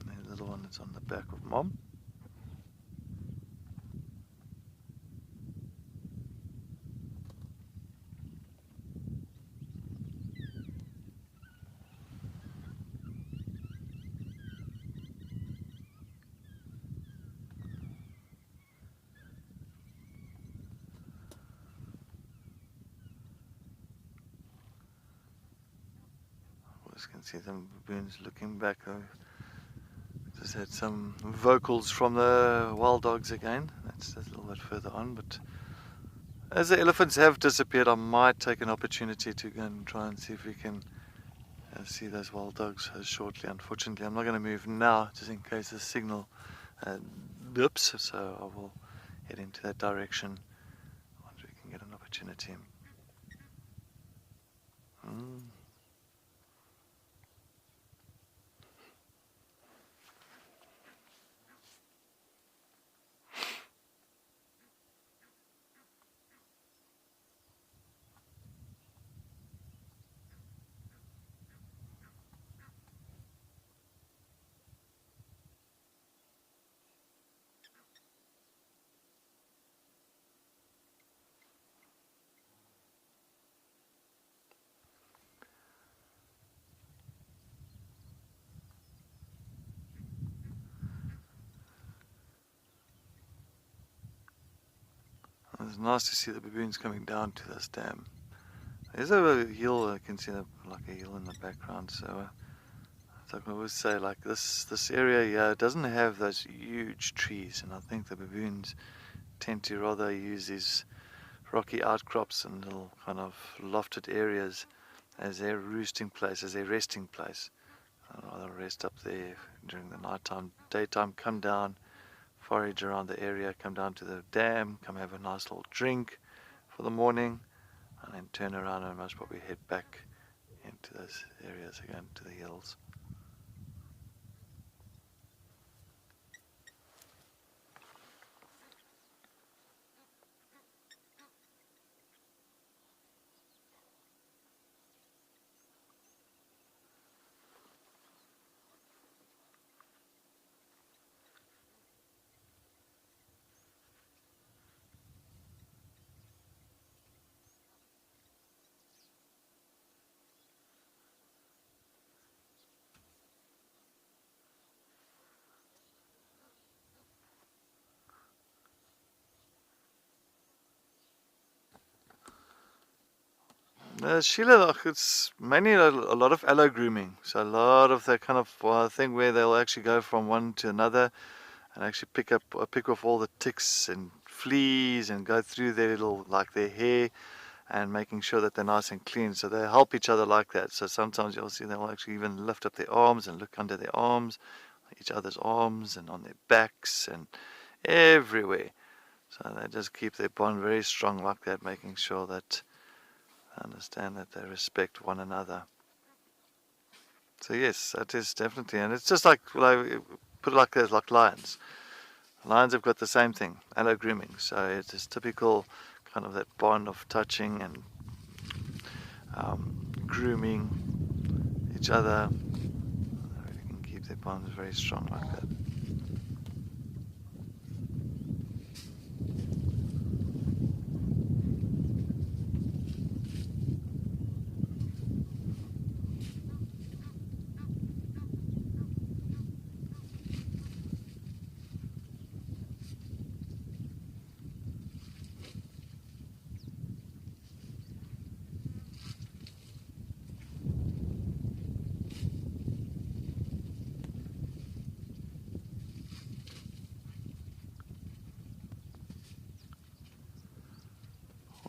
S2: The little one that's on the back of mom. Just can see them baboons looking back. Just had some vocals from the wild dogs again. That's a little bit further on, but as the elephants have disappeared, I might take an opportunity to go and try and see if we can see those wild dogs shortly. Unfortunately, I'm not going to move now, just in case the signal dips, so I will head into that direction once we can get an opportunity. It's nice to see the baboons coming down to this dam. There's a hill, I can see like a hill in the background, so like I always say, like this area here doesn't have those huge trees, and I think the baboons tend to rather use these rocky outcrops and little kind of lofted areas as their roosting place, as their resting place. I'd rather rest up there during the night time. Daytime, come down, forage around the area, come down to the dam, come have a nice little drink for the morning, and then turn around and most probably head back into those areas again, to the hills. Sheila, it's mainly a lot of allo grooming. So a lot of that kind of thing where they'll actually go from one to another and actually pick off all the ticks and fleas and go through their little, like their hair, and making sure that they're nice and clean. So they help each other like that. So sometimes you'll see they'll actually even lift up their arms and look under their arms, each other's arms and on their backs and everywhere. So they just keep their bond very strong like that, making sure that understand that they respect one another. So yes, that is definitely, and it's just like, well, put it like this, like lions. Lions have got the same thing, allo grooming. So it's this typical kind of that bond of touching and grooming each other. You can keep their bonds very strong like that.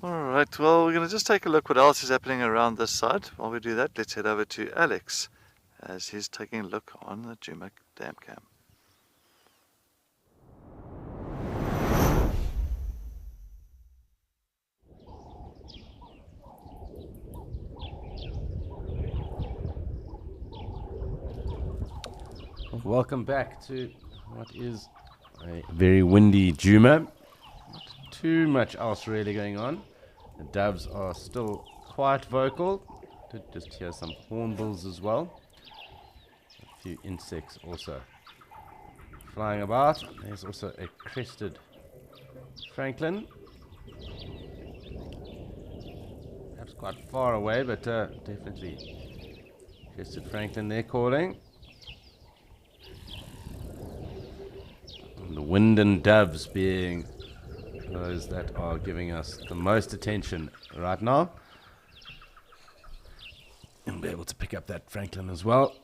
S2: Alright, well, we're going to just take a look what else is happening around this side. While we do that, let's head over to Alex as he's taking a look on the Djuma Dam Cam.
S1: Welcome back to what is a very windy Djuma. Not too much else really going on. The doves are still quite vocal. Did just hear some hornbills as well. A few insects also flying about. There's also a crested francolin. Perhaps quite far away, but definitely crested francolin there calling. And the wind and doves being those that are giving us the most attention right now. And be able to pick up that francolin as well.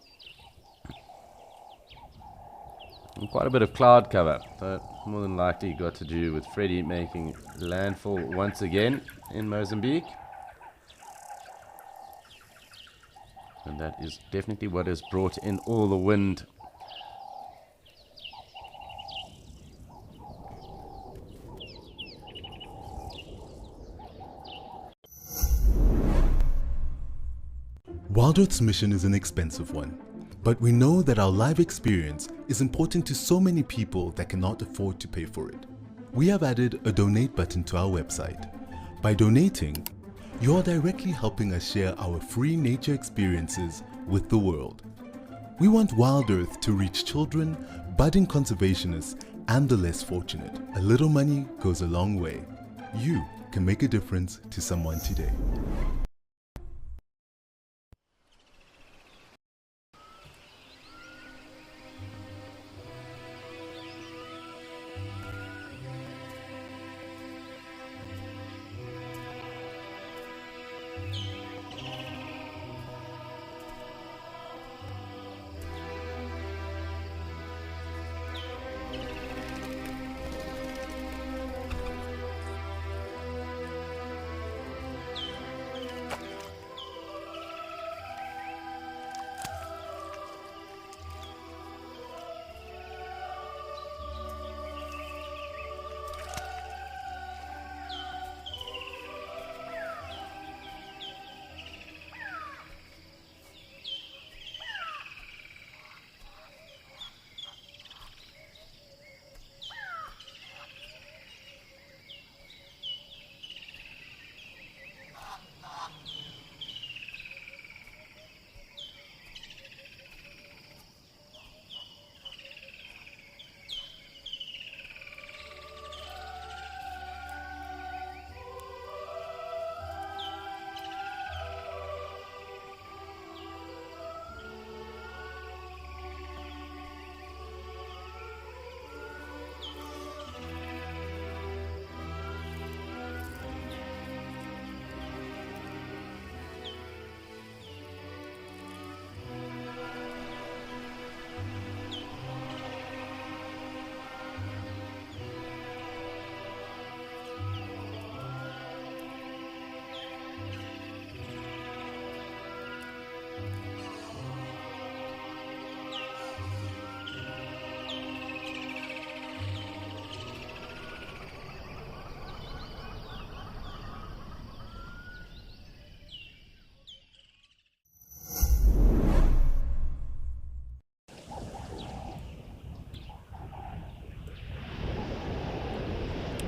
S1: And quite a bit of cloud cover, so more than likely got to do with Freddie making landfall once again in Mozambique. And that is definitely what has brought in all the wind.
S3: Wild Earth's mission is an expensive one, but we know that our live experience is important to so many people that cannot afford to pay for it. We have added a donate button to our website. By donating, you are directly helping us share our free nature experiences with the world. We want Wild Earth to reach children, budding conservationists, and the less fortunate. A little money goes a long way. You can make a difference to someone today.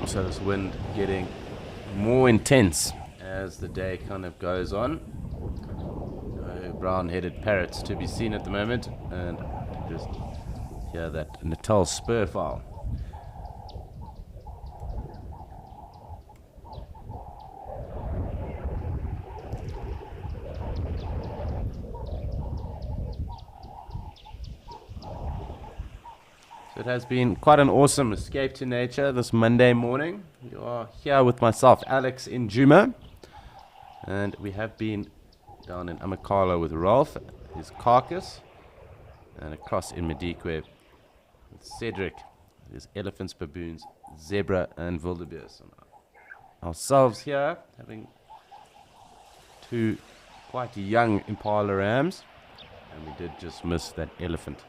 S1: So this wind getting more intense as the day kind of goes on. No brown-headed parrots to be seen at the moment, and just hear that Natal spurfowl. It has been quite an awesome escape to nature this Monday morning. You are here with myself, Alex, in Djuma, and we have been down in Amakhala with Rolf, his carcass, and across in Madikwe with Cedric, his elephants, baboons, zebra, and wildebeest. Ourselves here having two quite young impala rams, and we did just miss that elephant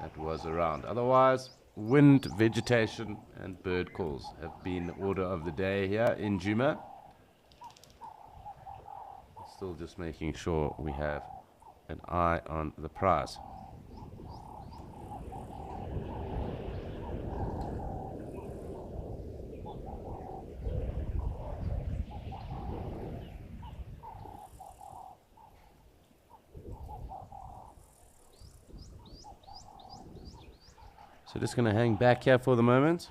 S1: that was around. Otherwise, wind, vegetation, and bird calls have been the order of the day here in Djuma. Still just making sure we have an eye on the prize. So just going to hang back here for the moment.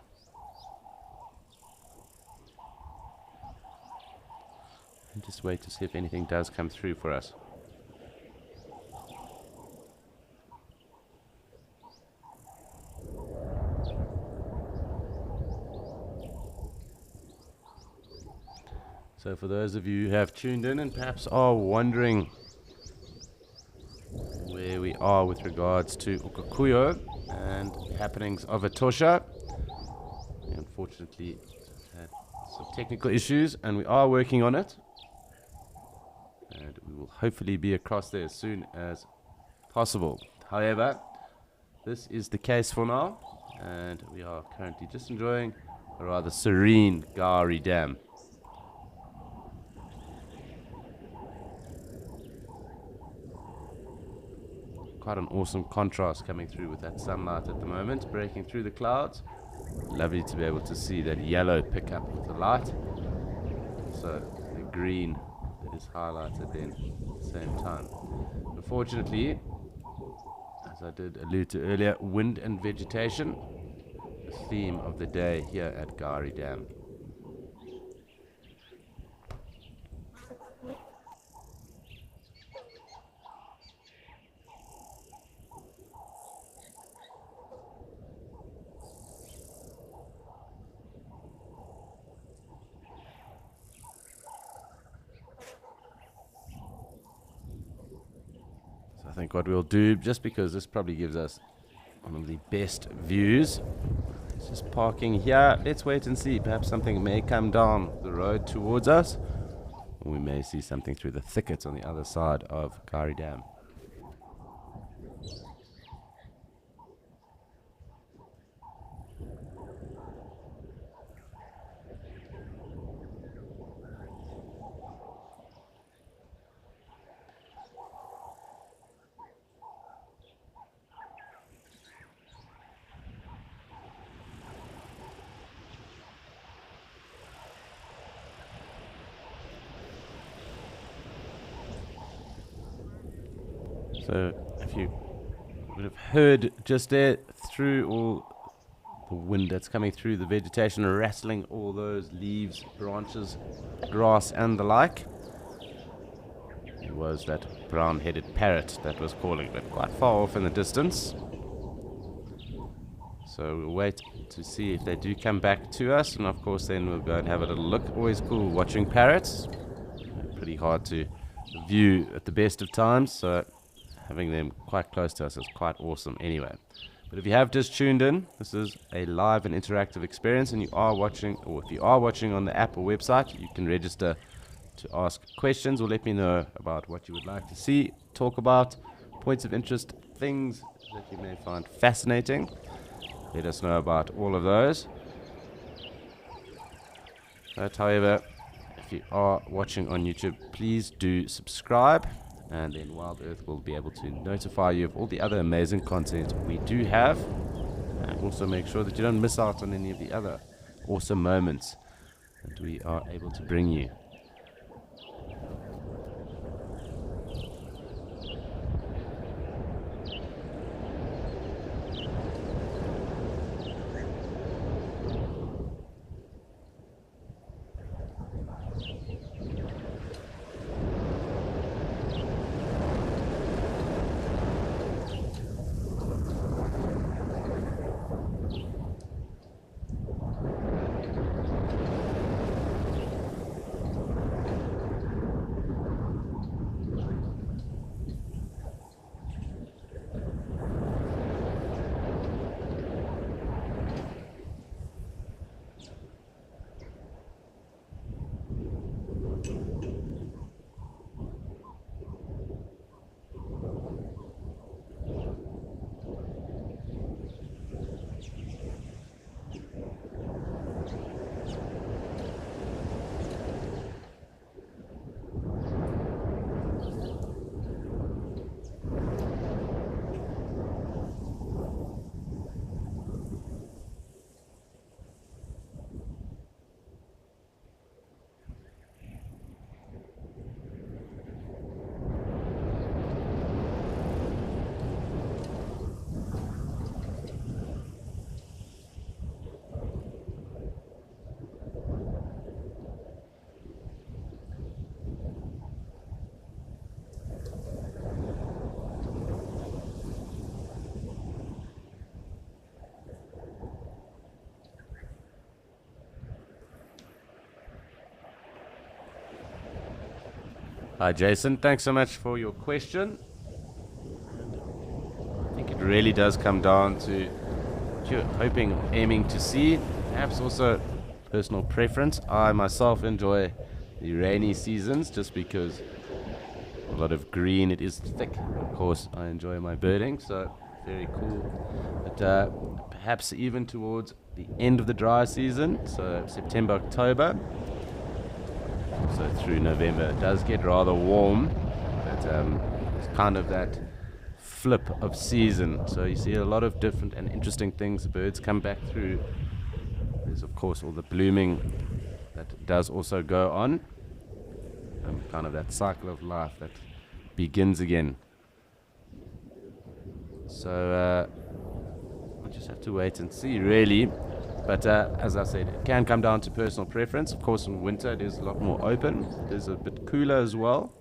S1: And just wait to see if anything does come through for us. So for those of you who have tuned in and perhaps are wondering where we are with regards to Ukukuyo and the happenings of Etosha, we unfortunately had some technical issues and we are working on it. And we will hopefully be across there as soon as possible. However, this is the case for now, and we are currently just enjoying a rather serene Gari Dam. Quite an awesome contrast coming through with that sunlight at the moment, breaking through the clouds. Lovely to be able to see that yellow pick up with the light. So the green that is highlighted then at the same time. Unfortunately, as I did allude to earlier, wind and vegetation, the theme of the day here at Gari Dam. I think what we'll do, just because this probably gives us one of the best views, is just parking here. Let's wait and see. Perhaps something may come down the road towards us, or we may see something through the thickets on the other side of Gari Dam. So if you would have heard just there through all the wind that's coming through the vegetation, rattling all those leaves, branches, grass and the like, it was that brown-headed parrot that was calling, but quite far off in the distance. So we'll wait to see if they do come back to us, and of course then we'll go and have a little look. Always cool watching parrots. Pretty hard to view at the best of times, so having them quite close to us is quite awesome anyway. But if you have just tuned in, this is a live and interactive experience, and you are watching, or if you are watching on the app or website, you can register to ask questions or let me know about what you would like to see, talk about, points of interest, things that you may find fascinating. Let us know about all of those. But however, if you are watching on YouTube, please do subscribe, and then Wild Earth will be able to notify you of all the other amazing content we do have, and also make sure that you don't miss out on any of the other awesome moments that we are able to bring you. Hi, Jason. Thanks so much for your question. I think it really does come down to what you're hoping, aiming to see. Perhaps also personal preference. I myself enjoy the rainy seasons just because a lot of green, it is thick. Of course, I enjoy my birding, so very cool. But perhaps even towards the end of the dry season, so September, October, so through November, it does get rather warm, but it's kind of that flip of season. So you see a lot of different and interesting things. The birds come back through. There's of course all the blooming that does also go on. Kind of that cycle of life that begins again. So we'll just have to wait and see, really. But as I said, it can come down to personal preference. Of course, in winter it is a lot more open. It is a bit cooler as well.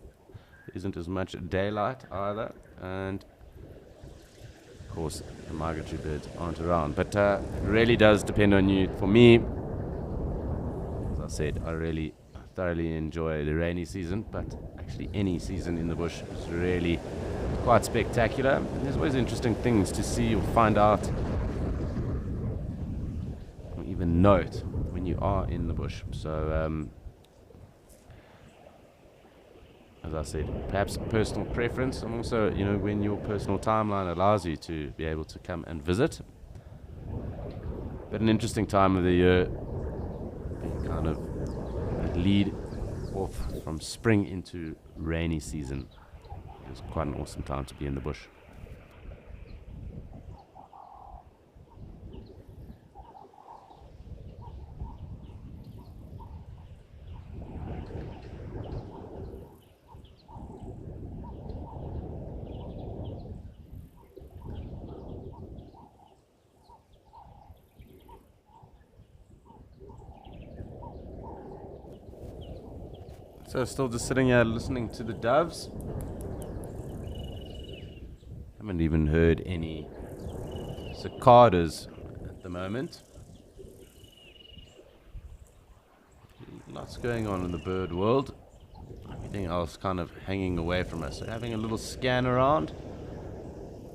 S1: There isn't as much daylight either. And of course, the migratory birds aren't around. But it really does depend on you. For me, as I said, I really thoroughly enjoy the rainy season, but actually any season in the bush is really quite spectacular. And there's always interesting things to see or find out, or even note when you are in the bush. So as I said, perhaps personal preference, and also, you know, when your personal timeline allows you to be able to come and visit. But an interesting time of the year, being kind of lead off from spring into rainy season. It's quite an awesome time to be in the bush. So still just sitting here listening to the doves. Haven't even heard any cicadas at the moment. Lots going on in the bird world. Everything else kind of hanging away from us. So having a little scan around.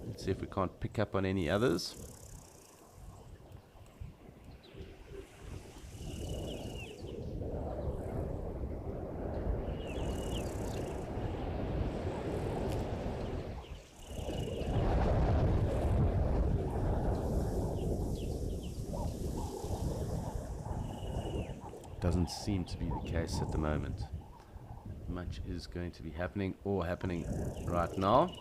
S1: Let's see if we can't pick up on any others. Doesn't seem to be the case at the moment. Much is going to be happening or happening right now.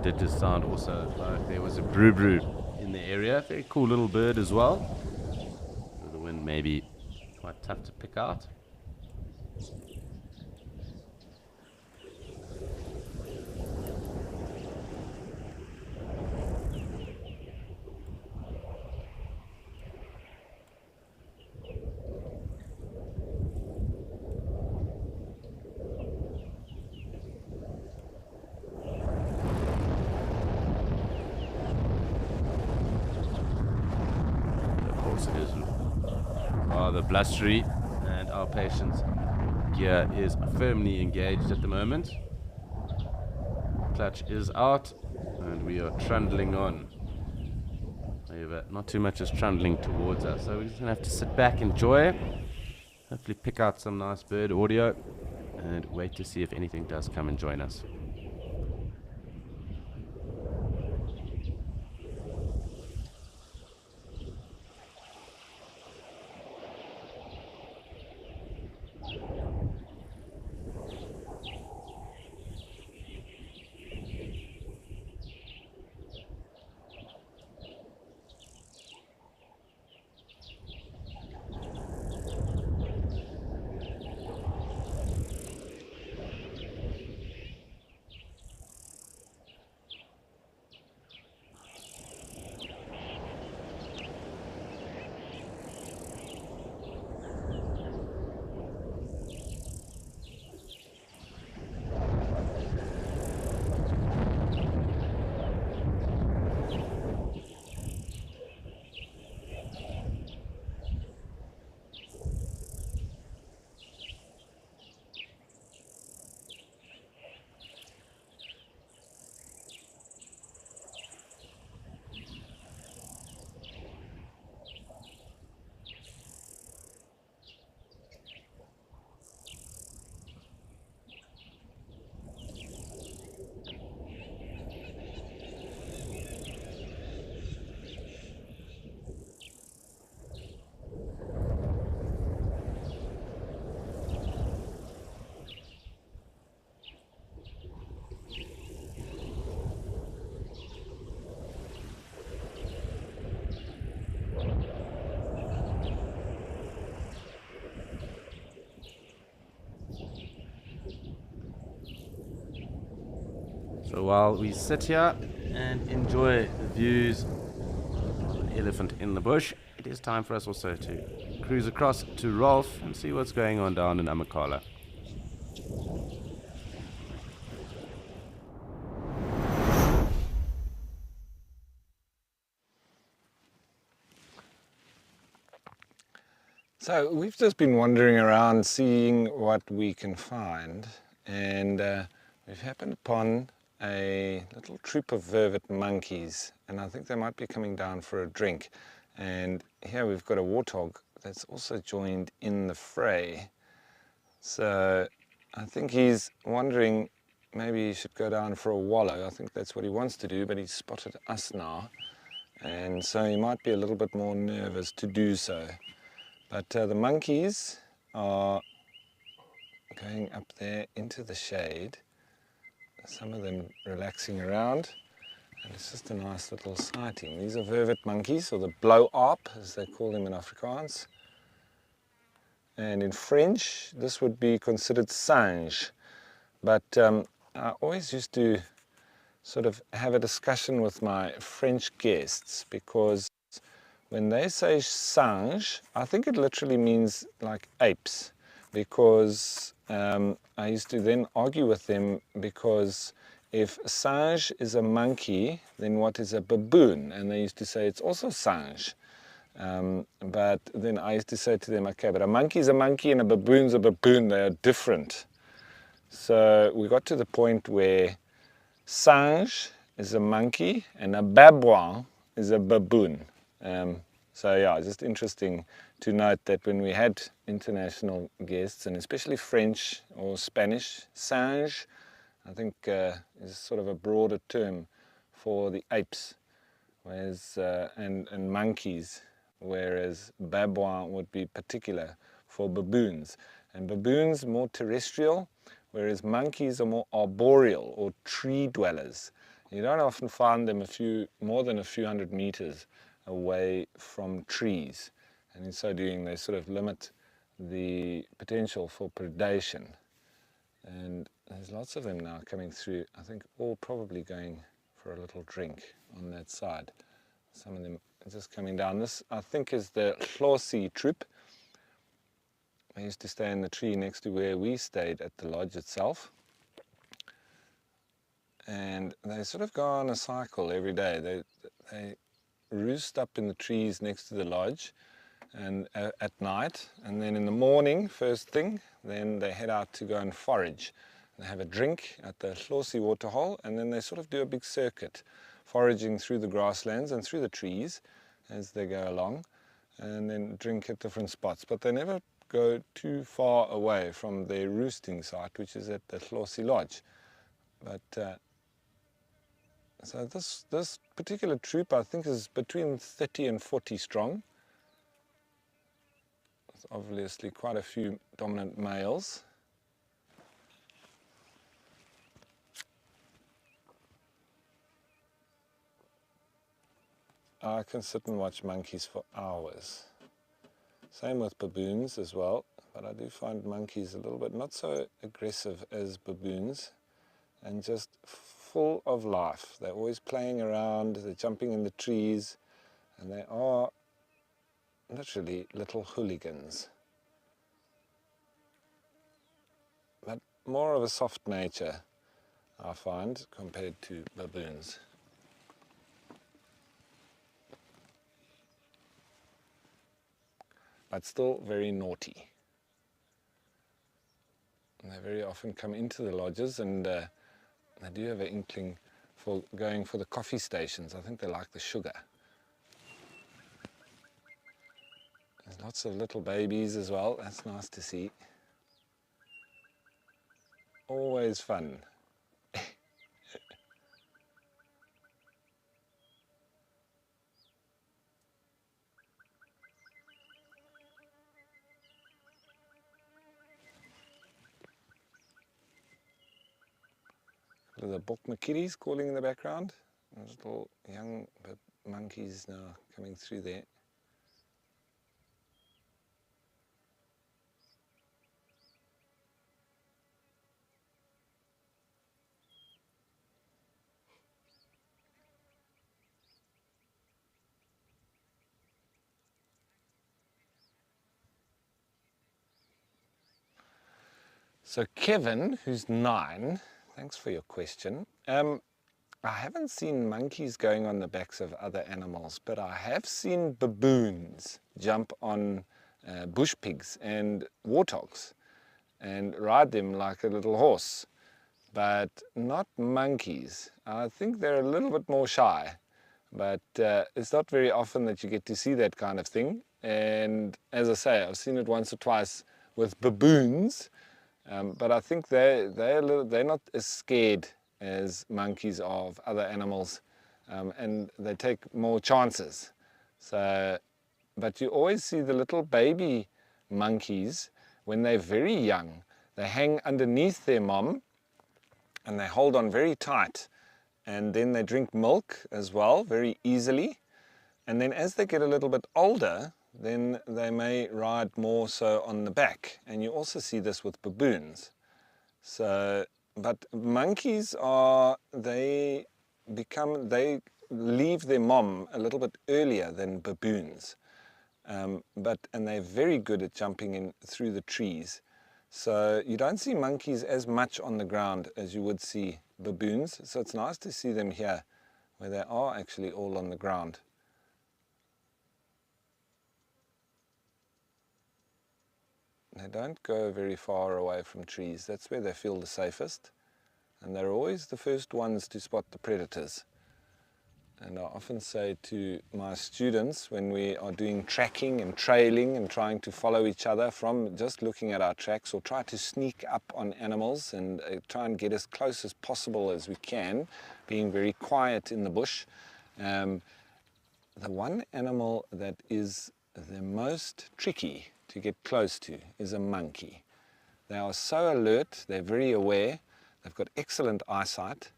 S1: Did just sound also like there was a brew in the area. Very cool little bird as well. The wind may be quite tough to pick out. It is rather blustery, and our patient's gear is firmly engaged at the moment. Clutch is out, and we are trundling on. However, not too much is trundling towards us, so we're just going to have to sit back, enjoy, hopefully pick out some nice bird audio, and wait to see if anything does come and join us. So while we sit here and enjoy the views of an elephant in the bush, it is time for us also to cruise across to Rolf and see what's going on down in Amakhala.
S4: So we've just been wandering around seeing what we can find, and we've happened upon a little troop of vervet monkeys, and I think they might be coming down for a drink. And here we've got a warthog that's also joined in the fray. So I think he's wondering maybe he should go down for a wallow. I think that's what he wants to do, but he's spotted us now, and so he might be a little bit more nervous to do so. But the monkeys are going up there into the shade, some of them relaxing around, and it's just a nice little sighting. These are vervet monkeys, or the blow-up as they call them in Afrikaans. And in French this would be considered singe, but I always used to sort of have a discussion with my French guests, because when they say singe, I think it literally means like apes, because I used to then argue with them, because if singe is a monkey, then what is a baboon? And they used to say it's also singe. But then I used to say to them, okay, but a monkey's a monkey and a baboon's a baboon, they are different. So we got to the point where singe is a monkey and a babouin is a baboon. So yeah, just interesting to note that when we had international guests, and especially French or Spanish, singe, I think is sort of a broader term for the apes, whereas and monkeys, whereas babouin would be particular for baboons. And baboons more terrestrial, whereas monkeys are more arboreal or tree dwellers. You don't often find them more than a few hundred meters away from trees, and in so doing they sort of limit the potential for predation. And there's lots of them now coming through, I think all probably going for a little drink on that side. Some of them are just coming down. This I think is the Hlosi troop. They used to stay in the tree next to where we stayed at the lodge itself, and they sort of go on a cycle every day. They roost up in the trees next to the lodge and at night, and then in the morning, first thing, then they head out to go and forage. They have a drink at the Hlosi waterhole, and then they sort of do a big circuit, foraging through the grasslands and through the trees as they go along, and then drink at different spots. But they never go too far away from their roosting site, which is at the Hlosi lodge. But so this particular troop, I think, is between 30 and 40 strong. There's obviously quite a few dominant males. I can sit and watch monkeys for hours. Same with baboons as well, but I do find monkeys a little bit not so aggressive as baboons, and just full of life. They're always playing around, they're jumping in the trees, and they are literally little hooligans. But more of a soft nature, I find, compared to baboons. But still very naughty. And they very often come into the lodges, and they do have an inkling for going for the coffee stations. I think they like the sugar. There's lots of little babies as well. That's nice to see. Always fun. The bokmakitties calling in the background. There's little young monkeys now coming through there. So Kevin, who's 9, thanks for your question. I haven't seen monkeys going on the backs of other animals, but I have seen baboons jump on bush pigs and warthogs and ride them like a little horse, but not monkeys. I think they're a little bit more shy, but it's not very often that you get to see that kind of thing. And as I say, I've seen it once or twice with baboons, but I think they're not as scared as monkeys are of other animals, and they take more chances. So, but you always see the little baby monkeys when they're very young. They hang underneath their mom and they hold on very tight, and then they drink milk as well very easily. And then as they get a little bit older, then they may ride more so on the back, and you also see this with baboons. So, but monkeys they leave their mom a little bit earlier than baboons, and they're very good at jumping in through the trees. So you don't see monkeys as much on the ground as you would see baboons. So it's nice to see them here where they are actually all on the ground. They don't go very far away from trees. That's where they feel the safest. And they're always the first ones to spot the predators. And I often say to my students when we are doing tracking and trailing and trying to follow each other from just looking at our tracks, or try to sneak up on animals and try and get as close as possible as we can, being very quiet in the bush. The one animal that is the most tricky to get close to is a monkey. They are so alert, they're very aware, they've got excellent eyesight,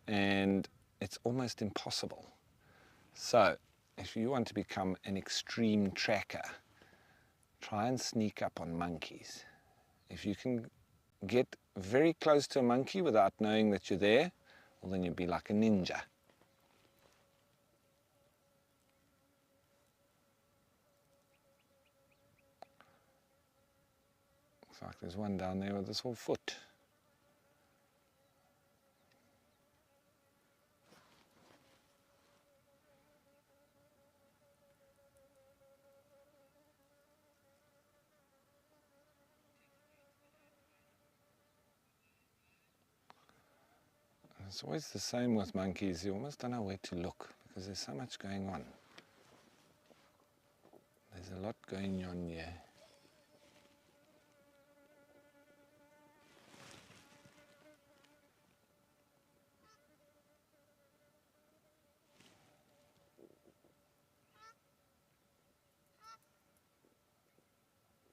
S4: and it's almost impossible. So, if you want to become an extreme tracker, try and sneak up on monkeys. If you can get very close to a monkey without knowing that you're there, well, then you'll be like a ninja. Looks like there's one down there with his whole foot. It's always the same with monkeys. You almost don't know where to look because there's so much going on. There's a lot going on here.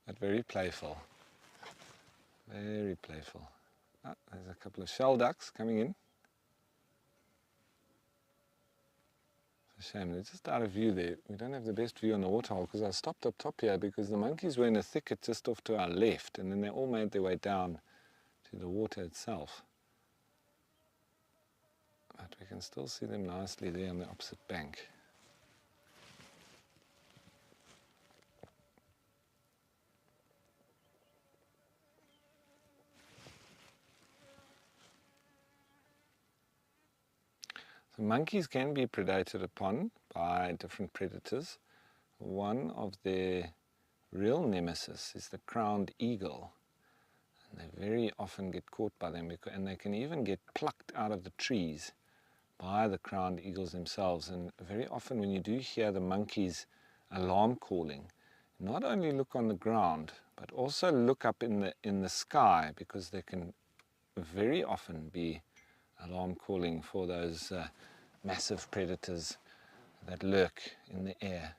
S4: But very playful. Very playful. Oh, there's a couple of shell ducks coming in. It's a shame, they're just out of view there. We don't have the best view on the waterhole because I stopped up top here because the monkeys were in a thicket just off to our left, and then they all made their way down to the water itself. But we can still see them nicely there on the opposite bank. Monkeys can be predated upon by different predators. One of their real nemesis is the crowned eagle. And they very often get caught by them, and they can even get plucked out of the trees by the crowned eagles themselves. And very often when you do hear the monkeys alarm calling, not only look on the ground, but also look up in the sky, because they can very often be alarm calling for those massive predators that lurk in the air.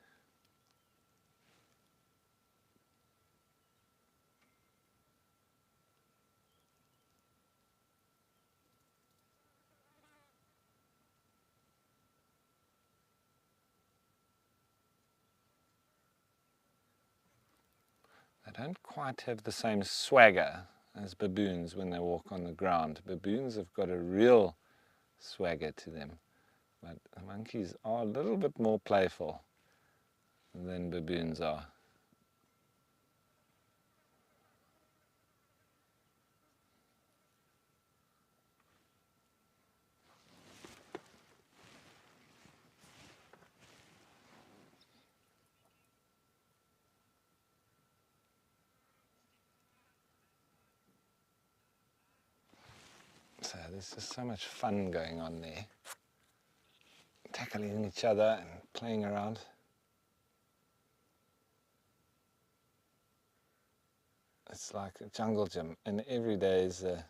S4: They don't quite have the same swagger as baboons when they walk on the ground. Baboons have got a real swagger to them, but the monkeys are a little bit more playful than baboons are. So there's just so much fun going on there. Tackling each other and playing around. It's like a jungle gym, and every day is a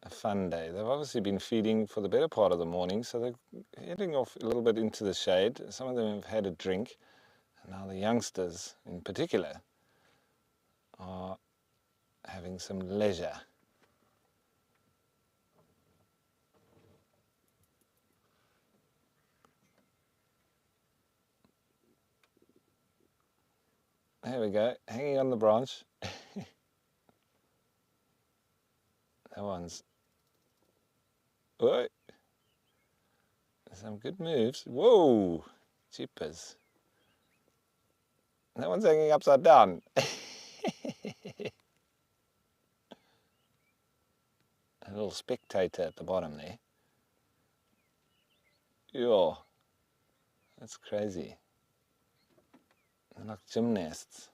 S4: fun day. They've obviously been feeding for the better part of the morning, so they're heading off a little bit into the shade. Some of them have had a drink, and now the youngsters in particular are having some leisure. There we go, hanging on the branch. That one's, whoa, some good moves. Whoa, jeepers. That one's hanging upside down. A little spectator at the bottom there. Yo, that's crazy. They're like gymnasts.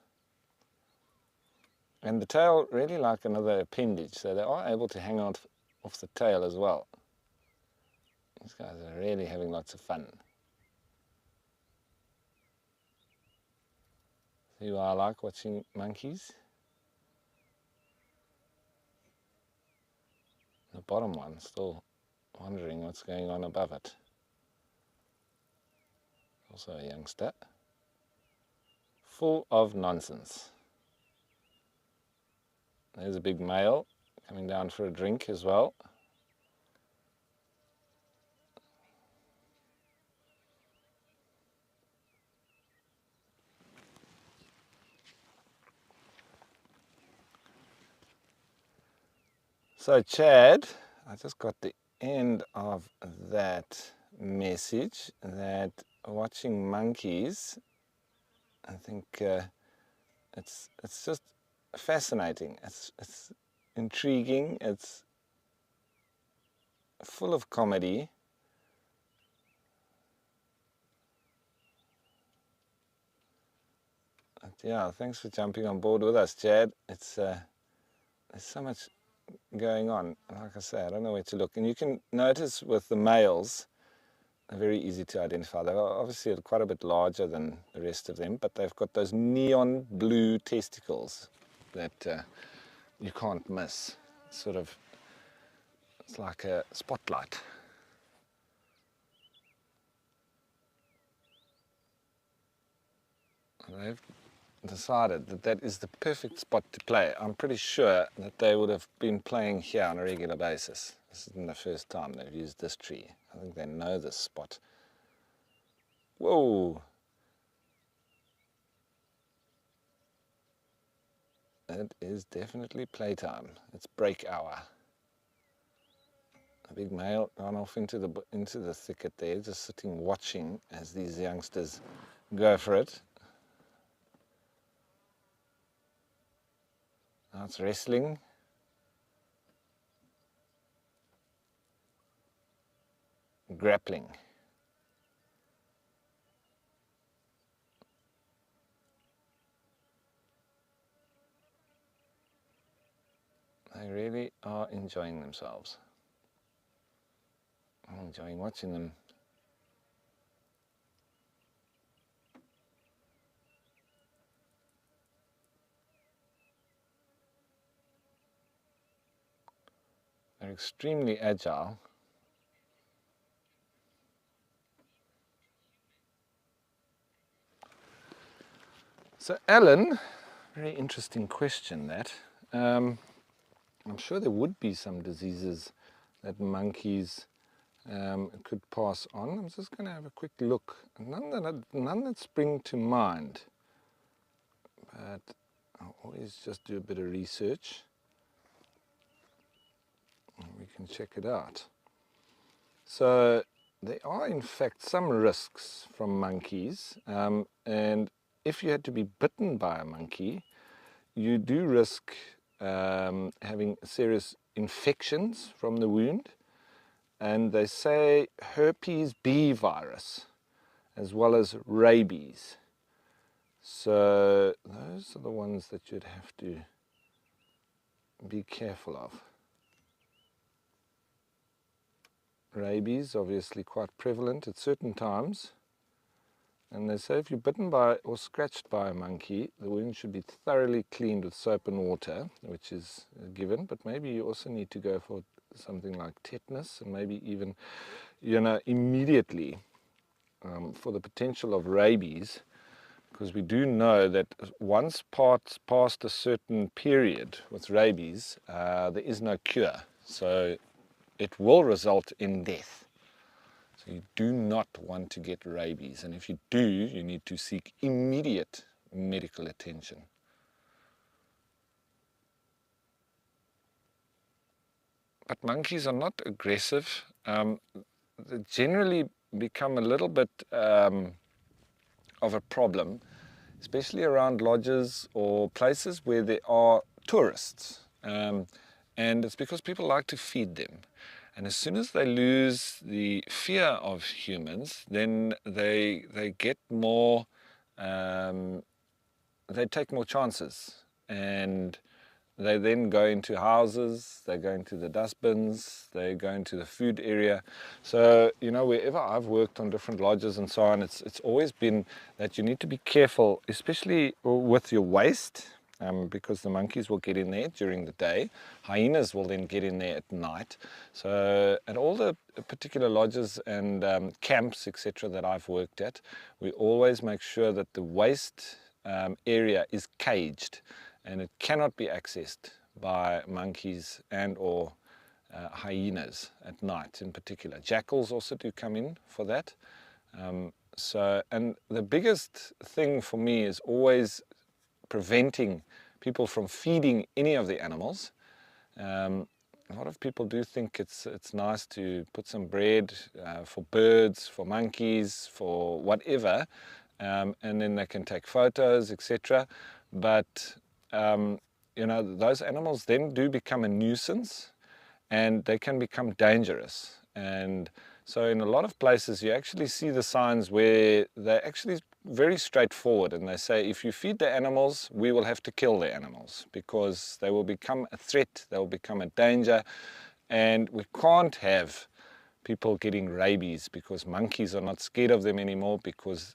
S4: And the tail really like another appendage, so they are able to hang out off the tail as well. These guys are really having lots of fun. See why I like watching monkeys? The bottom one still wondering what's going on above it. Also a youngster. Full of nonsense. There's a big male coming down for a drink as well. So Chad, I just got the end of that message that watching monkeys, I think it's just fascinating. It's intriguing. It's full of comedy. But yeah, thanks for jumping on board with us, Chad. It's there's so much going on. Like I say, I don't know where to look. And you can notice with the males, they're very easy to identify. They're obviously quite a bit larger than the rest of them, but they've got those neon blue testicles that you can't miss. It's like a spotlight. And they've decided that that is the perfect spot to play. I'm pretty sure that they would have been playing here on a regular basis. This isn't the first time they've used this tree. I think they know this spot. Whoa! It is definitely playtime. It's break hour. A big male gone off into the thicket there, just sitting watching as these youngsters go for it. Now it's wrestling. Grappling. They really are enjoying themselves. I'm enjoying watching them. They're extremely agile. So Alan, very interesting question that. I'm sure there would be some diseases that monkeys could pass on. I'm just going to have a quick look. None that spring to mind, but I'll always just do a bit of research and we can check it out. So there are in fact some risks from monkeys, and if you had to be bitten by a monkey, you do risk having serious infections from the wound, and they say herpes B virus as well as rabies. So those are the ones that you'd have to be careful of. rabies, obviously quite prevalent at certain times. And they say if you're bitten by or scratched by a monkey, the wound should be thoroughly cleaned with soap and water, which is given, but maybe you also need to go for something like tetanus, and maybe even, immediately for the potential of rabies, because we do know that once past a certain period with rabies, there is no cure. So it will result in death. So you do not want to get rabies. And if you do, you need to seek immediate medical attention. But monkeys are not aggressive. They generally become a little bit of a problem, especially around lodges or places where there are tourists. And it's because people like to feed them. And as soon as they lose the fear of humans, then they get more, they take more chances. And they then go into houses, they go into the dustbins, they go into the food area. So, wherever I've worked on different lodges and so on, it's always been that you need to be careful, especially with your waste, because the monkeys will get in there during the day. Hyenas will then get in there at night. So at all the particular lodges and camps, etc., that I've worked at, we always make sure that the waste area is caged, and it cannot be accessed by monkeys and or hyenas at night in particular. Jackals also do come in for that. And the biggest thing for me is always preventing people from feeding any of the animals. A lot of people do think it's nice to put some bread for birds, for monkeys, for whatever, and then they can take photos, etc. But those animals then do become a nuisance, and they can become dangerous. And so in a lot of places you actually see the signs where they're actually very straightforward, and they say if you feed the animals, we will have to kill the animals because they will become a threat, they will become a danger, and we can't have people getting rabies because monkeys are not scared of them anymore,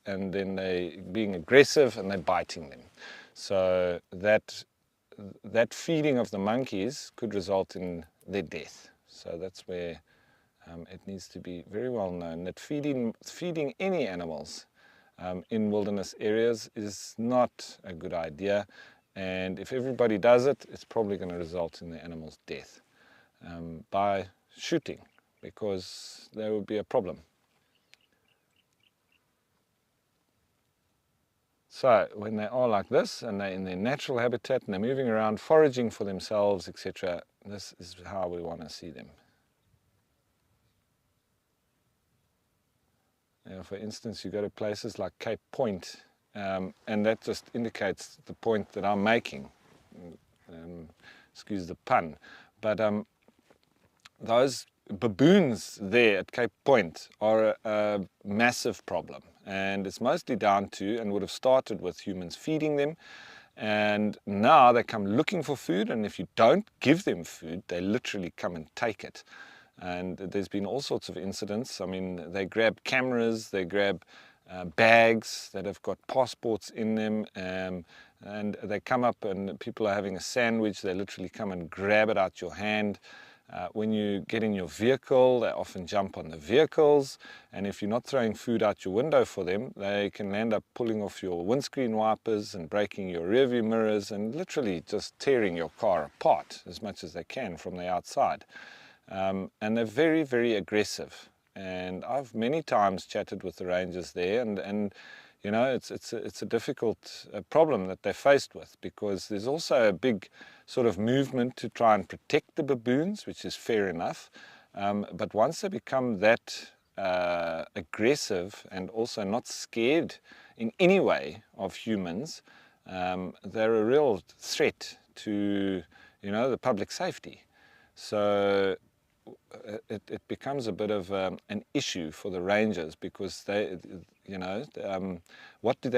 S4: and then they being aggressive and they're biting them. So that feeding of the monkeys could result in their death. So that's where it needs to be very well known that feeding any animals in wilderness areas is not a good idea. And if everybody does it, it's probably going to result in the animal's death by shooting, because there would be a problem. So when they are like this and they're in their natural habitat and they're moving around foraging for themselves, etc., this is how we want to see them. For instance, you go to places like Cape Point, and that just indicates the point that I'm making. Excuse the pun. But those baboons there at Cape Point are a massive problem. And it's mostly down to, and would have started with humans feeding them. And now they come looking for food, and if you don't give them food, they literally come and take it. And there's been all sorts of incidents. I mean, they grab cameras, they grab bags that have got passports in them, and they come up and people are having a sandwich, they literally come and grab it out your hand. When you get in your vehicle, they often jump on the vehicles, and if you're not throwing food out your window for them, they can end up pulling off your windscreen wipers and breaking your rearview mirrors and literally just tearing your car apart as much as they can from the outside. And they're very, very aggressive. And I've many times chatted with the rangers there, and you know, it's a difficult problem that they're faced with, because there's also a big sort of movement to try and protect the baboons, which is fair enough. But once they become that aggressive and also not scared in any way of humans, they're a real threat to, you know, the public safety. So it becomes a bit of an issue for the rangers, because they, you know, what do?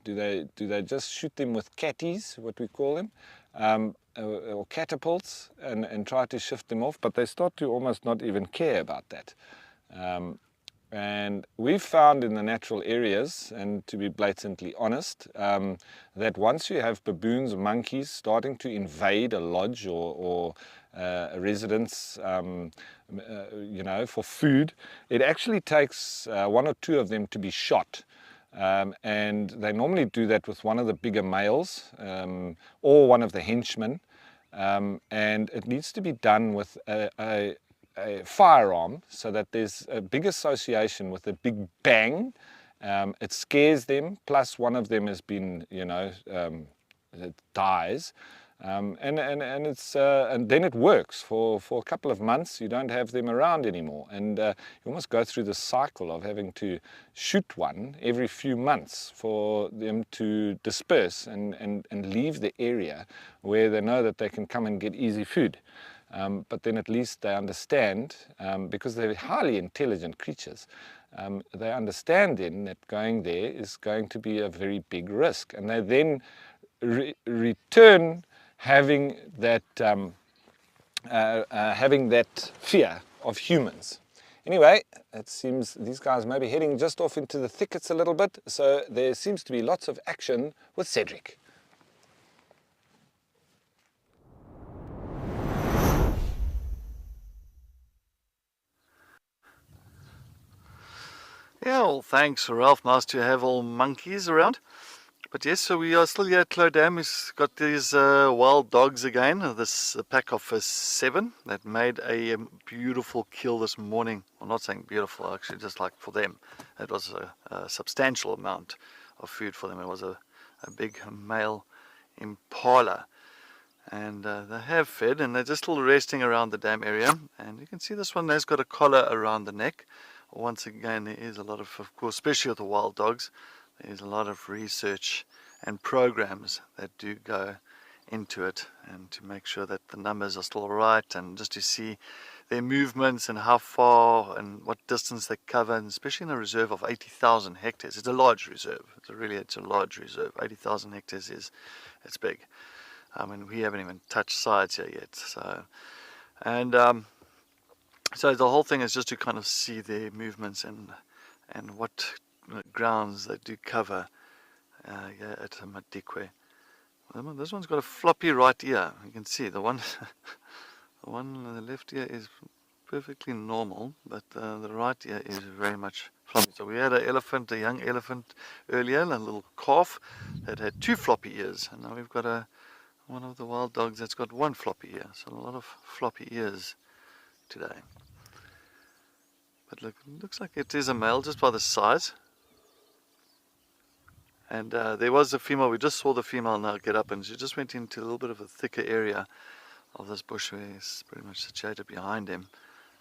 S4: Do they just shoot them with catties, what we call them, or catapults and try to shift them off, but they start to almost not even care about that. And we've found in the natural areas, and to be blatantly honest, that once you have baboons, monkeys starting to invade a lodge or a residence, for food, it actually takes one or two of them to be shot. And they normally do that with one of the bigger males or one of the henchmen. And it needs to be done with a firearm so that there's a big association with a big bang. It scares them, plus one of them has been, it dies. And then it works for a couple of months. You don't have them around anymore, and you almost go through the cycle of having to shoot one every few months for them to disperse and leave the area where they know that they can come and get easy food. But then at least they understand, because they're highly intelligent creatures, they understand then that going there is going to be a very big risk, and they then return having that fear of humans. Anyway, it seems these guys may be heading just off into the thickets a little bit, so there seems to be lots of action with Cedric.
S2: Yeah, well, thanks, Ralph. Nice to have all monkeys around. But yes, so we are still here at Clodagh. We've got these wild dogs again. This pack of 7 that made a beautiful kill this morning. I'm not saying beautiful, actually, just like for them. It was a substantial amount of food for them. It was a big male impala. And they have fed, and they're just still resting around the dam area. And you can see this one has got a collar around the neck. Once again, there is a lot of course, especially with the wild dogs, there's a lot of research and programs that do go into it, and to make sure that the numbers are still right, and just to see their movements and how far and what distance they cover, and especially in a reserve of 80,000 hectares. It's a large reserve. It's a large reserve. 80,000 hectares it's big. I mean, we haven't even touched sides here yet. So the whole thing is just to kind of see their movements and what grounds they do cover at Madikwe. This one's got a floppy right ear. You can see the one on the left ear is perfectly normal, but the right ear is very much floppy. So we had a young elephant earlier, a little calf that had 2 floppy ears, and now we've got one of the wild dogs that's got 1 floppy ear. So a lot of floppy ears today. But look, it looks like it is a male just by the size. And there was a female. We just saw the female now get up, and she just went into a little bit of a thicker area of this bush where it's pretty much situated behind him.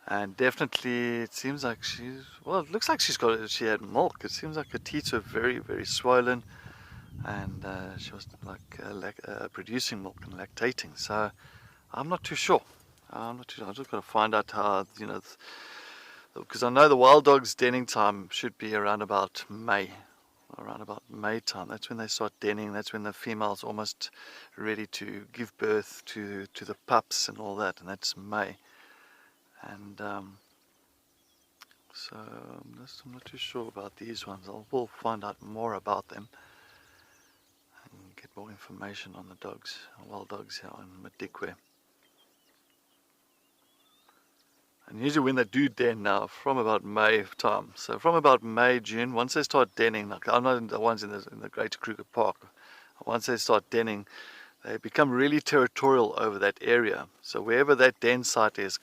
S2: And definitely it seems like it looks like she had milk. It seems like her teeth were very, very swollen, and she was producing milk and lactating. So I'm not too sure. I just got to find out how, because I know the wild dog's denning time should be around about May time. That's when they start denning. That's when the female's almost ready to give birth to the pups and all that, and that's May. And so I'm not too sure about these ones. We'll find out more about them and get more information on the wild dogs here in Madikwe. And usually when they do den now, from about May time, so from about May, June, once they start denning, like I'm not the ones in the Greater Kruger Park, once they start denning, they become really territorial over that area. So wherever that den site is,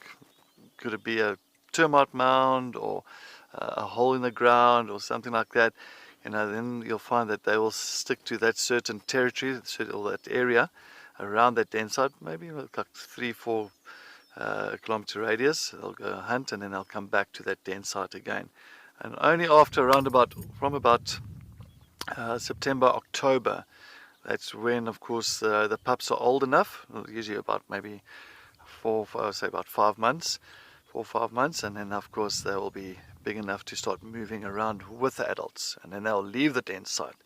S2: could it be a termite mound or a hole in the ground or something like that, then you'll find that they will stick to that certain territory, or that area around that den site, maybe like 3-4 kilometer radius. They'll go hunt, and then they'll come back to that den site again. And only after from about September, October, that's when, of course, the pups are old enough, usually about maybe 4 or 5 months, and then of course they will be big enough to start moving around with the adults, and then they'll leave the den site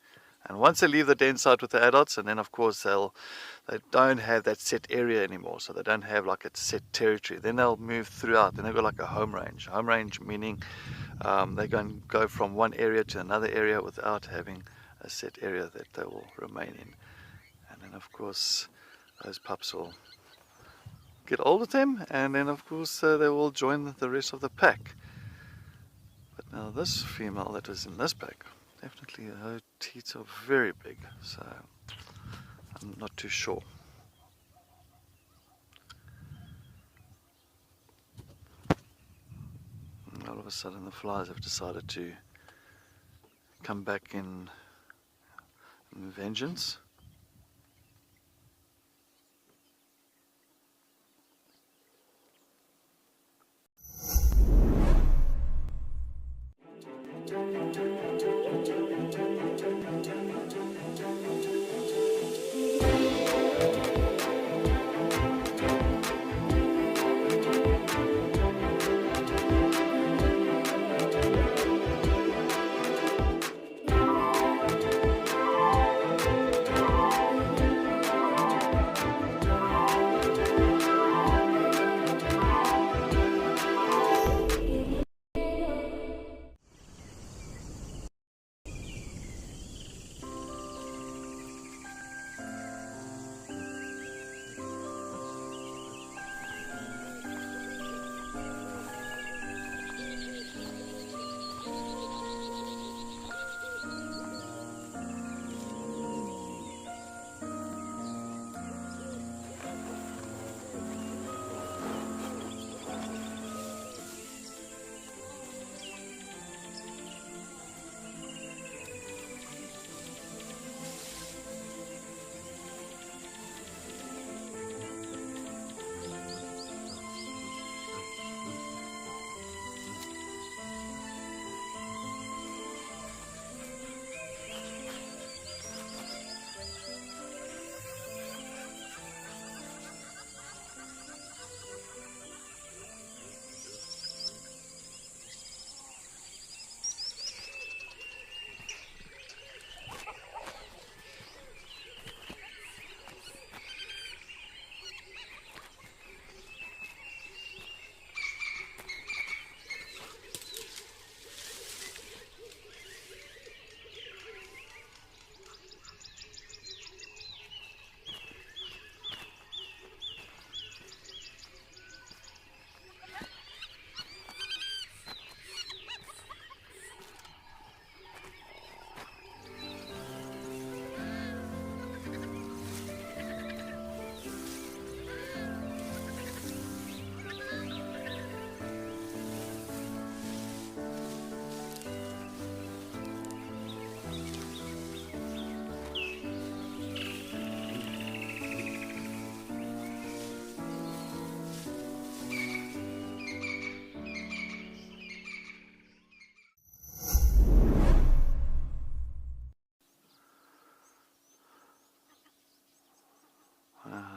S2: And once they leave the den site with the adults, and then of course they don't have that set area anymore, so they don't have like a set territory. Then they'll move throughout. Then they've got like a home range. Home range meaning they go from one area to another area without having a set area that they will remain in. And then of course those pups will get old with them, and then of course they will join the rest of the pack. But now this female that was in this pack, definitely her teeth are very big, so I'm not too sure. And all of a sudden the flies have decided to come back in vengeance.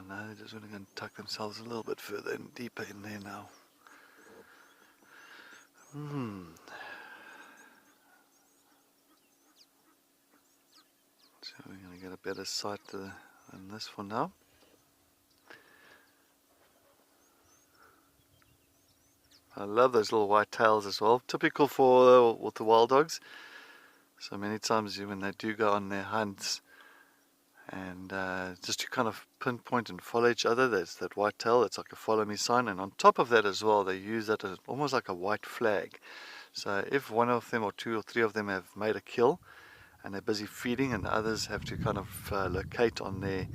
S2: Now they're just going to tuck themselves a little bit further and deeper in there now. So we're going to get a better sight than this for now. I love those little white tails as well, typical for with the wild dogs. So many times when they do go on their hunts, and just to kind of pinpoint and follow each other, there's that white tail, it's like a follow me sign, and on top of that as well they use that as almost like a white flag. So if one of them or two or three of them have made a kill and they're busy feeding, and the others have to kind of locate on their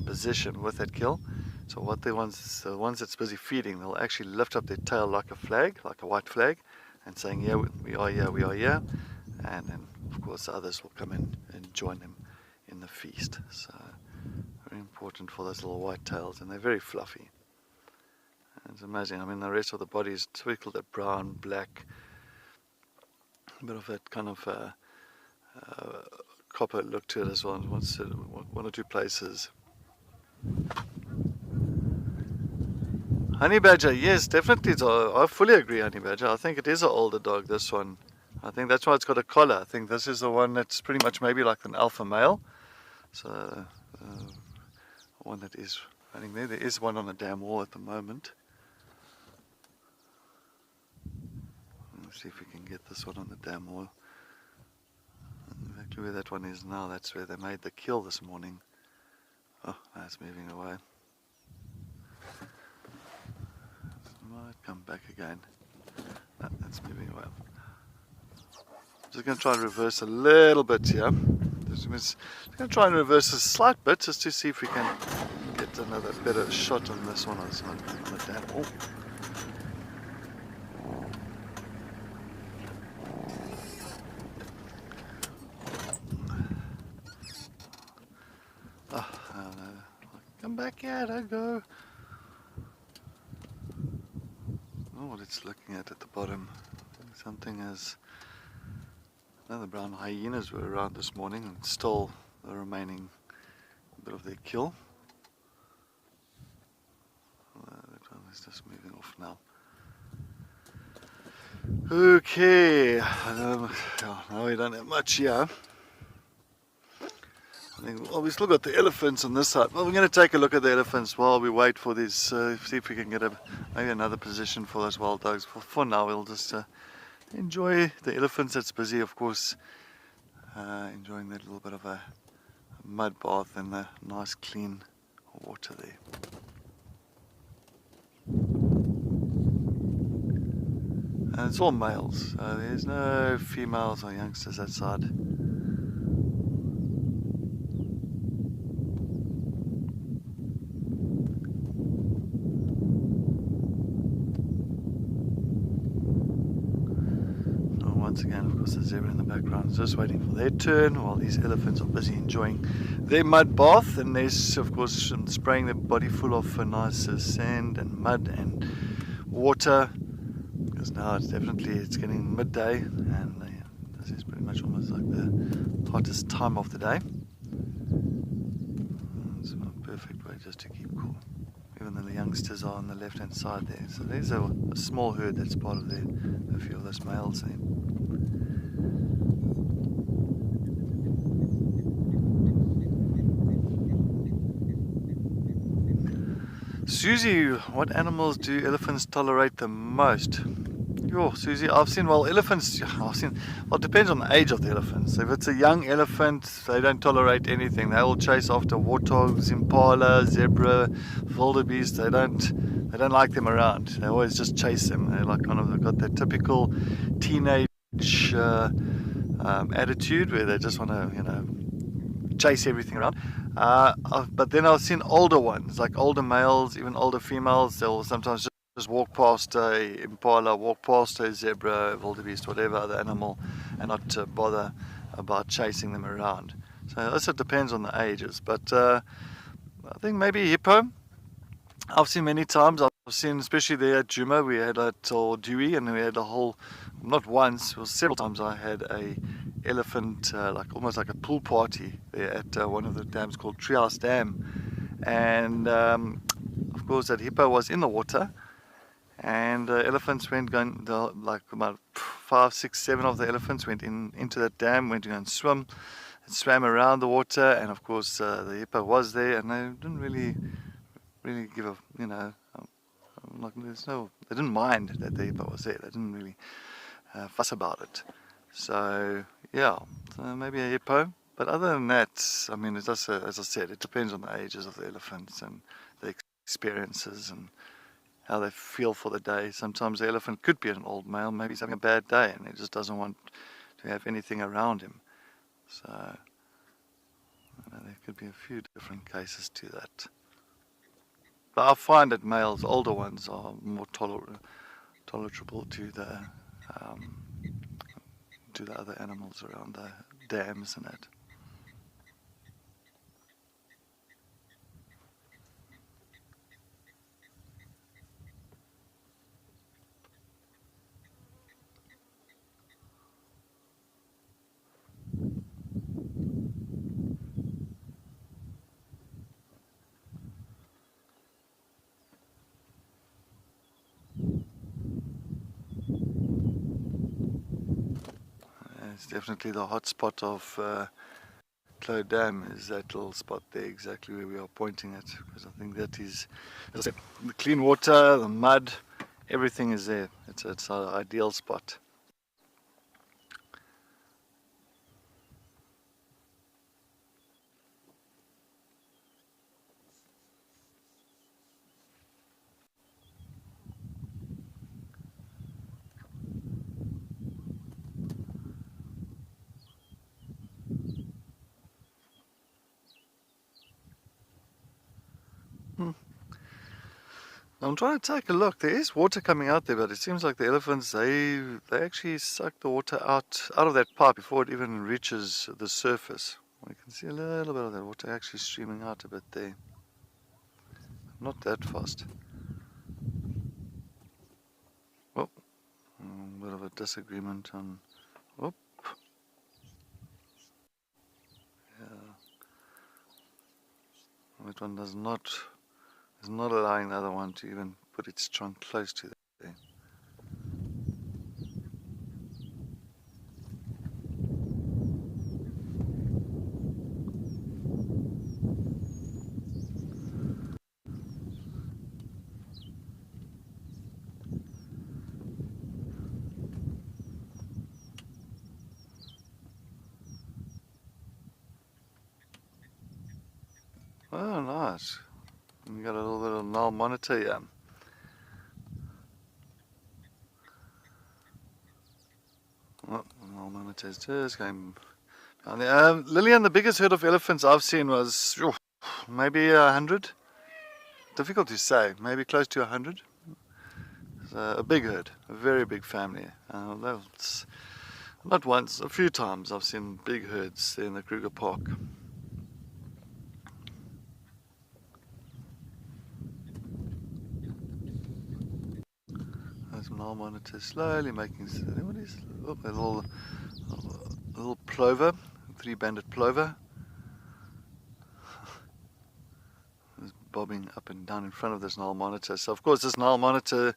S2: position with that kill, so what the ones that's busy feeding, they'll actually lift up their tail like a flag, like a white flag, and saying, yeah, we are here, we are here, and then of course the others will come in and join them in the feast. So very important for those little white tails, and they're very fluffy. And it's amazing. I mean, the rest of the body is typical, that brown, black, a bit of that kind of copper look to it as well. One or two places. Honey badger, yes, definitely. I fully agree, honey badger. I think it is an older dog, this one. I think that's why it's got a collar. I think this is the one that's pretty much maybe like an alpha male. So one that is running there. There is one on the dam wall at the moment. Let's see if we can get this one on the dam wall. Exactly where that one is now, that's where they made the kill this morning. Oh, that's moving away. It might come back again. No, that's moving away. Just going to try and reverse a little bit here. Just going to try and reverse a slight bit just to see if we can get another better shot on this one on the dam. Oh. Come back here, don't go. Oh, what it's looking at the bottom. Something as the brown hyenas were around this morning and stole the remaining bit of their kill. That one is just moving off now. Okay, now we don't have much here. Well, we still got the elephants on this side. Well, we're going to take a look at the elephants while we wait for these, see if we can get maybe another position for those wild dogs. For now, we'll just enjoy the elephants that's busy, of course, enjoying that little bit of a mud bath and the nice clean water there. And it's all males, so there's no females or youngsters that side. Once again, of course, the zebra in the background is just waiting for their turn while these elephants are busy enjoying their mud bath. And there's, of course, spraying their body full of nice sand and mud and water, because now it's getting midday, and this is pretty much almost like the hottest time of the day. It's a perfect way just to keep cool. Even though the youngsters are on the left hand side there. So there's a small herd that's part of a few of those males there. Susie, what animals do elephants tolerate the most? Yo, Susie, well, it depends on the age of the elephants. If it's a young elephant, they don't tolerate anything. They will chase after warthogs, impala, zebra, wildebeest. They don't like them around. They always just chase them. They're like they've got that typical teenage attitude where they just want to, chase everything around. But then I've seen older ones, like older males, even older females. They'll sometimes just walk past a impala, walk past a zebra, wildebeest, whatever other animal, and not bother about chasing them around. So this depends on the ages. But I think maybe hippo. I've seen many times. I've seen, especially there at Djuma, we had Dewey, and we had a whole, not once, it was several times I had a elephant, almost like a pool party there at one of the dams called Treehouse Dam. And of course that hippo was in the water, and elephants like about 5, 6, 7 of the elephants went into that dam, went to go and swim, and swam around the water, and of course the hippo was there, and they didn't really give a, they didn't mind that the hippo was there. They didn't really fuss about it. So yeah, so maybe a hippo. But other than that, I mean, it's just, as I said, it depends on the ages of the elephants and the experiences and how they feel for the day. Sometimes the elephant could be an old male, maybe he's having a bad day and he just doesn't want to have anything around him. So there could be a few different cases to that. But I find that males, older ones, are more tolerable to the other animals around the dams and that. It's definitely the hot spot of Clow Dam, is that little spot there exactly where we are pointing at, because I think that is, as I said, the clean water, the mud, everything is there. It's our ideal spot. I'm trying to take a look. There is water coming out there, but it seems like the elephants, they actually suck the water out of that pipe before it even reaches the surface. We can see a little bit of that water actually streaming out a bit there. Not that fast. Oh, a bit of a disagreement on. Whoop. Yeah. That one is not allowing the other one to even put its trunk close to there. Oh, nice. We got a little bit of Nile monitor here. Oh, Nile monitor is just going down there. Lillian, the biggest herd of elephants I've seen was maybe 100. Difficult to say, maybe close to 100. It's a big herd, a very big family. Not once, a few times I've seen big herds there in the Kruger Park. There's Nile monitor slowly making. What is? Oh, a little plover, three-banded plover. It's bobbing up and down in front of this Nile monitor. So of course this Nile monitor,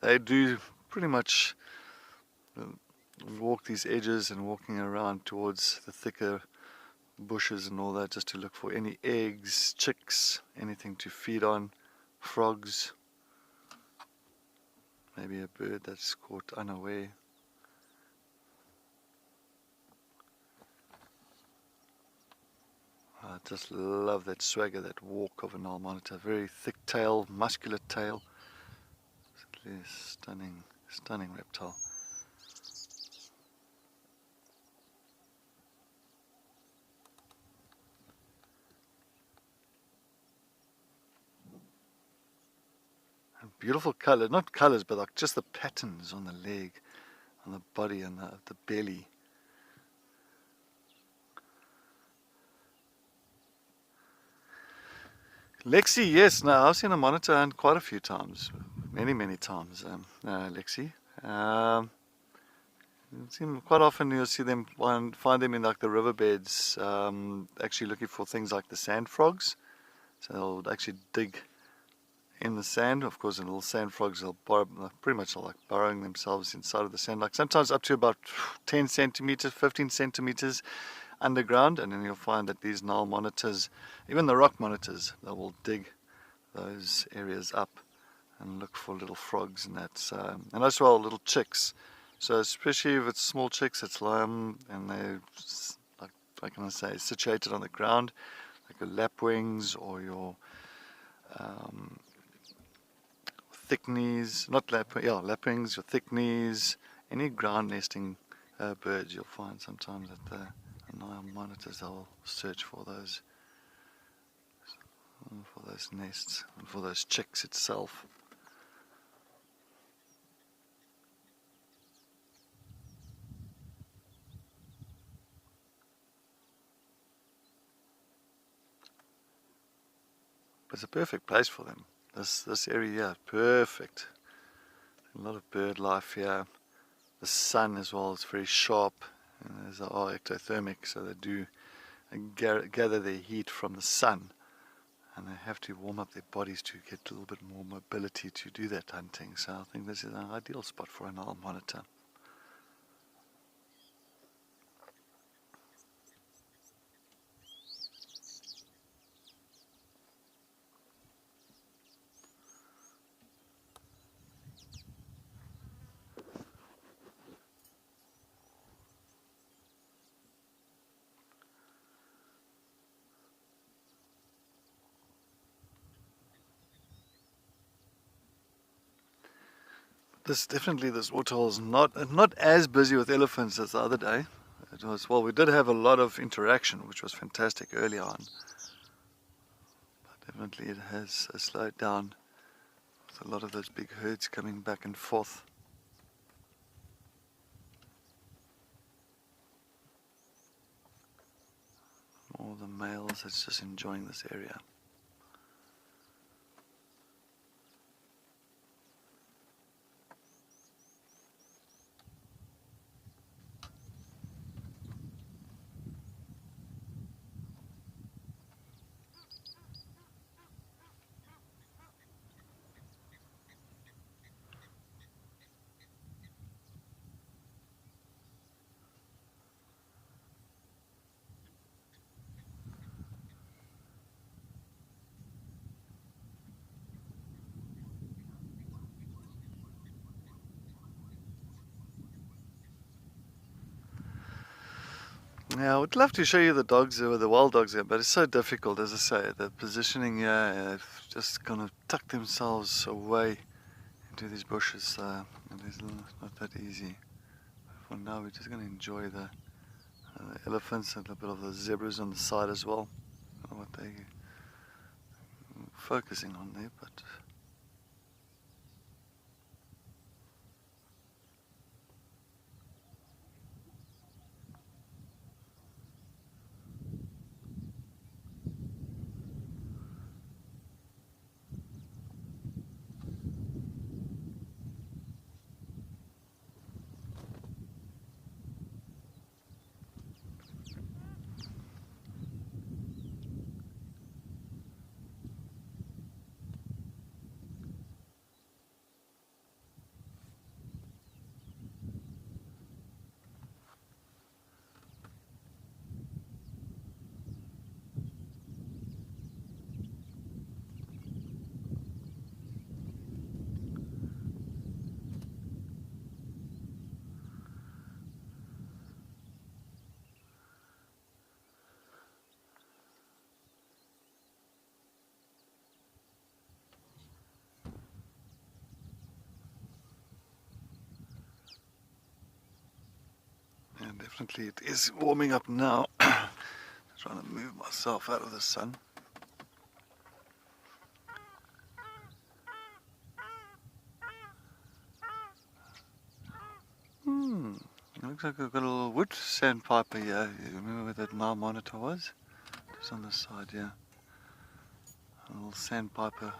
S2: they do pretty much walk these edges and walking around towards the thicker bushes and all that, just to look for any eggs, chicks, anything to feed on, frogs. Maybe a bird that's caught unaware. I just love that swagger, that walk of a Nile monitor. Very thick tail, muscular tail. Stunning, stunning reptile. Beautiful color, not colors, but like just the patterns on the leg, on the body, and the belly. Lexi, yes, now I've seen a monitor hunt quite a few times, many times, Lexi. Quite often you'll see them, find them in like the riverbeds, actually looking for things like the sand frogs. So they'll actually dig in the sand. Of course, the little sand frogs, they'll pretty much like burrowing themselves inside of the sand, like sometimes up to about 10 centimeters, 15 centimeters underground. And then you'll find that these Nile monitors, even the rock monitors, they will dig those areas up and look for little frogs and that, and as well little chicks. So especially if it's small chicks, it's and they're like, how can I say, situated on the ground, like your lapwings or your thick-knees, lapwings, your thick-knees, any ground nesting birds you'll find sometimes at the Nile monitors. They'll search for those nests and for those chicks itself. But it's a perfect place for them. This area here, perfect. A lot of bird life here. The sun as well is very sharp, and they are ectothermic, so they do gather their heat from the sun, and they have to warm up their bodies to get a little bit more mobility to do that hunting. So I think this is an ideal spot for a Nile monitor. This waterhole is not as busy with elephants as the other day. It was, well, we did have a lot of interaction, which was fantastic early on. But definitely it has slowed down with a lot of those big herds coming back and forth. All the males that's just enjoying this area. Yeah, I would love to show you the dogs, the wild dogs here, but it's so difficult, as I say. The positioning here, they've just kind of tucked themselves away into these bushes. It's not that easy. For now, we're just going to enjoy the elephants and a bit of the zebras on the side as well. I don't know what they're focusing on there, but yeah, definitely it is warming up now. Trying to move myself out of the sun. It looks like I've got a little wood sandpiper here. You remember where that Nile monitor was? Just on the side, yeah. A little sandpiper.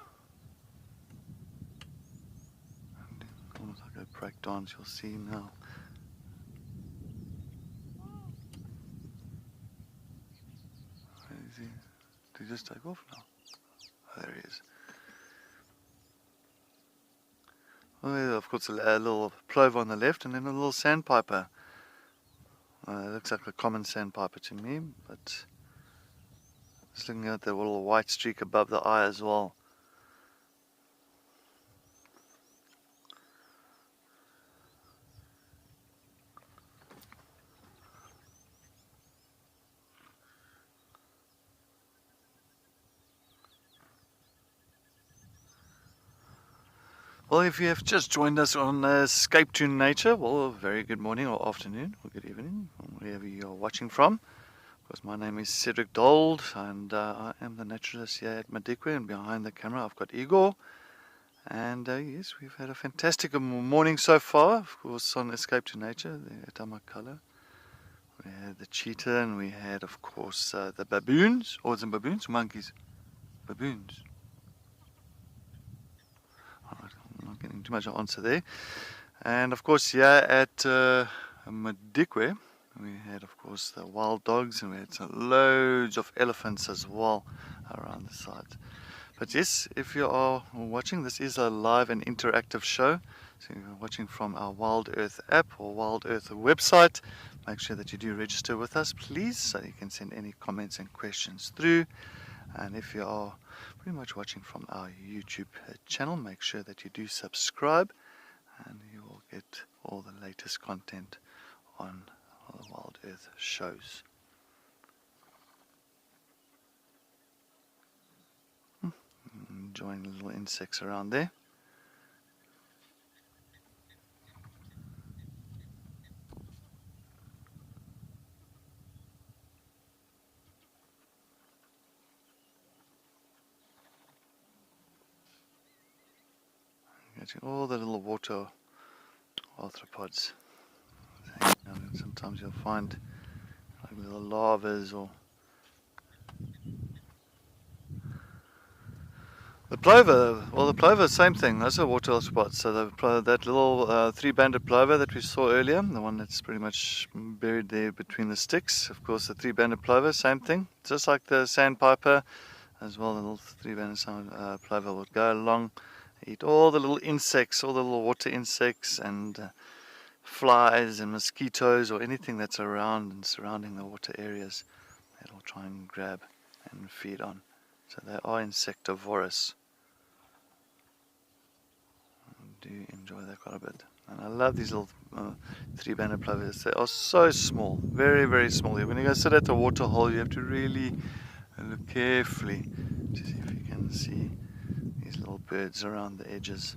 S2: Almost like a break dance, you'll see now. Where is he? Did he just take off now? Oh, there he is. Oh, yeah, of course, a little plover on the left and then a little sandpiper. It looks like a common sandpiper to me, but just looking at the little white streak above the eye as well. Well, if you have just joined us on Escape to Nature, well, very good morning or afternoon or good evening, wherever you are watching from. Of course, my name is Cedric Dold, and I am the naturalist here at Madikwe, and behind the camera I've got Igor. And yes, we've had a fantastic morning so far, of course, on Escape to Nature, the Tamakala. We had the cheetah, and we had, of course, the baboons, or some baboons, monkeys, baboons. I'm not getting too much answer there. And of course, here at Madikwe, we had, of course, the wild dogs, and we had loads of elephants as well around the site. But yes, if you are watching, this is a live and interactive show. So if you're watching from our Wild Earth app or Wild Earth website, make sure that you do register with us, please, so you can send any comments and questions through. And if you are pretty much watching from our YouTube channel, make sure that you do subscribe, and you will get all the latest content on all the Wild Earth shows. Enjoying the little insects around there. catching all the little water arthropods. And sometimes you'll find like little larvas or the plover. Well, the plover, same thing. Those are water arthropods. So that little three-banded plover that we saw earlier, the one that's pretty much buried there between the sticks. Of course, the three-banded plover, same thing. Just like the sandpiper, as well. The little three-banded plover would go along, eat all the little insects, all the little water insects, and flies and mosquitoes or anything that's around and surrounding the water areas. It'll try and grab and feed on. So they are insectivorous. I do enjoy that quite a bit. And I love these little three-banded plovers. They are so small, very, very small. When you go sit at the water hole, you have to really look carefully to see if you can see these little birds around the edges.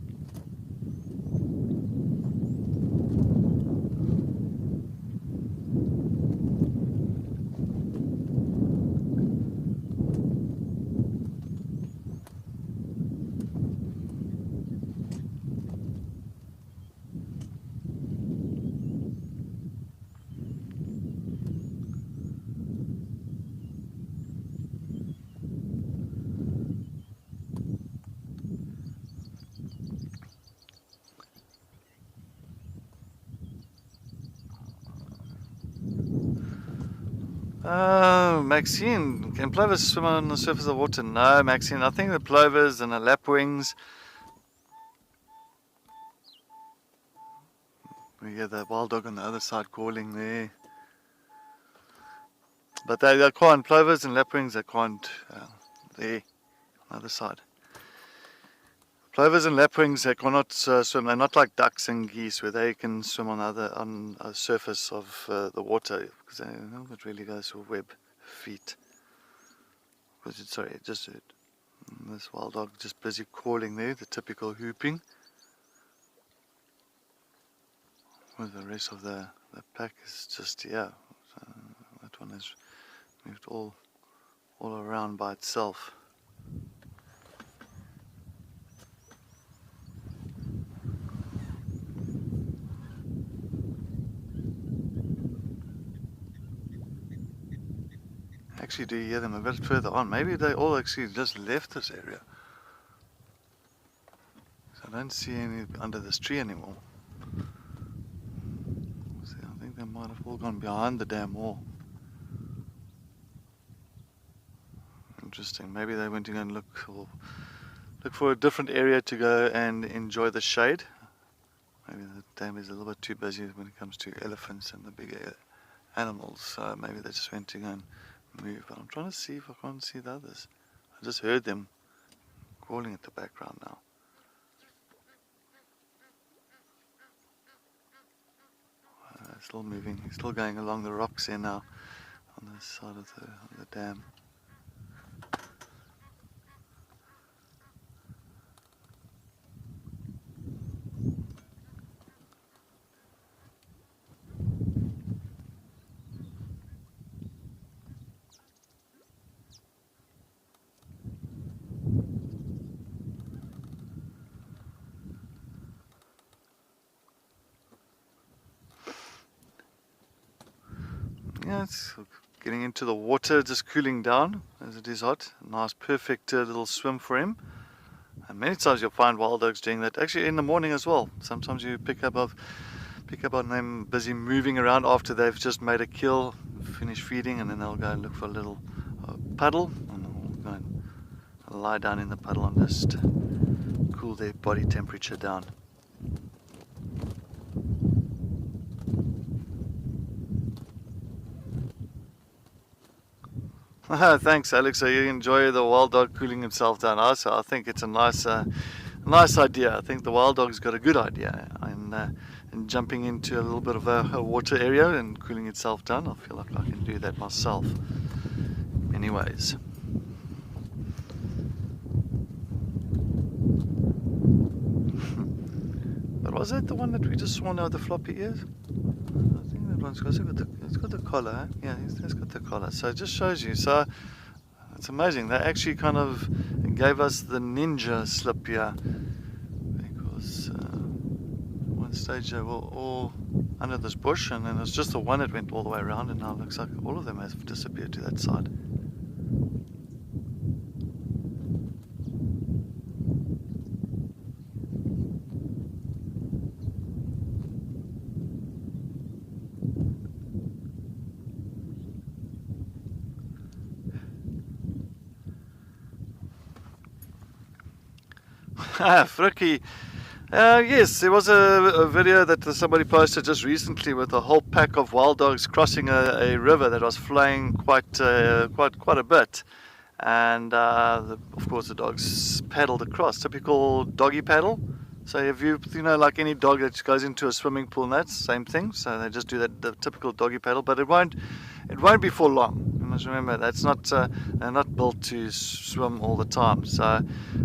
S2: Oh, Maxine, can plovers swim on the surface of the water? No, Maxine, I think the plovers and the lapwings. We hear the wild dog on the other side calling there. But they can't, plovers and lapwings, they can't, there, on the other side. Plovers and lapwings, they cannot swim. They're not like ducks and geese where they can swim on the surface of the water, because they don't really go through web feet. This wild dog just busy calling there, the typical whooping. With the rest of the pack is just, yeah, so that one has moved all around by itself. Actually, do you hear them a bit further on? Maybe they all actually just left this area. So I don't see any under this tree anymore. See, I think they might have all gone behind the dam wall. Interesting. Maybe they went to go and look for a different area to go and enjoy the shade. Maybe the dam is a little bit too busy when it comes to elephants and the bigger animals. So maybe they just went to go and move. But I'm trying to see if I can't see the others. I just heard them calling at the background now. Still moving. He's still going along the rocks here now on this side of the dam. Yeah, it's getting into the water, just cooling down as it is hot. Nice, perfect little swim for him. And many times you'll find wild dogs doing that. Actually, in the morning as well. Sometimes you pick up on them busy moving around after they've just made a kill, finish feeding, and then they'll go and look for a little puddle, and they'll go and lie down in the puddle and just cool their body temperature down. Thanks, Alex. So you enjoy the wild dog cooling himself down. Also, I think it's a nice idea. I think the wild dog's got a good idea, and jumping into a little bit of a water area and cooling itself down. I feel like I can do that myself. Anyways. But was that the one that we just saw now, the floppy ears? I think that one's got the collar, huh? Yeah, it's got the collar. So it just shows you. So it's amazing. They actually kind of gave us the ninja slip here, because one stage they were all under this bush, and then it was just the one that went all the way around, and now it looks like all of them have disappeared to that side. Frikkie. Yes, there was a video that somebody posted just recently with a whole pack of wild dogs crossing a river that was flowing quite a bit, and of course the dogs paddled across, typical doggy paddle. So if you know, like any dog that goes into a swimming pool, and that's the same thing. So they just do that, the typical doggy paddle, but it won't be for long. You must remember that's not they're not built to swim all the time. So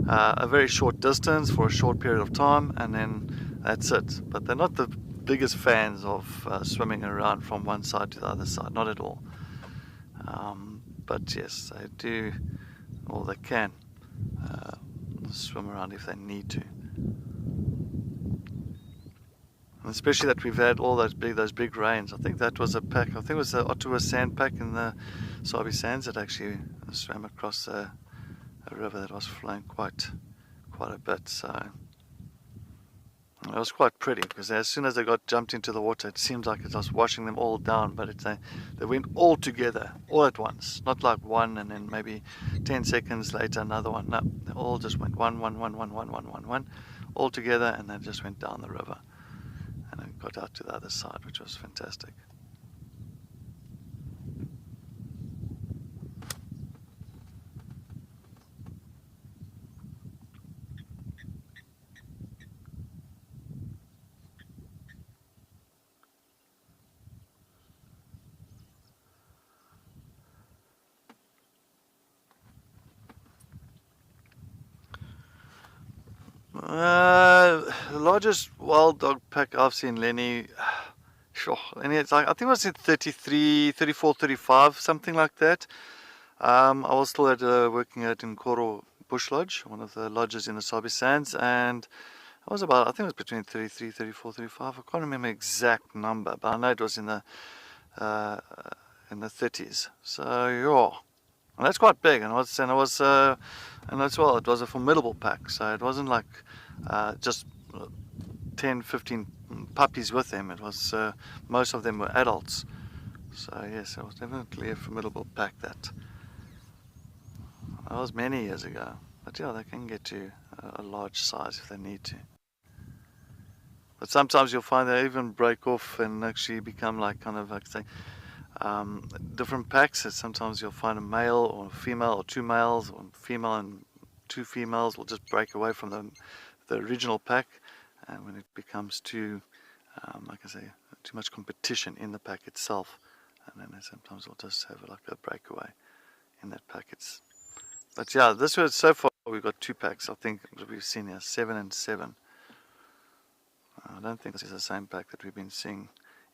S2: a very short distance for a short period of time, and then that's it. But they're not the biggest fans of swimming around from one side to the other side, not at all. But yes, they do all they can swim around if they need to. And especially that we've had all those big rains. I think that was a pack. I think it was the Ottawa sand pack in the Sabi Sands that actually swam across a river that was flowing quite a bit. So it was quite pretty, because as soon as they got jumped into the water, it seemed like it was washing them all down. But they went all together, all at once. Not like one and then maybe 10 seconds later another one. No, they all just went one, all together, and then just went down the river. And then got out to the other side, which was fantastic. The largest wild dog pack I've seen, Lenny, sure, Lenny, it's like, I think it was at 33, 34, 35, something like that. I was still working at Nkoro Bush Lodge, one of the lodges in the Sabi Sands, and I think it was between 33, 34, 35. I can't remember the exact number, but I know it was in the 30s. So yeah, and that's quite big, and it was it was a formidable pack. So it wasn't like just 10, 15 puppies with them. It was most of them were adults. So yes, it was definitely a formidable pack. That was many years ago. But yeah, they can get to a large size if they need to. But sometimes you'll find they even break off and actually become like kind of like say different packs. Sometimes you'll find a male or a female, or two males, or a female and two females will just break away from the original pack, and when it becomes too, like I say, too much competition in the pack itself, and then sometimes we'll just have like a breakaway in that pack. But yeah, this was so far we've got 2 packs. I think we've seen here 7 and 7. I don't think this is the same pack that we've been seeing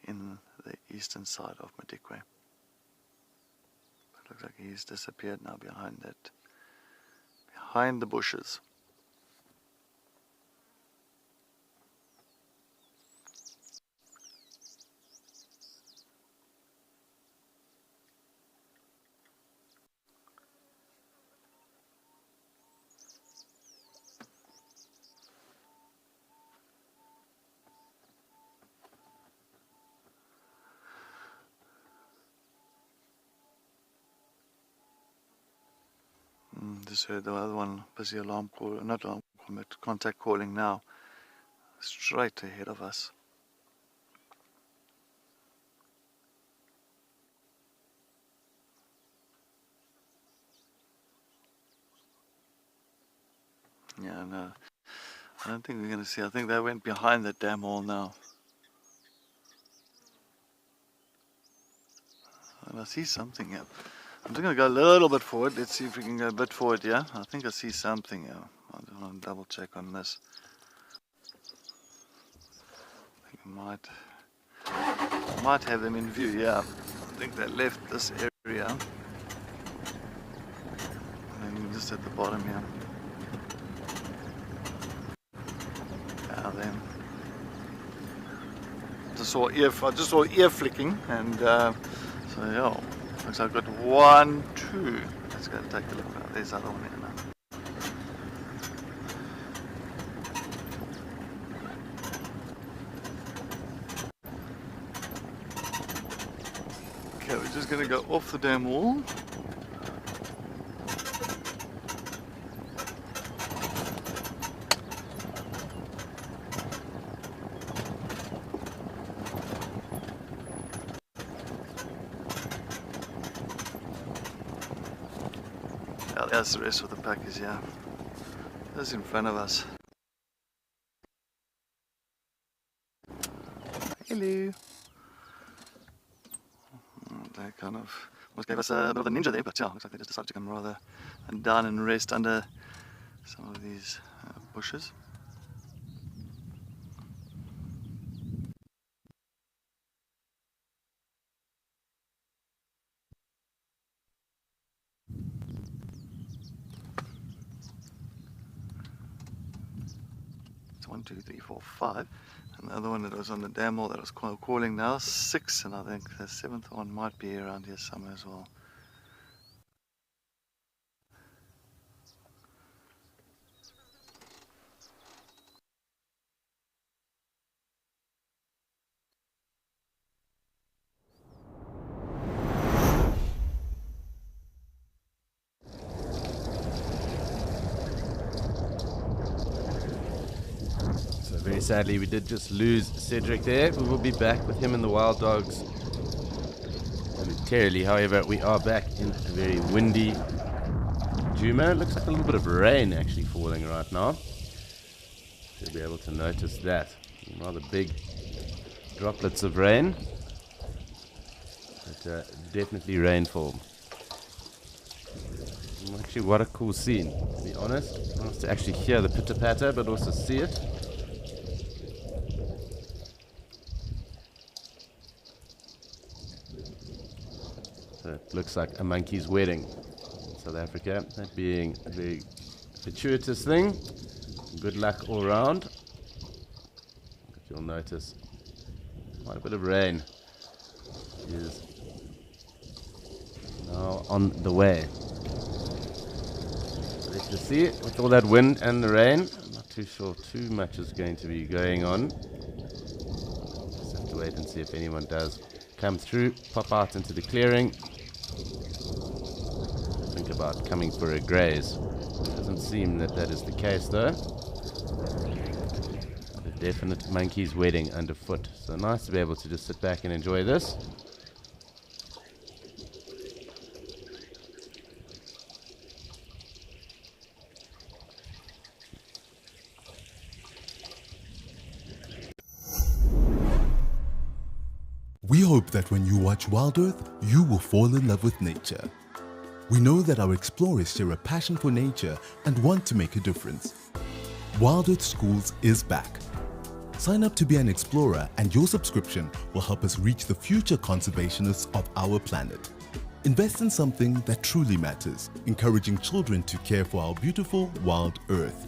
S2: in the eastern side of Madikwe. It looks like he's disappeared now behind the bushes. Just heard the other one, busy alarm call, not alarm call, but contact calling now, straight ahead of us. Yeah, no, I don't think we're going to see. I think they went behind the dam wall now. And I see something here. I'm just going to go a little bit forward. Let's see if we can go a bit forward, yeah? I think I see something here. I just want to double check on this. I think we might have them in view, yeah. I think they left this area. And then just at the bottom here. Yeah, them. just saw ear flicking, and so yeah, looks like I've got 1, 2. Let's go take a look. There's the other one there now. Okay, we're just going to go off the dam wall. There's the rest of the pack is here. That's in front of us. Hello. They kind of almost gave us a bit of a ninja there, but yeah, looks like they just decided to come rather down and rest under some of these bushes. It's 1, 2, 3, 4, 5. Another one that was on the dam wall that was calling now, 6, and I think the 7th one might be around here somewhere as well.
S1: So very sadly, we did just lose Cedric there. We will be back with him and the Wild Dogs momentarily. However, we are back in a very windy Djuma. It looks like a little bit of rain actually falling right now. You'll be able to notice that. Rather big droplets of rain. But definitely rainfall. Actually, what a cool scene, to be honest. Nice to actually hear the pitter-patter, but also see it. So it looks like a monkey's wedding in South Africa. That being a very fortuitous thing. Good luck all round. But you'll notice quite a bit of rain is now on the way. So let's just see, with all that wind and the rain, I'm not too sure too much is going to be going on. Just have to wait and see if anyone does come through, pop out into the clearing. Think about coming for a graze. Doesn't seem that that is the case though. A definite monkey's wedding underfoot. So nice to be able to just sit back and enjoy this.
S3: We hope that when you watch Wild Earth, you will fall in love with nature. We know that our explorers share a passion for nature and want to make a difference. Wild Earth Schools is back. Sign up to be an explorer and your subscription will help us reach the future conservationists of our planet. Invest in something that truly matters, encouraging children to care for our beautiful wild earth.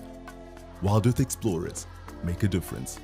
S3: Wild Earth Explorers, make a difference.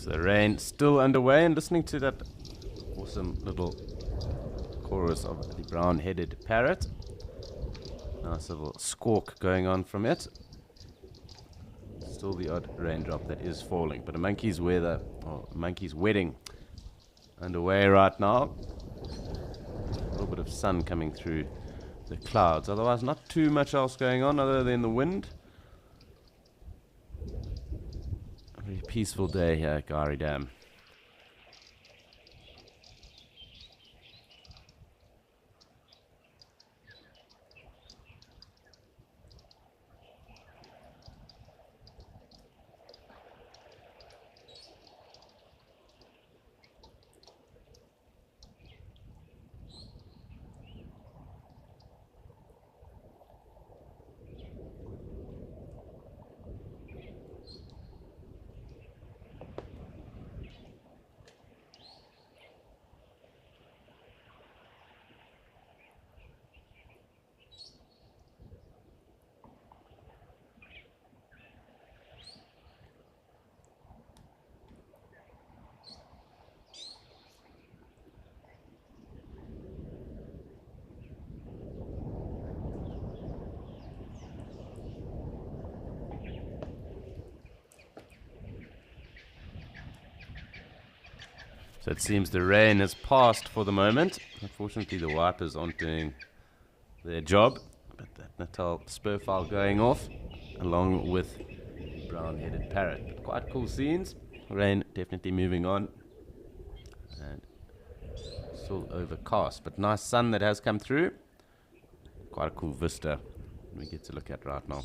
S1: So the rain still underway, and listening to that awesome little chorus of the brown-headed parrot. Nice little squawk going on from it. Still the odd raindrop that is falling, but a monkey's wedding underway right now. A little bit of sun coming through the clouds. Otherwise, not too much else going on other than the wind. A very peaceful day here at Gari Dam. So it seems the rain has passed for the moment. Unfortunately, the wipers aren't doing their job. But that Natal spurfowl going off, along with the brown-headed parrot. But quite cool scenes. Rain definitely moving on. And still overcast, but nice sun that has come through. Quite a cool vista we get to look at right now.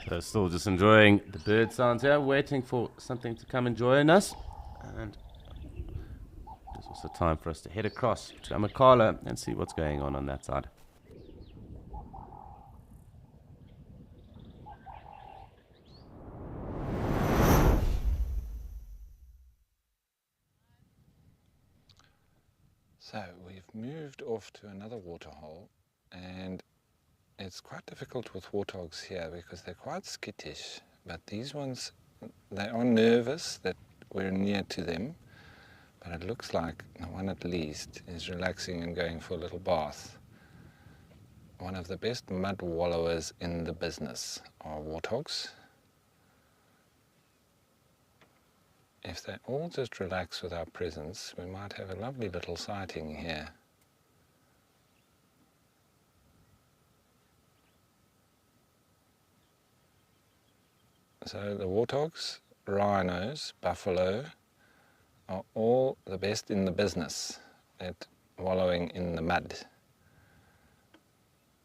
S1: So still just enjoying the bird sounds here, waiting for something to come and join us. And it's also time for us to head across to Amakhala and see what's going on that side.
S4: So we've moved off to another waterhole, and it's quite difficult with warthogs here because they're quite skittish, but these ones, they are nervous that we're near to them, but it looks like the one at least is relaxing and going for a little bath. One of the best mud wallowers in the business are warthogs. If they all just relax with our presence, we might have a lovely little sighting here. So the warthogs, rhinos, buffalo are all the best in the business at wallowing in the mud.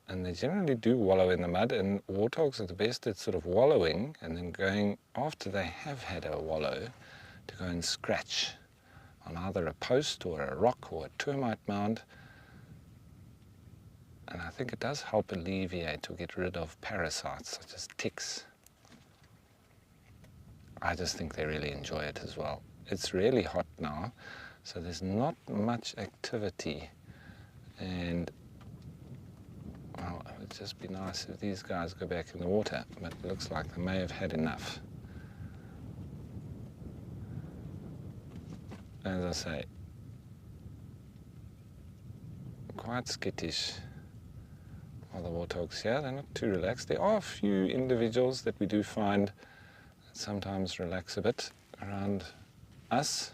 S4: And they generally do wallow in the mud, and warthogs are the best at sort of wallowing and then going, after they have had a wallow, to go and scratch on either a post or a rock or a termite mound. And I think it does help alleviate or get rid of parasites such as ticks. I just think they really enjoy it as well. It's really hot now, So there's not much activity, and well, it would just be nice if these guys go back in the water, but it looks like they may have had enough. As I say, quite skittish are the warthogs here. They're not too relaxed. There are a few individuals that we do find that sometimes relax a bit around us.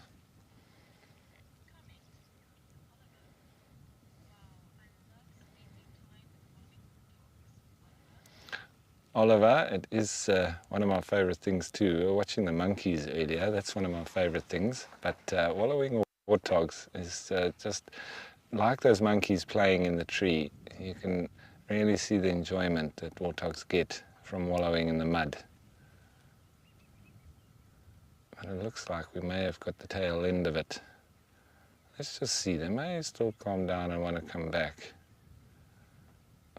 S4: Oliver, it is one of my favorite things too. We were watching the monkeys earlier. That's one of my favorite things. But wallowing warthogs is just like those monkeys playing in the tree. You can really see the enjoyment that warthogs get from wallowing in the mud. But it looks like we may have got the tail end of it. Let's just see. They may still calm down and want to come back.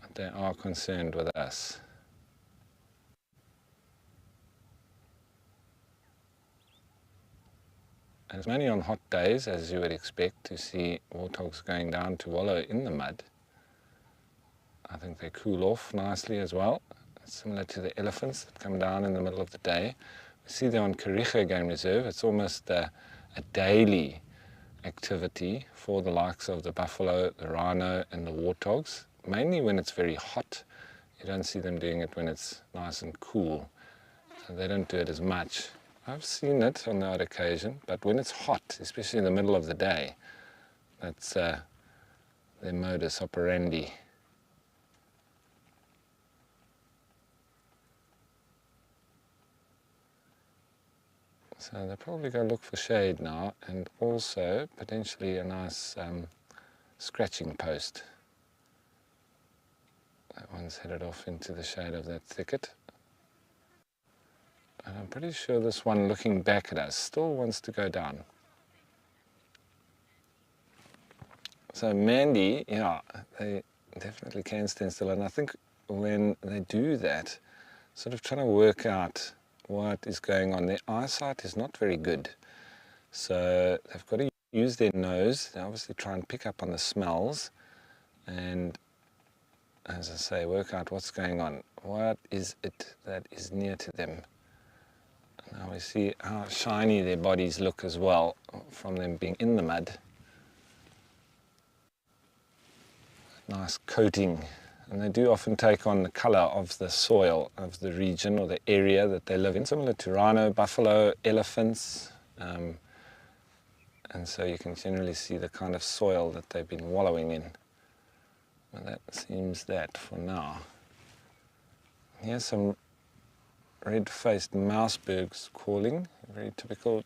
S4: But they are concerned with us. And it's only on hot days, as you would expect, to see warthogs going down to wallow in the mud. I think they cool off nicely as well, similar to the elephants that come down in the middle of the day. We see there on Kariega Game Reserve, it's almost a daily activity for the likes of the buffalo, the rhino and the warthogs. Mainly when it's very hot. You don't see them doing it when it's nice and cool. So they don't do it as much. I've seen it on the odd occasion, but when it's hot, especially in the middle of the day, that's their modus operandi. So they'll probably go look for shade now, and also potentially a nice scratching post. That one's headed off into the shade of that thicket. And I'm pretty sure this one looking back at us still wants to go down. So Mandy, yeah, they definitely can stand still, and I think when they do that, sort of trying to work out what is going on, their eyesight is not very good. So they've got to use their nose. They obviously try and pick up on the smells and, as I say, work out what's going on. What is it that is near to them? Now we see how shiny their bodies look as well from them being in the mud. Nice coating, and they do often take on the colour of the soil of the region or the area that they live in, similar to rhino, buffalo, elephants, and so you can generally see the kind of soil that they've been wallowing in. Well, that seems that for now. Here's some red-faced mousebergs calling, very typical.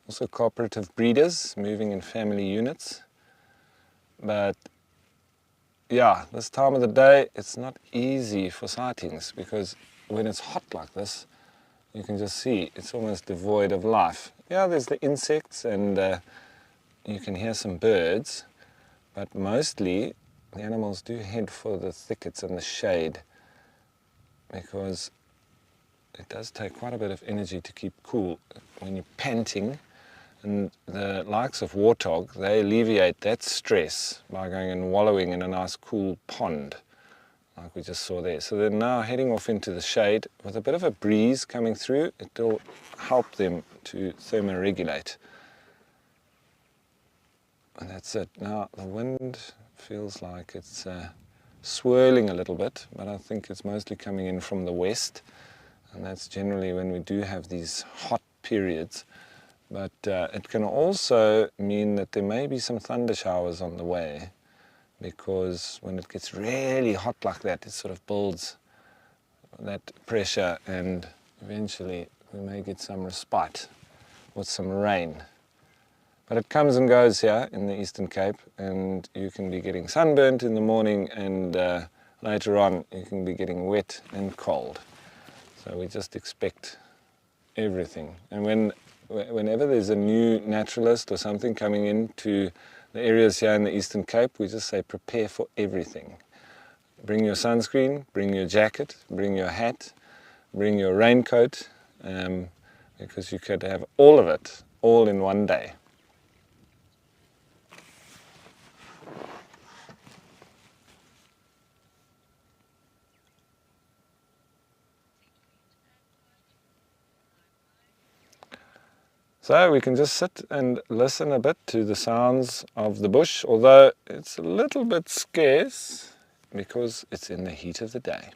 S4: Also cooperative breeders moving in family units. But yeah, this time of the day it's not easy for sightings, because when it's hot like this, you can just see it's almost devoid of life. Yeah, there's the insects and you can hear some birds, but mostly the animals do head for the thickets and the shade, because it does take quite a bit of energy to keep cool when you're panting. And the likes of warthog, they alleviate that stress by going and wallowing in a nice cool pond, like we just saw there. So they're now heading off into the shade with a bit of a breeze coming through. It'll help them to thermoregulate. And that's it. Now the wind feels like it's swirling a little bit, but I think it's mostly coming in from the west, and that's generally when we do have these hot periods. But it can also mean that there may be some thunder showers on the way, because when it gets really hot like that, it sort of builds that pressure, and eventually we may get some respite with some rain. But it comes and goes here in the Eastern Cape, and you can be getting sunburnt in the morning, and later on you can be getting wet and cold. So we just expect everything. And whenever there's a new naturalist or something coming into the areas here in the Eastern Cape, we just say prepare for everything. Bring your sunscreen, bring your jacket, bring your hat, bring your raincoat. We because you could have all of it all in one day. So we can just sit and listen a bit to the sounds of the bush, although it's a little bit scarce because it's in the heat of the day.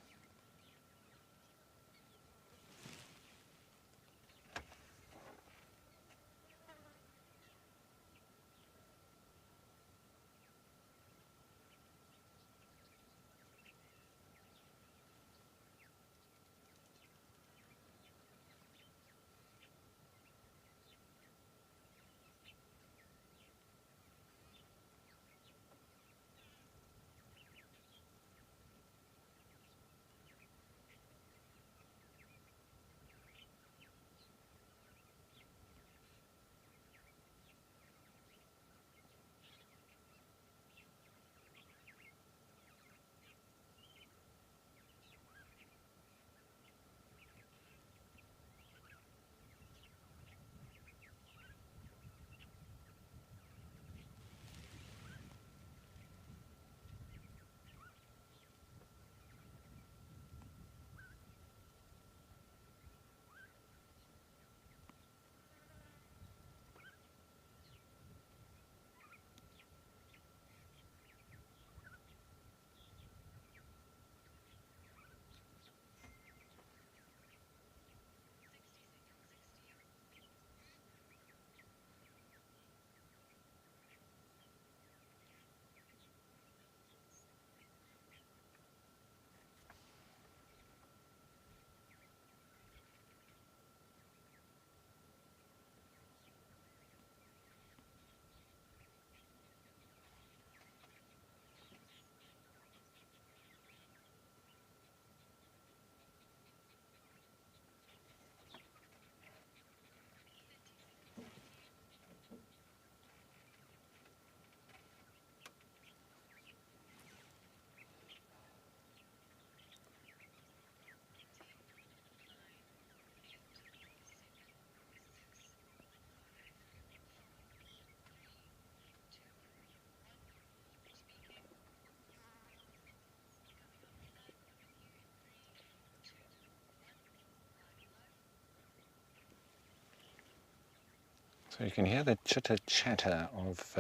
S4: So you can hear the chitter-chatter of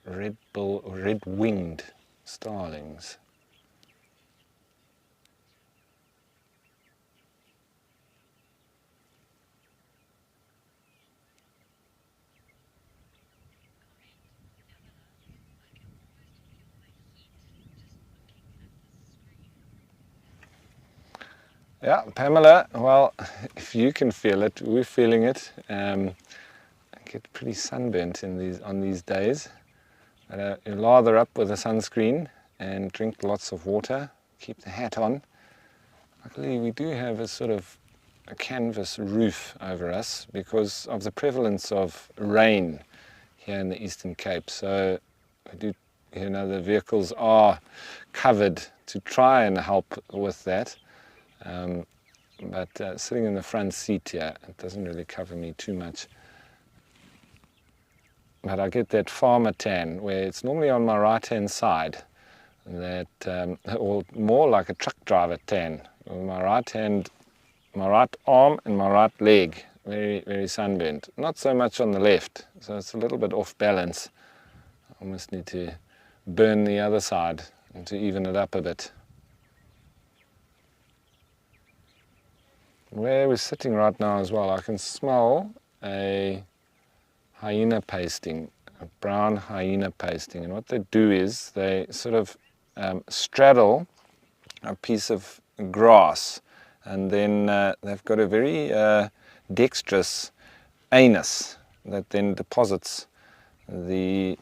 S4: red-winged starlings. Yeah, Pamela, well, if you can feel it, we're feeling it. I get pretty sunburnt on these days. But you lather up with a sunscreen and drink lots of water, keep the hat on. Luckily, we do have a sort of a canvas roof over us because of the prevalence of rain here in the Eastern Cape. So we do, the vehicles are covered to try and help with that. But sitting in the front seat here, it doesn't really cover me too much. But I get that farmer tan where it's normally on my right hand side, or more like a truck driver tan. My right arm and my right leg, very, very sunburnt. Not so much on the left, so it's a little bit off balance. I almost need to burn the other side and to even it up a bit. Where we're sitting right now as well, I can smell a hyena pasting, a brown hyena pasting. And what they do is they sort of straddle a piece of grass, and then they've got a very dexterous anus that then deposits the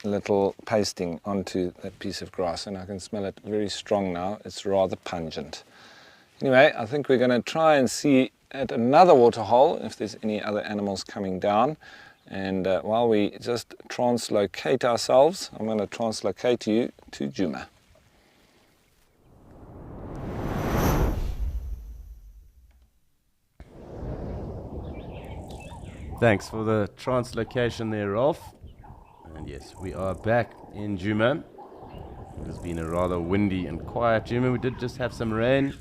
S4: little pasting onto that piece of grass, and I can smell it very strong now. It's rather pungent. Anyway, I think we're going to try and see at another waterhole if there's any other animals coming down. And while we just translocate ourselves, I'm going to translocate you to Djuma.
S1: Thanks for the translocation there, Rolf. And yes, we are back in Djuma. It has been a rather windy and quiet Djuma. We did just have some rain.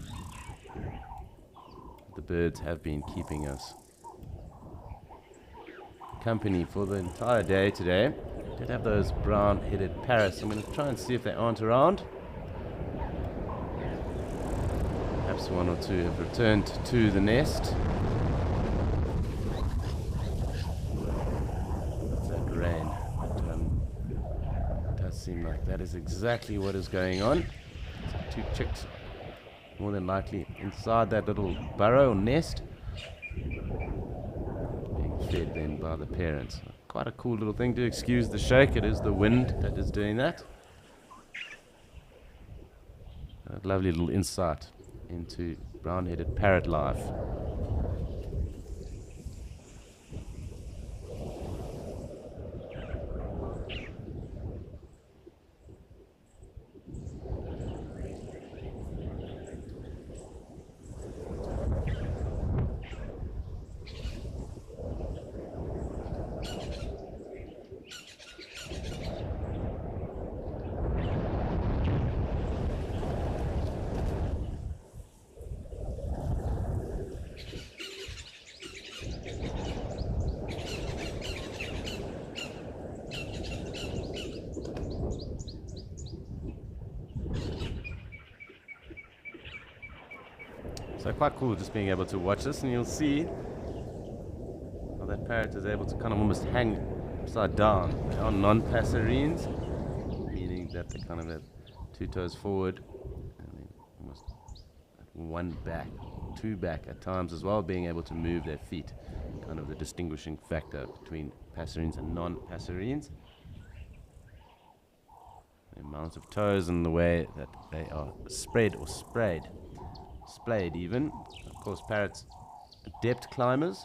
S1: The birds have been keeping us company for the entire day today. Did have those brown-headed parrots. I'm going to try and see if they aren't around. Perhaps one or two have returned to the nest. It's that rain. But, it does seem like that is exactly what is going on. Two chicks, more than likely, inside that little burrow or nest, being fed then by the parents. Quite a cool little thing. To excuse the shake, it is the wind that is doing that. A lovely little insight into brown-headed parrot life. So quite cool just being able to watch this, and you'll see how that parrot is able to kind of almost hang upside down. They are non-passerines, meaning that they kind of have two toes forward and then almost one back, two back at times as well, being able to move their feet. Kind of the distinguishing factor between passerines and non-passerines. The amount of toes and the way that they are spread or sprayed. Splayed even. Of course, parrots are adept climbers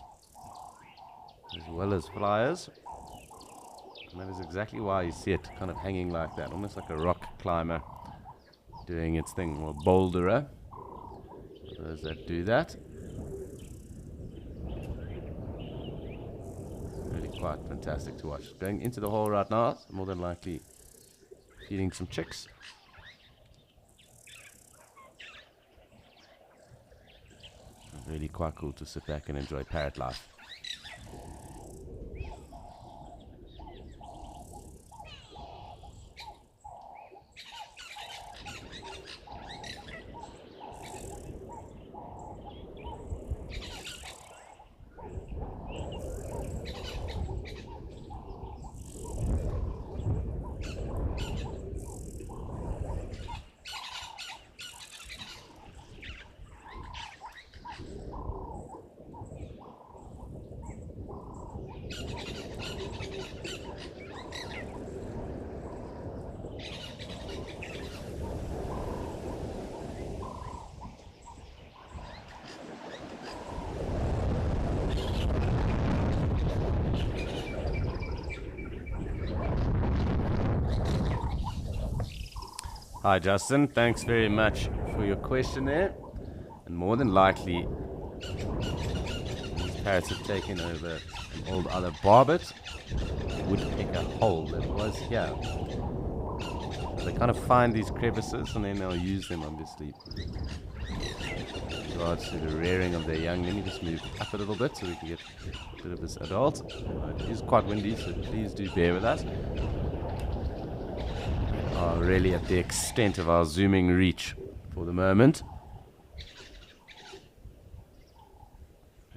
S1: as well as flyers, and that is exactly why you see it kind of hanging like that, almost like a rock climber doing its thing, or a boulderer, those that do that. Really quite fantastic to watch. Going into the hole right now, more than likely feeding some chicks. Really quite cool to sit back and enjoy parrot life. Hi Justin, thanks very much for your question there. And more than likely, these parrots have taken over an old other barbet woodpecker hole that was here. So they kind of find these crevices and then they'll use them, obviously, in regards to the rearing of their young. Let me just move up a little bit so we can get a bit of this adult. It is quite windy, so please do bear with us. Are really at the extent of our zooming reach for the moment.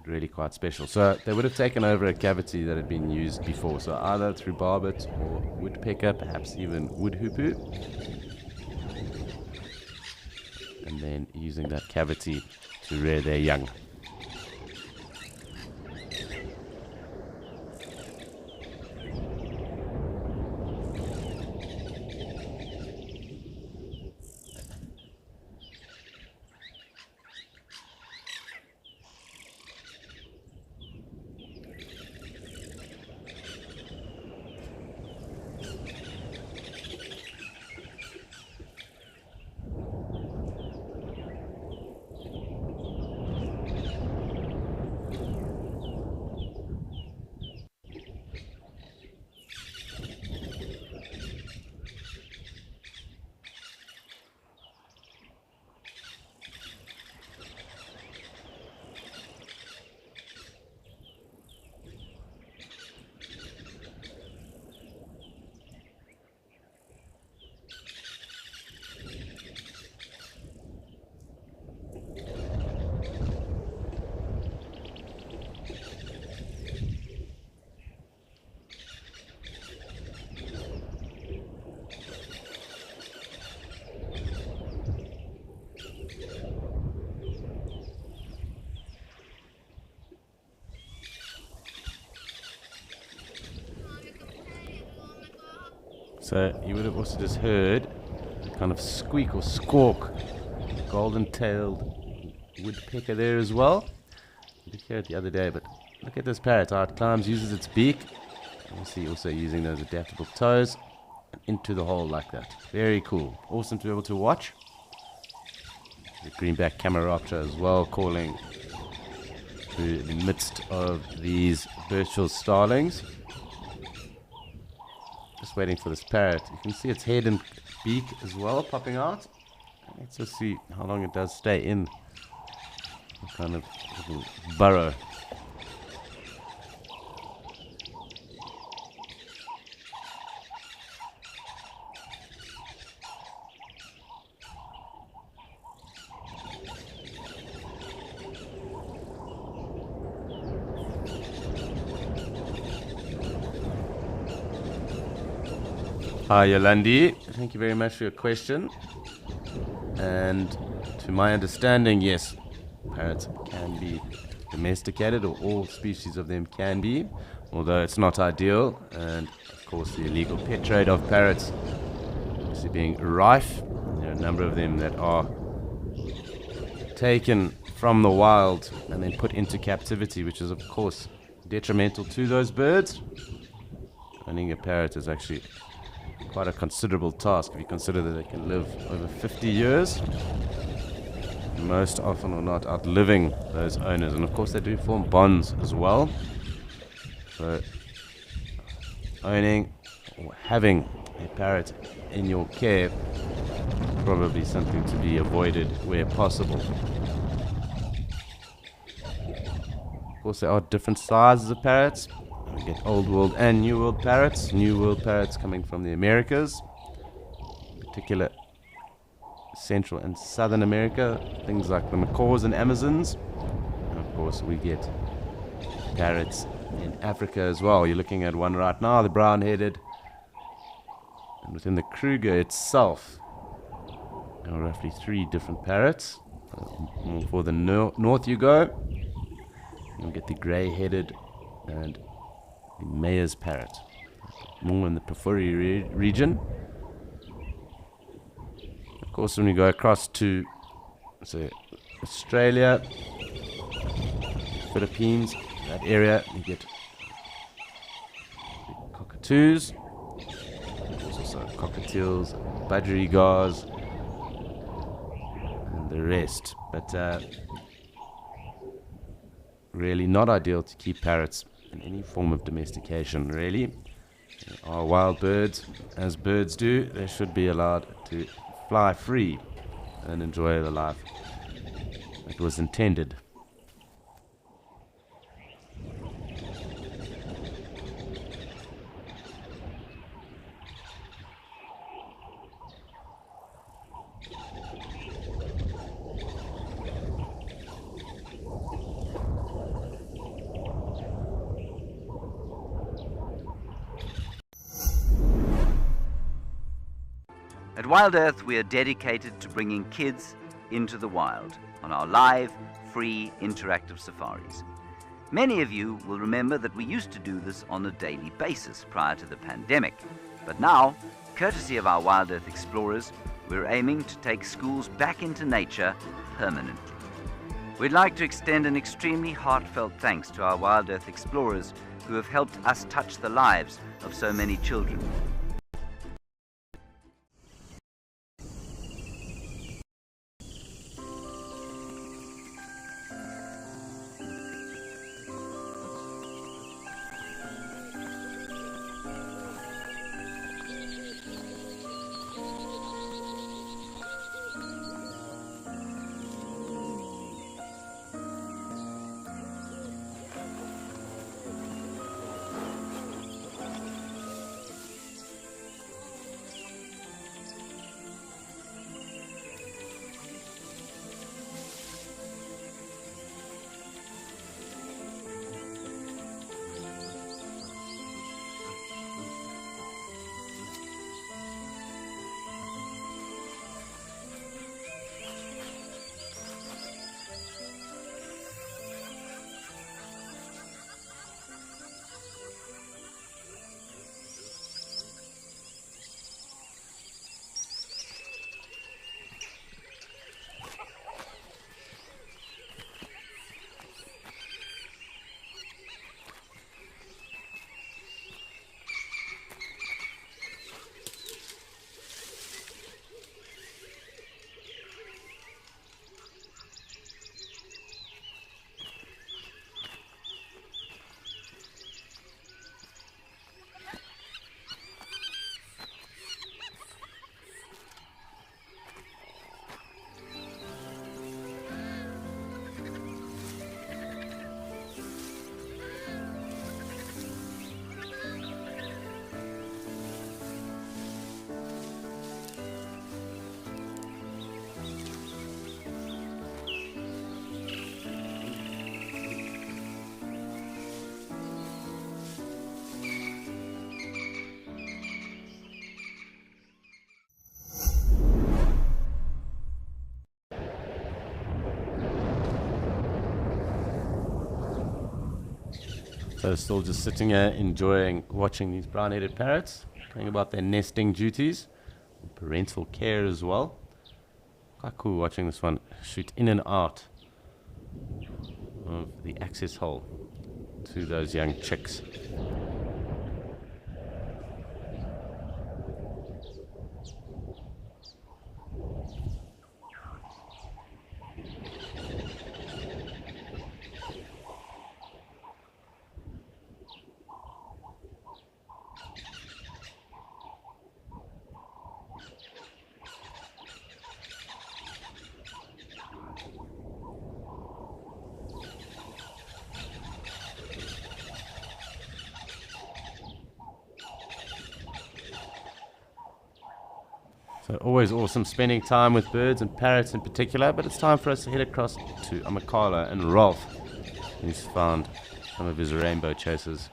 S1: Really quite special. So they would have taken over a cavity that had been used before, so either through barbet or woodpecker, perhaps even woodhoopoo, and then using that cavity to rear their young. So you would have also just heard a kind of squeak or squawk, golden-tailed woodpecker there as well. I did hear it the other day, but look at this parrot, how it climbs, uses its beak. And you see also using those adaptable toes into the hole like that. Very cool. Awesome to be able to watch. The greenback Cameroptera as well, calling through the midst of these virtual starlings. Just waiting for this parrot. You can see its head and beak as well popping out. Let's just see how long it does stay in the kind of little burrow. Hi Yolandi, thank you very much for your question. And to my understanding, yes, parrots can be domesticated, or all species of them can be, although it's not ideal. And of course the illegal pet trade of parrots is being rife. There are a number of them that are taken from the wild and then put into captivity, which is of course detrimental to those birds. Owning a parrot is actually quite a considerable task if you consider that they can live over 50 years, most often or not outliving those owners. And of course they do form bonds as well. So owning or having a parrot in your care is probably something to be avoided where possible. Of course there are different sizes of parrots. We get Old World and New World parrots. New World parrots coming from the Americas, in particular Central and Southern America, things like the macaws and Amazons. And of course we get parrots in Africa as well. You're looking at one right now, the brown-headed. And within the Kruger itself, there are roughly 3 different parrots. More for the north you go, you'll get the grey-headed and the Mayor's parrot, more in the Pafuri region. Of course, when we go across to, say, Australia, Philippines, that area, you get the cockatoos. There's also cockatiels, budgerigars, and the rest. But really not ideal to keep parrots in any form of domestication, really. They are wild birds. As birds do, they should be allowed to fly free and enjoy the life that was intended.
S6: At Wild Earth, we are dedicated to bringing kids into the wild on our live, free, interactive safaris. Many of you will remember that we used to do this on a daily basis prior to the pandemic. But now, courtesy of our Wild Earth Explorers, we're aiming to take schools back into nature permanently. We'd like to extend an extremely heartfelt thanks to our Wild Earth Explorers who have helped us touch the lives of so many children.
S1: So still just sitting here enjoying watching these brown-headed parrots, going about their nesting duties, parental care as well. Quite cool watching this one shoot in and out of the access hole to those young chicks. So always awesome spending time with birds and parrots in particular, but it's time for us to head across to Amakhala and Rolf, who's found some of his rainbow chasers.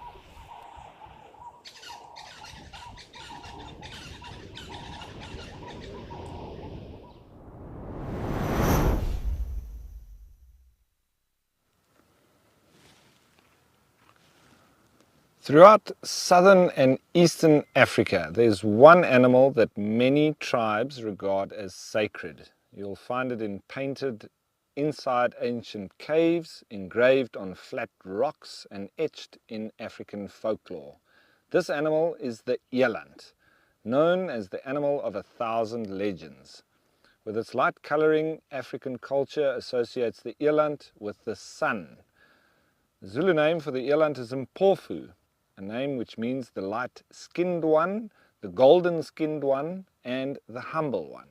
S4: Throughout southern and eastern Africa, there's one animal that many tribes regard as sacred. You'll find it painted inside ancient caves, engraved on flat rocks, and etched in African folklore. This animal is the eland, known as the animal of 1,000 legends. With its light coloring, African culture associates the eland with the sun. The Zulu name for the eland is Mpofu, a name which means the light-skinned one, the golden-skinned one, and the humble one.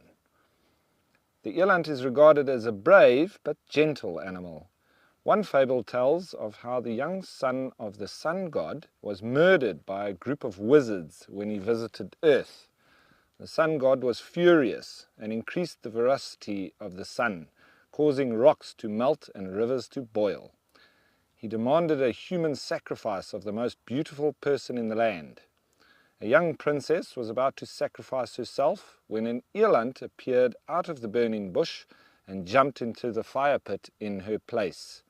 S4: The eland is regarded as a brave but gentle animal. One fable tells of how the young son of the sun god was murdered by a group of wizards when he visited Earth. The sun god was furious and increased the ferocity of the sun, causing rocks to melt and rivers to boil. He demanded a human sacrifice of the most beautiful person in the land. A young princess was about to sacrifice herself when an eland appeared out of the burning bush and jumped into the fire pit in her place.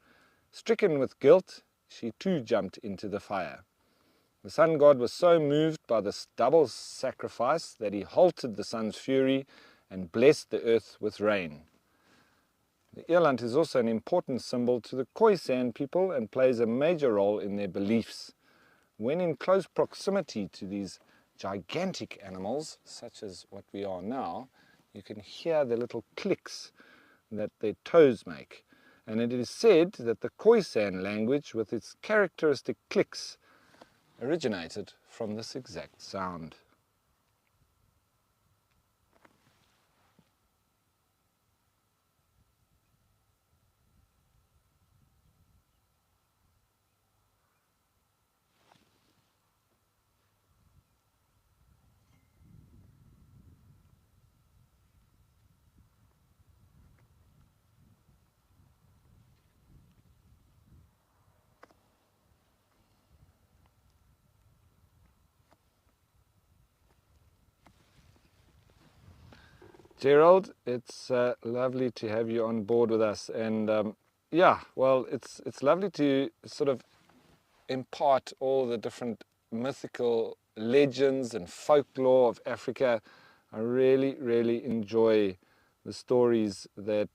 S4: Stricken with guilt, she too jumped into the fire. The sun god was so moved by this double sacrifice that he halted the sun's fury and blessed the earth with rain. The eland is also an important symbol to the Khoisan people and plays a major role in their beliefs. When in close proximity to these gigantic animals, such as what we are now, you can hear the little clicks that their toes make. And it is said that the Khoisan language, with its characteristic clicks, originated from this exact sound. Gerald, it's lovely to have you on board with us, and yeah, well, it's lovely to sort of impart all the different mythical legends and folklore of Africa. I really enjoy the stories that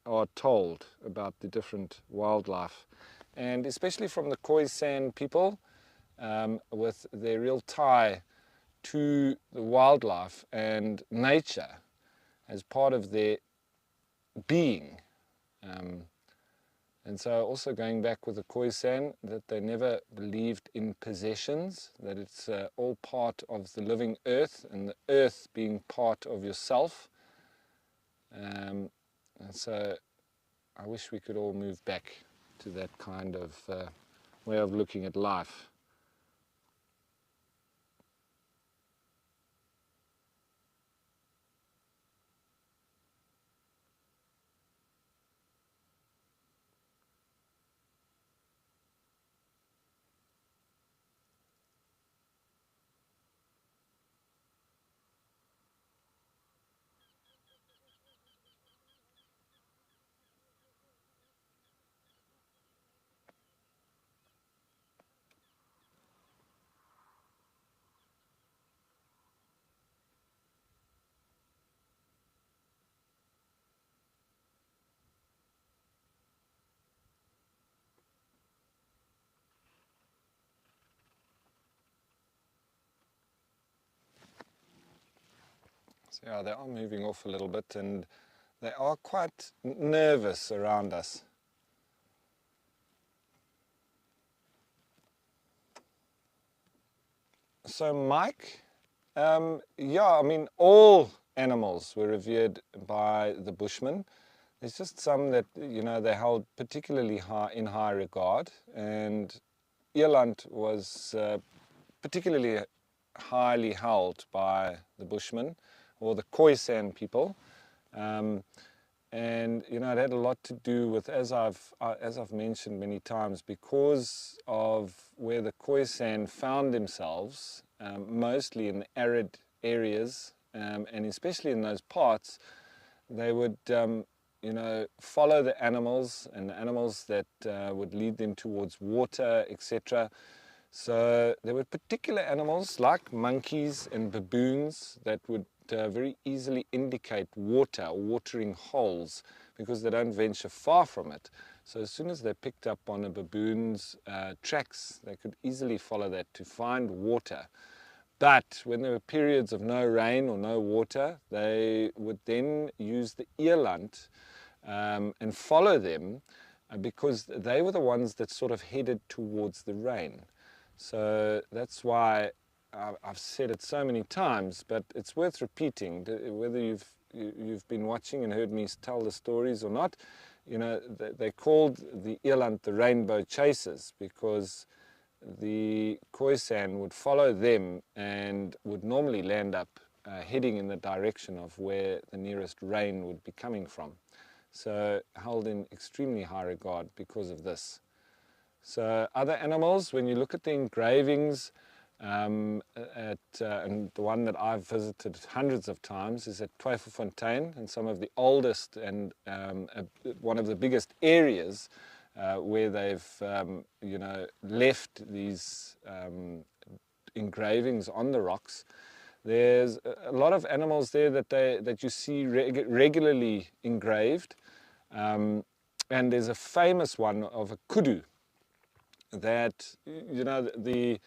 S4: are told about the different wildlife, and especially from the Khoisan people, with their real tie to the wildlife and nature as part of their being. And so also going back with the Khoisan, that they never believed in possessions, that it's all part of the living earth, and the earth being part of yourself. And so I wish we could all move back to that kind of way of looking at life. Yeah, they are moving off a little bit, and they are quite nervous around us. So Mike, yeah, I mean, all animals were revered by the Bushmen. There's just some that, you know, they held particularly in high regard, and eland was particularly highly held by the Bushmen, or the Khoisan people. And you know, it had a lot to do with, as I've mentioned many times, because of where the Khoisan found themselves, mostly in the arid areas, and especially in those parts, they would you know, follow the animals, and the animals that would lead them towards water, etc. So there were particular animals like monkeys and baboons that would very easily indicate water, watering holes, because they don't venture far from it. So as soon as they picked up on a baboon's tracks, they could easily follow that to find water. But when there were periods of no rain or no water, they would then use the eland and follow them, because they were the ones that sort of headed towards the rain. So that's why I've said it so many times, but it's worth repeating. Whether you've been watching and heard me tell the stories or not, you know, they called the eland the rainbow chasers, because the Khoisan would follow them and would normally land up heading in the direction of where the nearest rain would be coming from. So held in extremely high regard because of this. So other animals, when you look at the engravings, and the one that I've visited hundreds of times is at Twyfelfontein, and some of the oldest and one of the biggest areas where they've you know, left these engravings on the rocks. There's a lot of animals there that you see regularly engraved, and there's a famous one of a kudu that, you know, the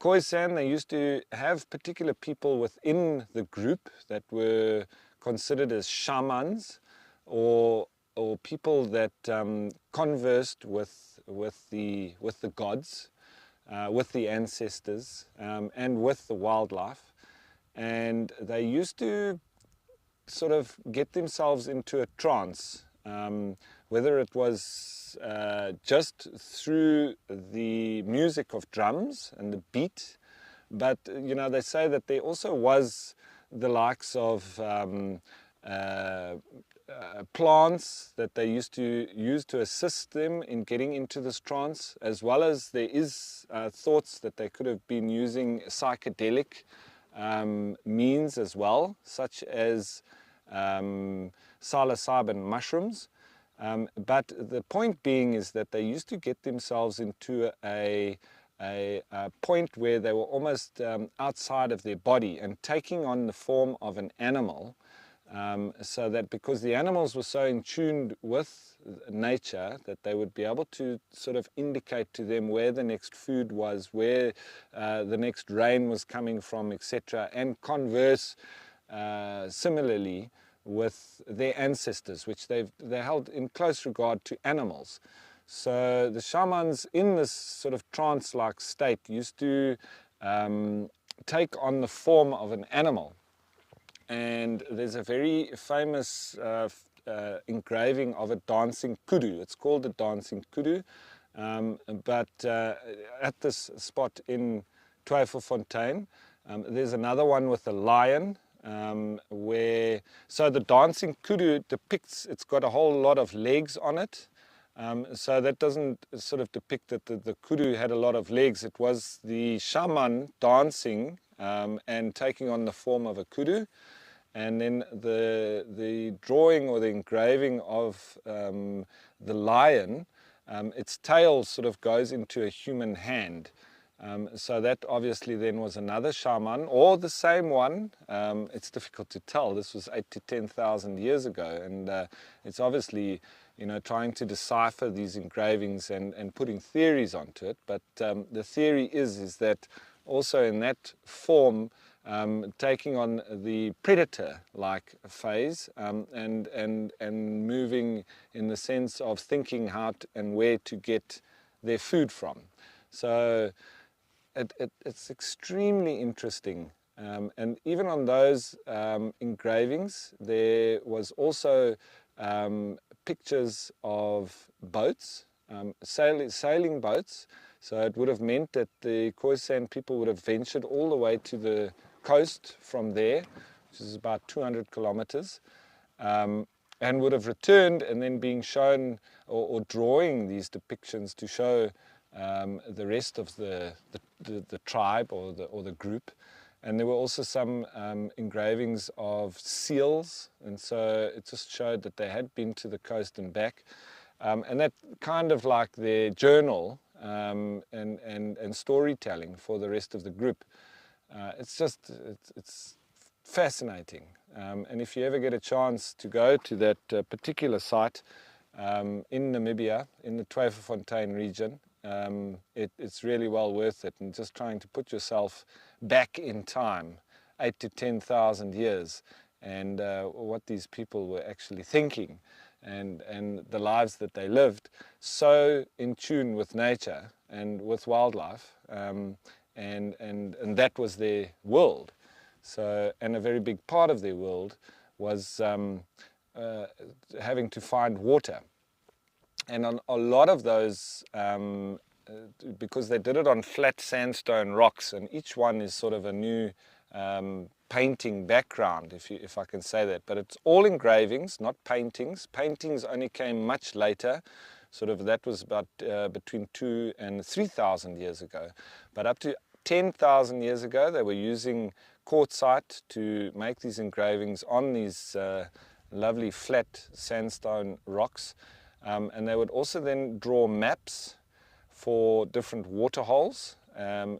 S4: Khoisan, they used to have particular people within the group that were considered as shamans, or people that conversed with the gods, with the ancestors, and with the wildlife. And they used to sort of get themselves into a trance, whether it was just through the music of drums and the beat, but you know, they say that there also was the likes of plants that they used to use to assist them in getting into this trance, as well as there is thoughts that they could have been using psychedelic means as well, such as psilocybin mushrooms. But the point being is that they used to get themselves into a point where they were almost outside of their body and taking on the form of an animal, so that because the animals were so in tune with nature that they would be able to sort of indicate to them where the next food was, where the next rain was coming from, etc., and converse similarly with their ancestors, which they held in close regard to animals. So the shamans in this sort of trance-like state used to take on the form of an animal. And there's a very famous engraving of a dancing kudu. It's called the dancing kudu, but at this spot in Twyfelfontein, there's another one with a lion, so the dancing kudu depicts, it's got a whole lot of legs on it, so that doesn't sort of depict that the kudu had a lot of legs. It was the shaman dancing and taking on the form of a kudu, and then the drawing or the engraving of the lion, its tail sort of goes into a human hand. So that obviously then was another shaman, or the same one. It's difficult to tell. This was 8,000 to 10,000 years ago, and it's obviously, you know, trying to decipher these engravings and putting theories onto it. But the theory is that also in that form, taking on the predator-like phase and moving in the sense of thinking how and where to get their food from. So it's extremely interesting. And even on those engravings, there was also pictures of boats, sailing boats. So it would have meant that the Khoisan people would have ventured all the way to the coast from there, which is about 200 kilometers, and would have returned and then being shown or drawing these depictions to show the rest of the tribe or the group. And there were also some engravings of seals, and so it just showed that they had been to the coast and back. And that kind of like their journal and storytelling for the rest of the group. It's fascinating. And if you ever get a chance to go to that particular site in Namibia, in the Tweefontein region, it's really well worth it. And just trying to put yourself back in time, 8,000 to 10,000 years, and what these people were actually thinking. And the lives that they lived, so in tune with nature and with wildlife, and that was their world. So, and a very big part of their world was having to find water. And on a lot of those, because they did it on flat sandstone rocks, and each one is sort of a new painting background, if I can say that. But it's all engravings, not paintings. Paintings only came much later. Sort of that was about between 2,000 and 3,000 years ago. But up to 10,000 years ago, they were using quartzite to make these engravings on these lovely flat sandstone rocks. And they would also then draw maps for different water holes.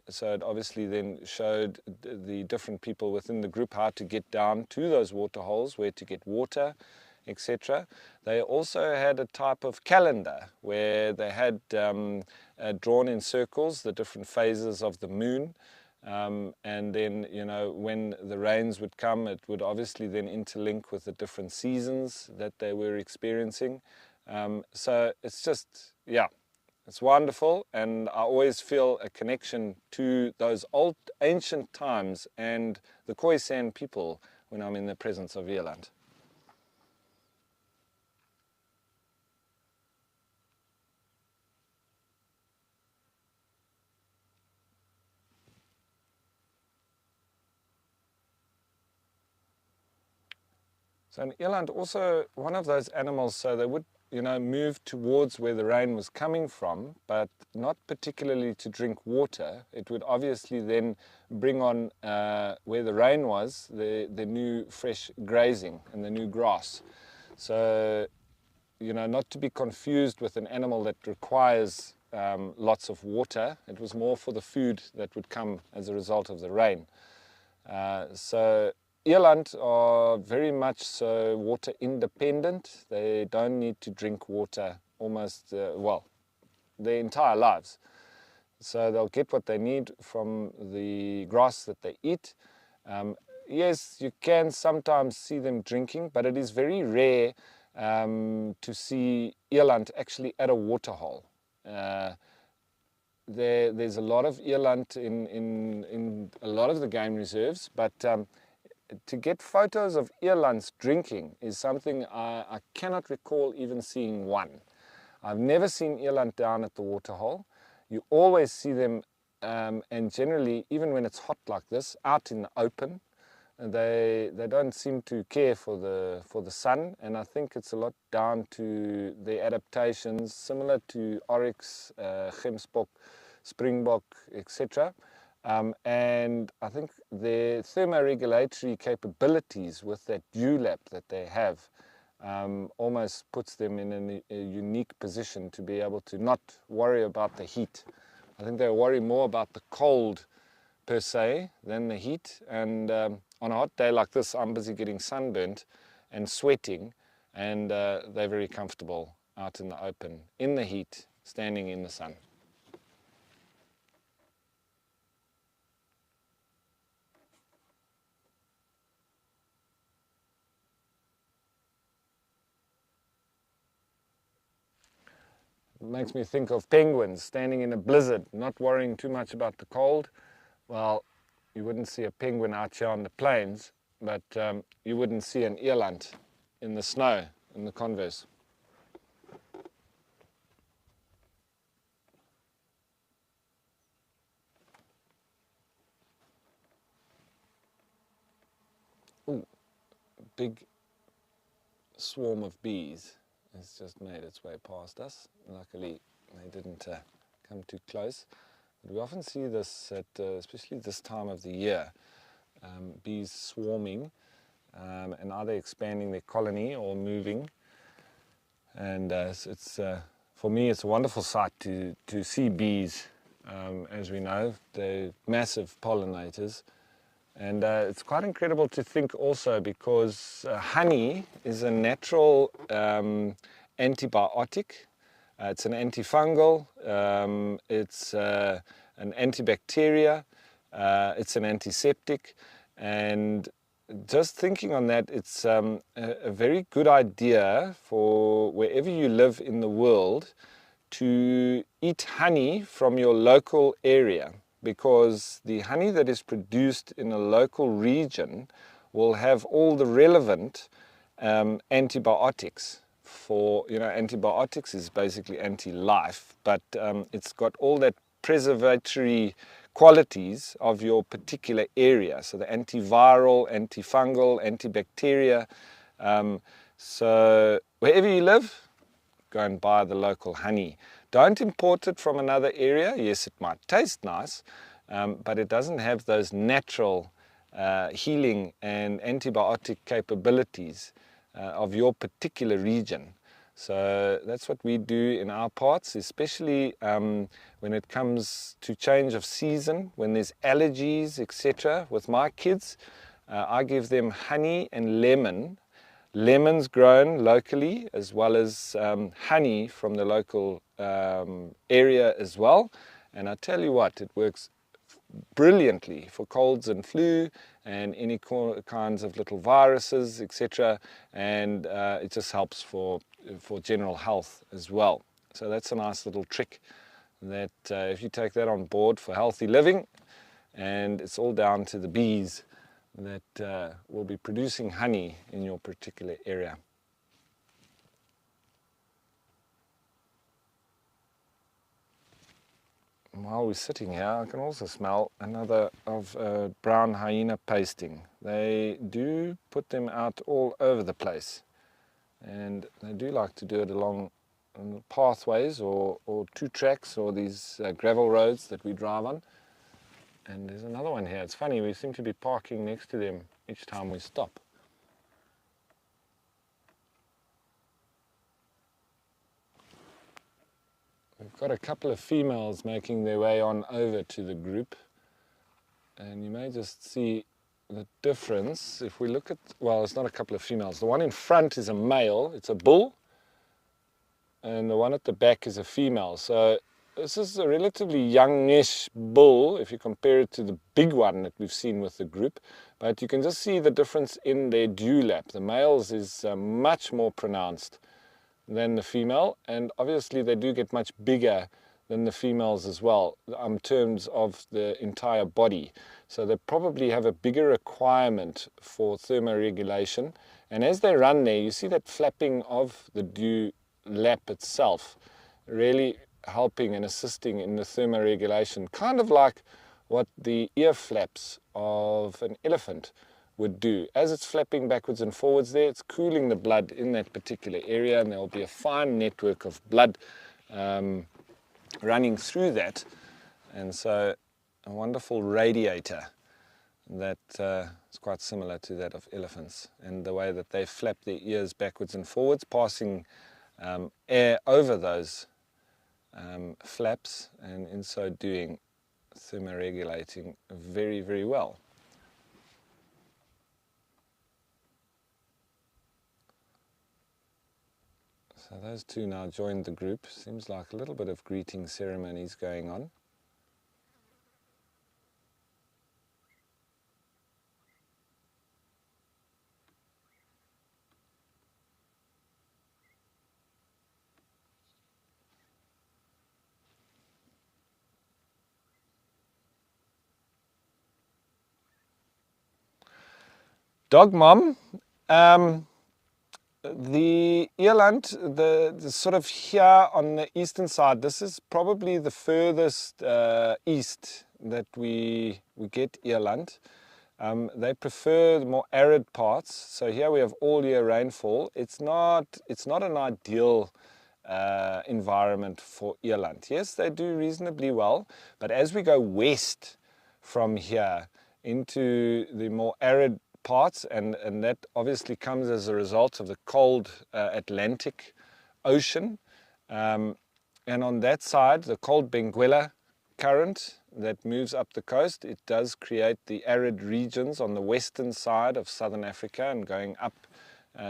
S4: So it obviously then showed the different people within the group how to get down to those water holes, where to get water, etc. They also had a type of calendar where they had drawn in circles the different phases of the moon. And then, you know, when the rains would come, it would obviously then interlink with the different seasons that they were experiencing. So it's just, yeah. It's wonderful, and I always feel a connection to those old, ancient times and the Khoisan people when I'm in the presence of Eland. So an eland also one of those animals, so they would, you know, move towards where the rain was coming from, but not particularly to drink water. It would obviously then bring on where the rain was, the new fresh grazing and the new grass. So, you know, not to be confused with an animal that requires lots of water. It was more for the food that would come as a result of the rain. So eland are very much so water independent. They don't need to drink water almost, well, their entire lives. So they'll get what they need from the grass that they eat. Yes, you can sometimes see them drinking, but it is very rare to see eland actually at a water hole. There's a lot of eland in a lot of the game reserves, but to get photos of elands drinking is something I cannot recall even seeing one. I've never seen eland down at the water hole. You always see them, and generally, even when it's hot like this, out in the open. They don't seem to care for the sun, and I think it's a lot down to their adaptations, similar to oryx, gemsbok, springbok, etc. And I think their thermoregulatory capabilities with that dewlap that they have almost puts them in a unique position to be able to not worry about the heat. I think they worry more about the cold per se than the heat. And on a hot day like this, I'm busy getting sunburnt and sweating, and they're very comfortable out in the open, in the heat, standing in the sun. It makes me think of penguins standing in a blizzard, not worrying too much about the cold. Well, you wouldn't see a penguin out here on the plains, but you wouldn't see an eland in the snow, in the converse. Ooh, big swarm of bees has just made its way past us. Luckily, they didn't come too close. But we often see this at, especially this time of the year, bees swarming and either expanding their colony or moving. And it's for me, it's a wonderful sight to see bees. As we know, they're massive pollinators. And it's quite incredible to think also because honey is a natural antibiotic. It's an antifungal, it's an antibacteria, it's an antiseptic. And just thinking on that, it's a very good idea for wherever you live in the world to eat honey from your local area, because the honey that is produced in a local region will have all the relevant antibiotics. For, antibiotics is basically anti-life, but it's got all that preservatory qualities of your particular area. So the antiviral, antifungal, antibacteria. So wherever you live, go and buy the local honey. Don't import it from another area. Yes, it might taste nice, but it doesn't have those natural healing and antibiotic capabilities of your particular region. So that's what we do in our parts, especially when it comes to change of season, when there's allergies, etc. With my kids, I give them honey and lemons grown locally, as well as honey from the local area as well. And I tell you what, it works brilliantly for colds and flu and any kinds of little viruses, etc. And it just helps for general health as well. So that's a nice little trick that if you take that on board for healthy living, and it's all down to the bees that will be producing honey in your particular area. While we're sitting here, I can also smell another of brown hyena pasting. They do put them out all over the place, and they do like to do it along pathways or two tracks or these gravel roads that we drive on. And there's another one here. It's funny, we seem to be parking next to them each time we stop. We've got a couple of females making their way on over to the group. And you may just see the difference. If we look at, well, it's not a couple of females. The one in front is a male, it's a bull. And the one at the back is a female. So this is a relatively youngish bull if you compare it to the big one that we've seen with the group. But you can just see the difference in their dewlap. The male's is much more pronounced than the female, and obviously they do get much bigger than the females as well in terms of the entire body. So they probably have a bigger requirement for thermoregulation. And as they run there, you see that flapping of the dew lap itself, really helping and assisting in the thermoregulation, kind of like what the ear flaps of an elephant would do. As it's flapping backwards and forwards there, it's cooling the blood in that particular area, and there will be a fine network of blood running through that. And so a wonderful radiator that is quite similar to that of elephants, and the way that they flap their ears backwards and forwards, passing air over those flaps, and in so doing thermoregulating very, very well. So those two now joined the group. Seems like a little bit of greeting ceremonies going on. Dog mom, the eland, the sort of here on the eastern side, this is probably the furthest east that we get eland. They prefer the more arid parts. So here we have all year rainfall. It's not an ideal environment for eland. Yes, they do reasonably well, but as we go west from here into the more arid parts, and that obviously comes as a result of the cold Atlantic Ocean, and on that side, the cold Benguela current that moves up the coast, it does create the arid regions on the western side of southern Africa and going up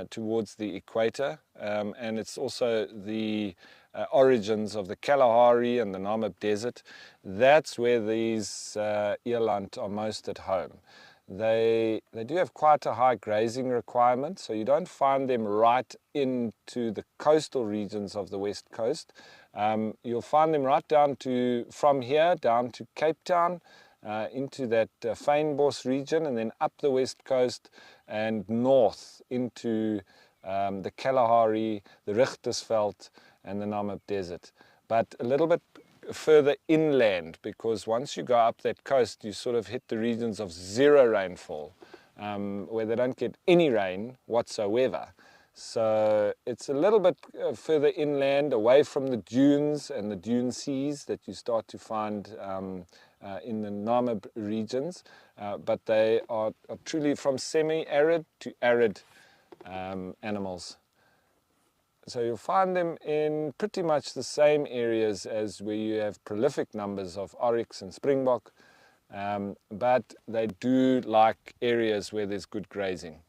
S4: towards the equator, and it's also the origins of the Kalahari and the Namib Desert. That's where these eland are most at home. They do have quite a high grazing requirement, so you don't find them right into the coastal regions of the west coast. You'll find them right down to, from here down to Cape Town, into that Fynbos region, and then up the west coast and north into the Kalahari, the Richtersveld and the Namib Desert. But a little bit further inland, because once you go up that coast you sort of hit the regions of zero rainfall, where they don't get any rain whatsoever. So it's a little bit further inland, away from the dunes and the dune seas that you start to find in the Namib regions, but they are truly from semi-arid to arid animals. So you'll find them in pretty much the same areas as where you have prolific numbers of oryx and springbok, but they do like areas where there's good grazing.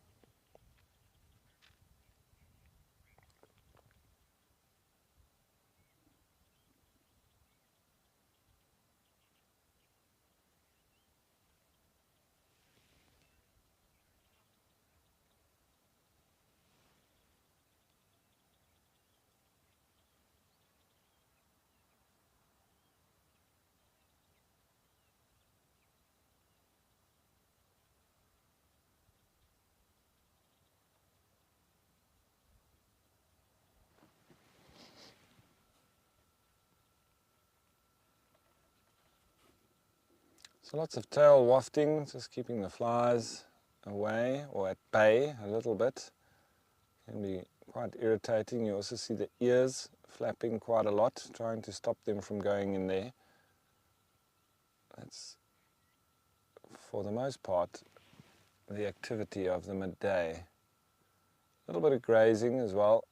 S4: So lots of tail wafting, just keeping the flies away or at bay a little bit. Can be quite irritating. You also see the ears flapping quite a lot, trying to stop them from going in there. That's, for the most part, the activity of the midday. A little bit of grazing as well.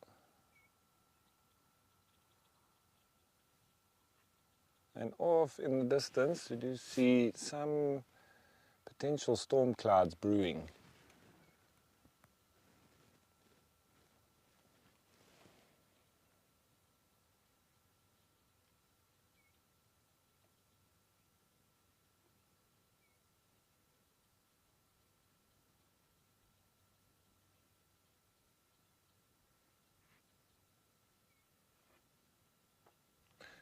S4: And off in the distance, you do see some potential storm clouds brewing.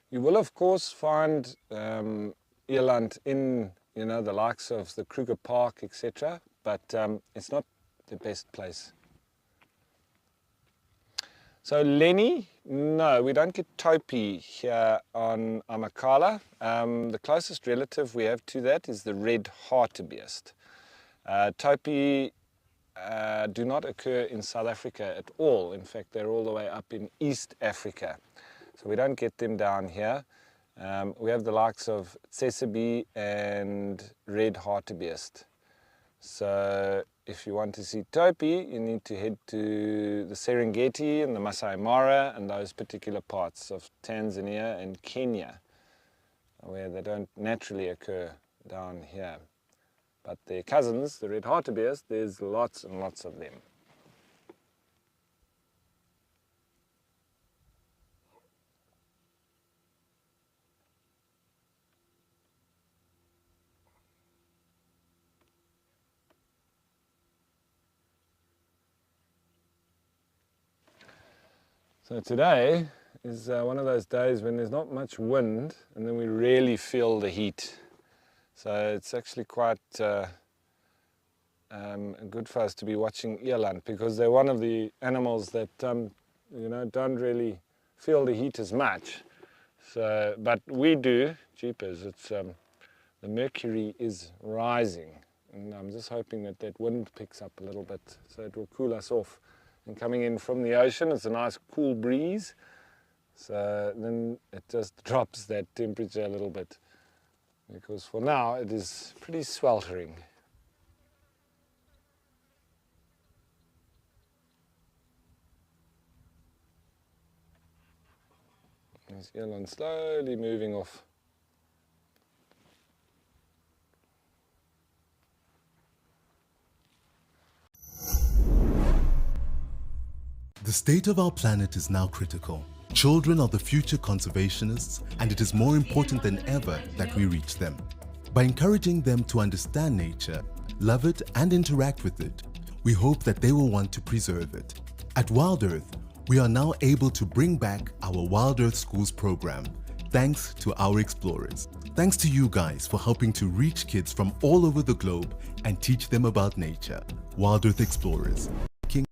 S4: You will of course find eland in the likes of the Kruger Park, etc., but it's not the best place. So Lenny, no, we don't get taupi here on Amakhala. The closest relative we have to that is the red hartebeest. Taupi do not occur in South Africa at all. In fact, they're all the way up in East Africa. So we don't get them down here. We have the likes of tsessebe and red hartebeest. So if you want to see taupi, you need to head to the Serengeti and the Masai Mara and those particular parts of Tanzania and Kenya, where they don't naturally occur down here. But their cousins, the red hartebeest, there's lots and lots of them. So today is one of those days when there's not much wind and then we really feel the heat. So it's actually quite good for us to be watching eland, because they're one of the animals that don't really feel the heat as much. So, but we do. Jeepers, it's the mercury is rising, and I'm just hoping that that wind picks up a little bit, so it will cool us off. And coming in from the ocean, it's a nice cool breeze, so then it just drops that temperature a little bit, because for now it is pretty sweltering. There's eland slowly moving off.
S3: The state of our planet is now critical. Children are the future conservationists, and it is more important than ever that we reach them. By encouraging them to understand nature, love it, and interact with it, we hope that they will want to preserve it. At Wild Earth, we are now able to bring back our Wild Earth Schools program, thanks to our explorers. Thanks to you guys for helping to reach kids from all over the globe and teach them about nature. Wild Earth Explorers. King.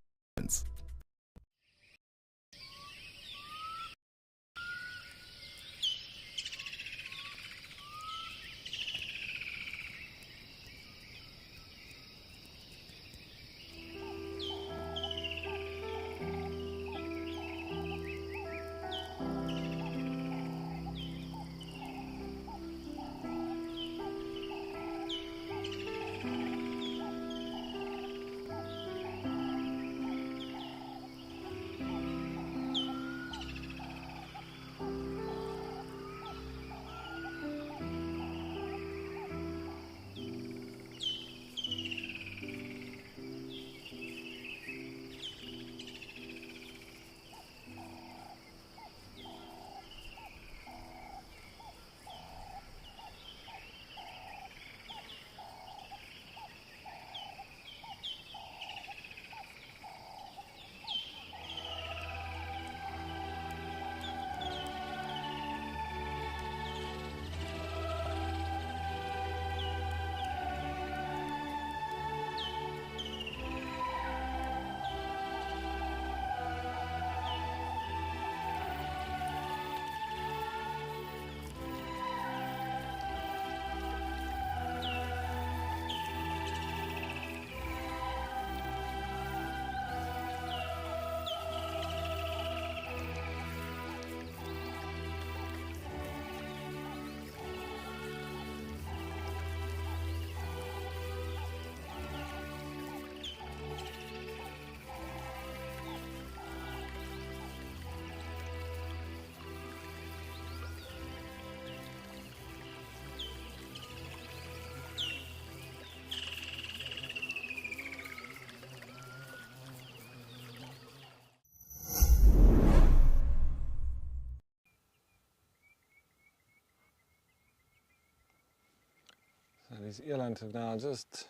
S4: So these eland have now just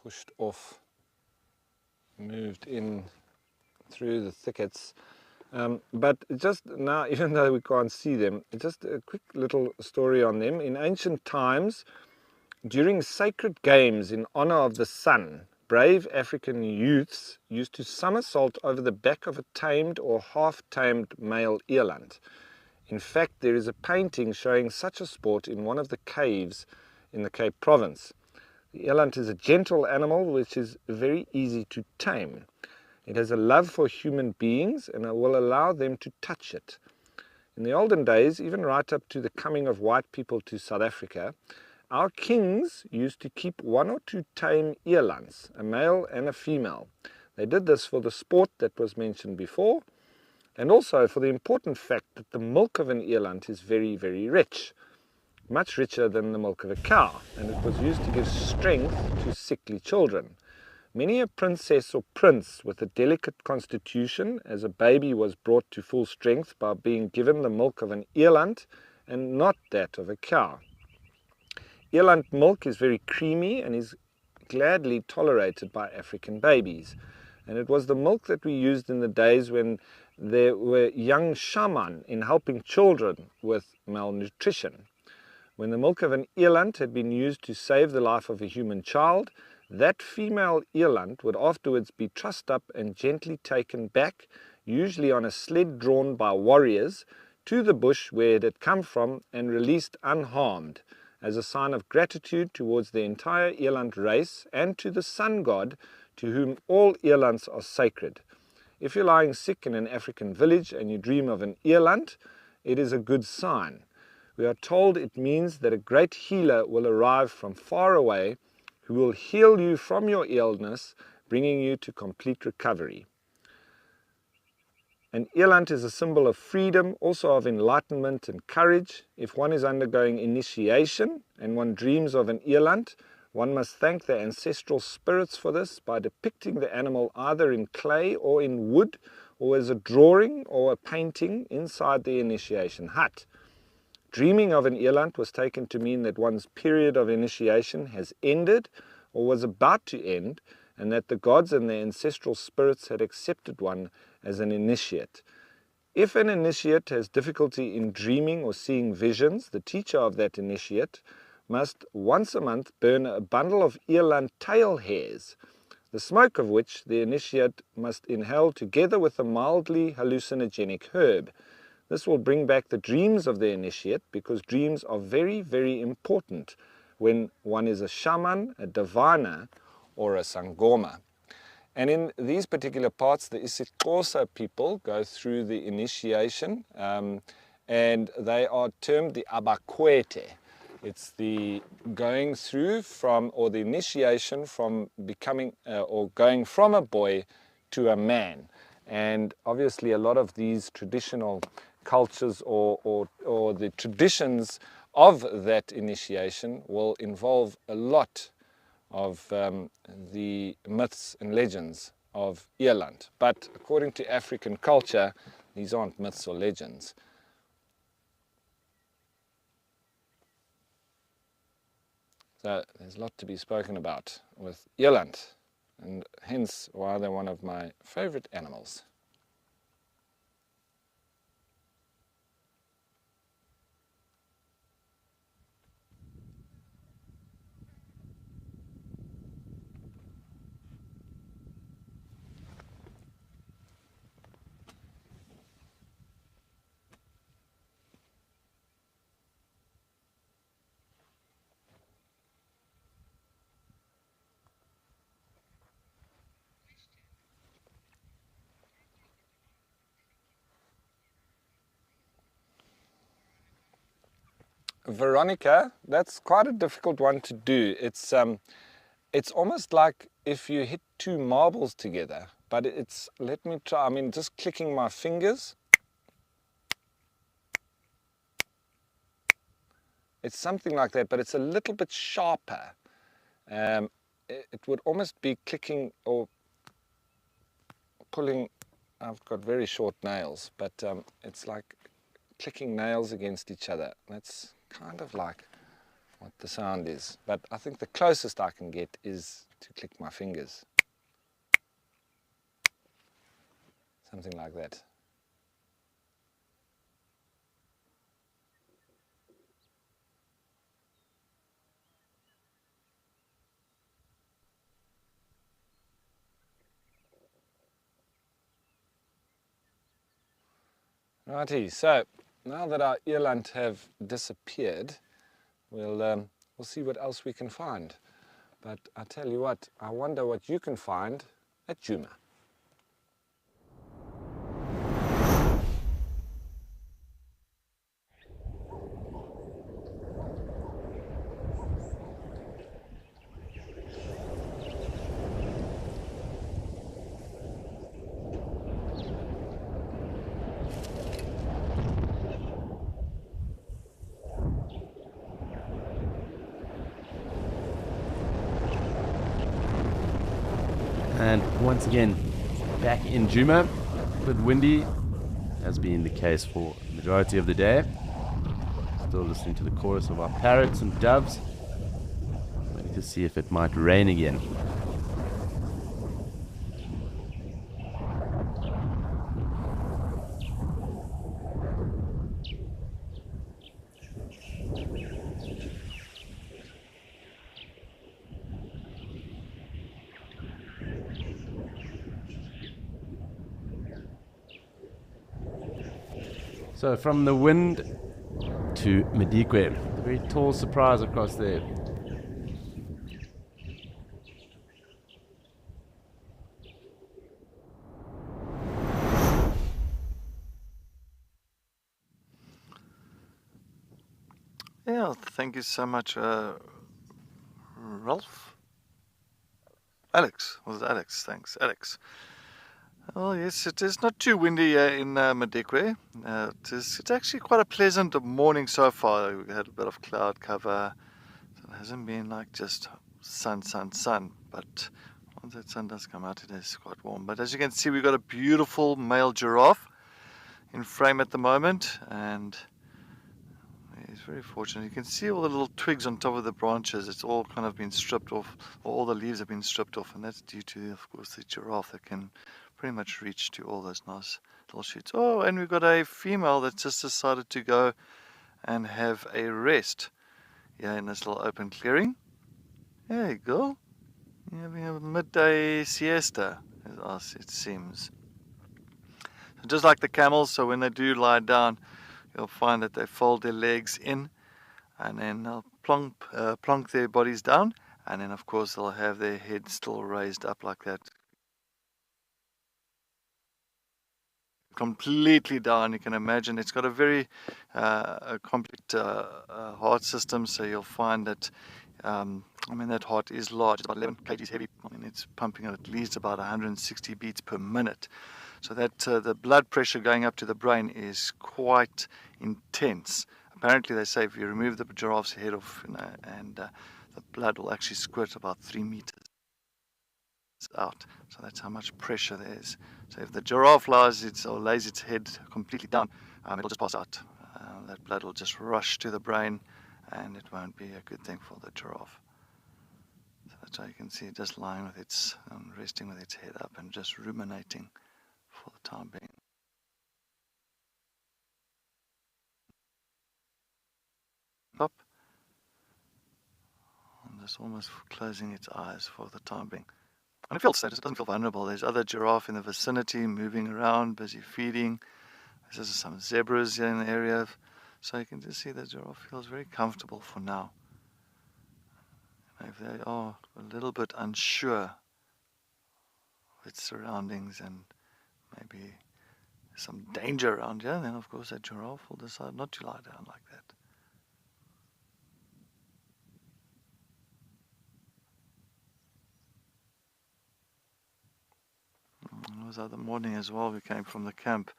S4: pushed off, moved in through the thickets. But just now, even though we can't see them, just a quick little story on them. In ancient times, during sacred games in honor of the sun, brave African youths used to somersault over the back of a tamed or half-tamed male eland. In fact, there is a painting showing such a sport in one of the caves in the Cape Province. The eland is a gentle animal which is very easy to tame. It has a love for human beings and will allow them to touch it. In the olden days, even right up to the coming of white people to South Africa, our kings used to keep one or two tame elands, a male and a female. They did this for the sport that was mentioned before, and also for the important fact that the milk of an eland is very, very rich, much richer than the milk of a cow, and it was used to give strength to sickly children. Many a princess or prince with a delicate constitution as a baby was brought to full strength by being given the milk of an eland and not that of a cow. Eland milk is very creamy and is gladly tolerated by African babies. And it was the milk that we used in the days when there were young shaman in helping children with malnutrition. When the milk of an eland had been used to save the life of a human child, that female eland would afterwards be trussed up and gently taken back, usually on a sled drawn by warriors, to the bush where it had come from and released unharmed, as a sign of gratitude towards the entire eland race and to the sun god, to whom all elands are sacred. If you're lying sick in an African village and you dream of an eland, it is a good sign. We are told it means that a great healer will arrive from far away who will heal you from your illness, bringing you to complete recovery. An eland is a symbol of freedom, also of enlightenment and courage. If one is undergoing initiation and one dreams of an eland, one must thank the ancestral spirits for this by depicting the animal either in clay or in wood, or as a drawing or a painting inside the initiation hut. Dreaming of an eland was taken to mean that one's period of initiation has ended or was about to end, and that the gods and their ancestral spirits had accepted one as an initiate. If an initiate has difficulty in dreaming or seeing visions, the teacher of that initiate must once a month burn a bundle of eland tail hairs, the smoke of which the initiate must inhale together with a mildly hallucinogenic herb. This will bring back the dreams of the initiate, because dreams are very, very important when one is a shaman, a diviner, or a sangoma. And in these particular parts, the isiXhosa people go through the initiation, and they are termed the abakwete. It's the going through from, or the initiation from becoming, or going from a boy to a man. And obviously a lot of these traditional cultures or the traditions of that initiation will involve a lot of the myths and legends of eland. But according to African culture, these aren't myths or legends. So there's a lot to be spoken about with eland, and hence why they're one of my favorite animals. Veronica, that's quite a difficult one to do. It's almost like if you hit two marbles together, but it's, let me try, just clicking my fingers. It's something like that, but it's a little bit sharper. It would almost be clicking or pulling. I've got very short nails, but it's like clicking nails against each other. That's kind of like what the sound is, but I think the closest I can get is to click my fingers. Something like that. Righty, so now that our eland have disappeared, we'll see what else we can find. But I tell you what, I wonder what you can find at Djuma.
S1: And once again, back in Djuma, a bit windy, has been the case for the majority of the day. Still listening to the chorus of our parrots and doves. Waiting to see if it might rain again. So from the wind to Madikwe, a very tall surprise across there.
S2: Yeah, thank you so much, Ralph. Alex, was it Alex? Thanks, Alex. Oh yes, it is not too windy here in Madikwe. It's actually quite a pleasant morning so far. We had a bit of cloud cover, so it hasn't been like just sun, but once that sun does come out, it is quite warm. But as you can see, we've got a beautiful male giraffe in frame at the moment, and he's very fortunate. You can see all the little twigs on top of the branches. It's all kind of been stripped off, or all the leaves have been stripped off, and that's due to, of course, the giraffe that can pretty much reach to all those nice little shoots. Oh, and we've got a female that just decided to go and have a rest here in this little open clearing. There you go. You're having a midday siesta, as it seems. So just like the camels, so when they do lie down, you'll find that they fold their legs in, and then they'll plonk their bodies down, and then of course they'll have their heads still raised up like that, completely down. You can imagine it's got a very complete heart system, so you'll find that that heart is large. It's about 11 kgs heavy. It's pumping at least about 160 beats per minute. So that the blood pressure going up to the brain is quite intense. Apparently they say if you remove the giraffe's head off, and the blood will actually squirt about 3 meters out. So that's how much pressure there is. So if the giraffe lays its head completely down, it'll just pass out. That blood will just rush to the brain, and it won't be a good thing for the giraffe. So that's how you can see it just lying with its, resting with its head up and just ruminating for the time being. Up. And just almost closing its eyes for the time being. And it feels safe, it doesn't feel vulnerable. There's other giraffe in the vicinity moving around, busy feeding. There's some zebras here in the area. So you can just see the giraffe feels very comfortable for now. If they are a little bit unsure of its surroundings and maybe some danger around here, then of course that giraffe will decide not to lie down like that. It was the other morning as well. We came from the camp.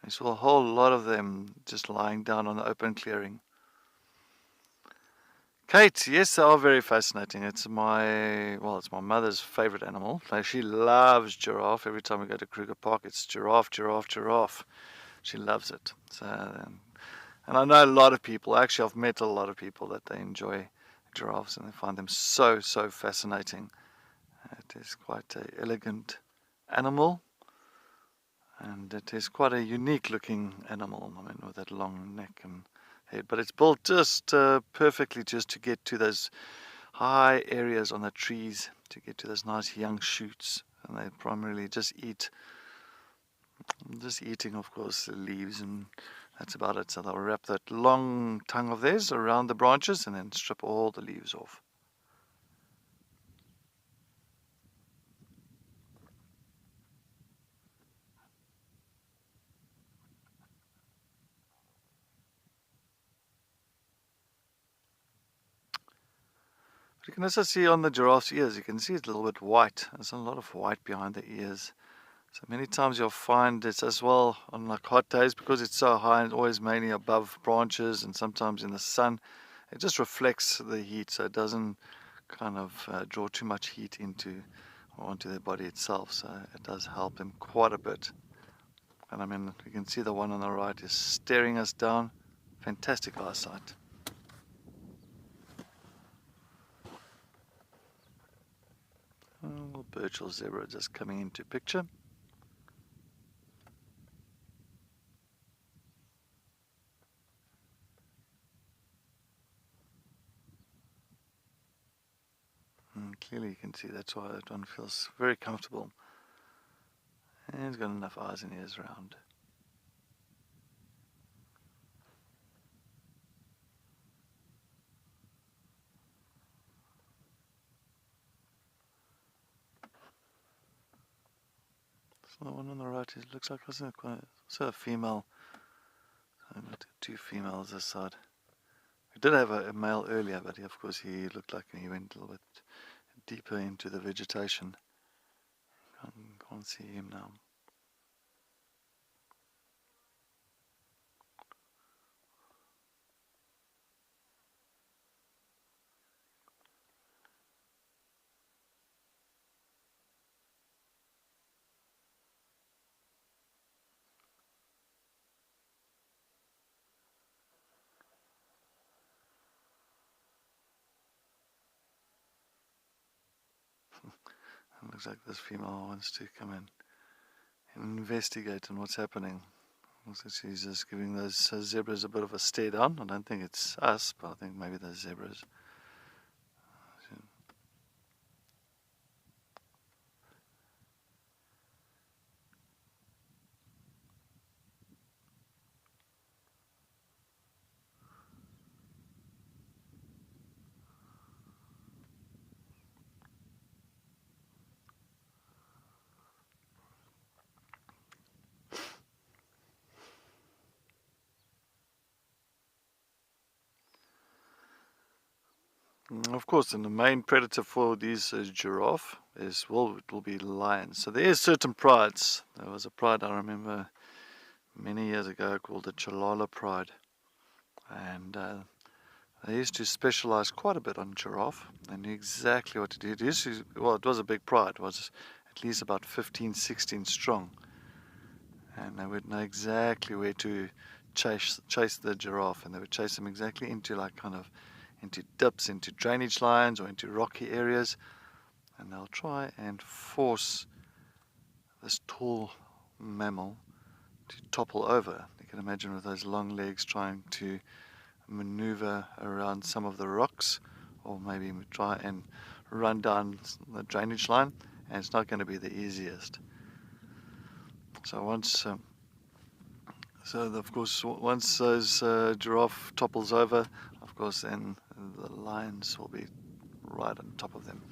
S2: We saw a whole lot of them just lying down on the open clearing. Kate, yes, they are very fascinating. It's my mother's favorite animal. Like, she loves giraffe. Every time we go to Kruger Park, it's giraffe. She loves it. So, and I know a lot of people. Actually, I've met a lot of people that they enjoy giraffes and they find them so fascinating. It is quite an elegant animal, and it is quite a unique looking animal. With that long neck and head, but it's built just perfectly just to get to those high areas on the trees, to get to those nice young shoots, and they primarily just eating, of course, the leaves, and that's about it. So they'll wrap that long tongue of theirs around the branches and then strip all the leaves off. You can also see on the giraffe's ears, you can see it's a little bit white. There's a lot of white behind the ears. So many times you'll find it's as well on like hot days, because it's so high and always mainly above branches and sometimes in the sun. It just reflects the heat, so it doesn't kind of draw too much heat onto their body itself. So it does help them quite a bit. And you can see the one on the right is staring us down. Fantastic eyesight. Birchall zebra just coming into picture. And clearly you can see that's why that one feels very comfortable. And he's got enough eyes and ears around. So the one on the right, it looks like also a female. Two females this side. We did have a male earlier, but of course he looked like he went a little bit deeper into the vegetation. Can't see him now. It looks like this female wants to come in and investigate on what's happening. Also, she's just giving those zebras a bit of a stare down. I don't think it's us, but I think maybe those zebras. Of course, and the main predator for these giraffe it will be lions. So there is certain prides. There was a pride I remember many years ago called the Chalala pride, and they used to specialize quite a bit on giraffe. They knew exactly what to do. It was a big pride. It was at least about 15, 16 strong, and they would know exactly where to chase the giraffe, and they would chase them exactly into into dips, into drainage lines or into rocky areas, and they'll try and force this tall mammal to topple over. You can imagine with those long legs trying to maneuver around some of the rocks, or maybe try and run down the drainage line, and it's not going to be the easiest. So once those giraffe topples over, of course, then the lions will be right on top of them.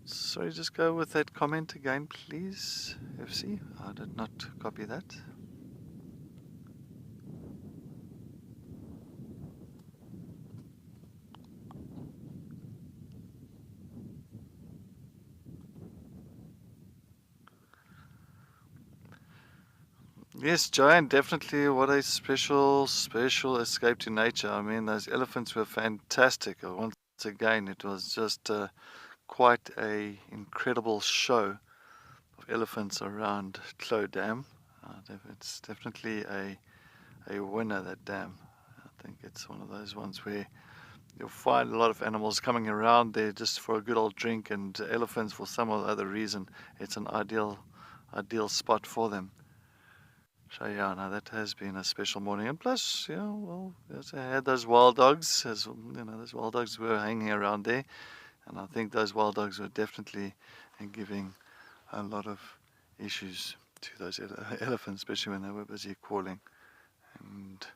S2: Sorry, just go with that comment again, please, FC. I did not copy that. Yes, Joanne, definitely what a special escape to nature. I mean, those elephants were fantastic. Once again, it was just quite a incredible show of elephants around Clo Dam. It's definitely a winner, that dam. I think it's one of those ones where you'll find a lot of animals coming around there just for a good old drink, and elephants, for some other reason, it's an ideal spot for them. So yeah, no, that has been a special morning, and plus, I had those wild dogs. Those wild dogs were hanging around there, and I think those wild dogs were definitely giving a lot of issues to those elephants, especially when they were busy calling, and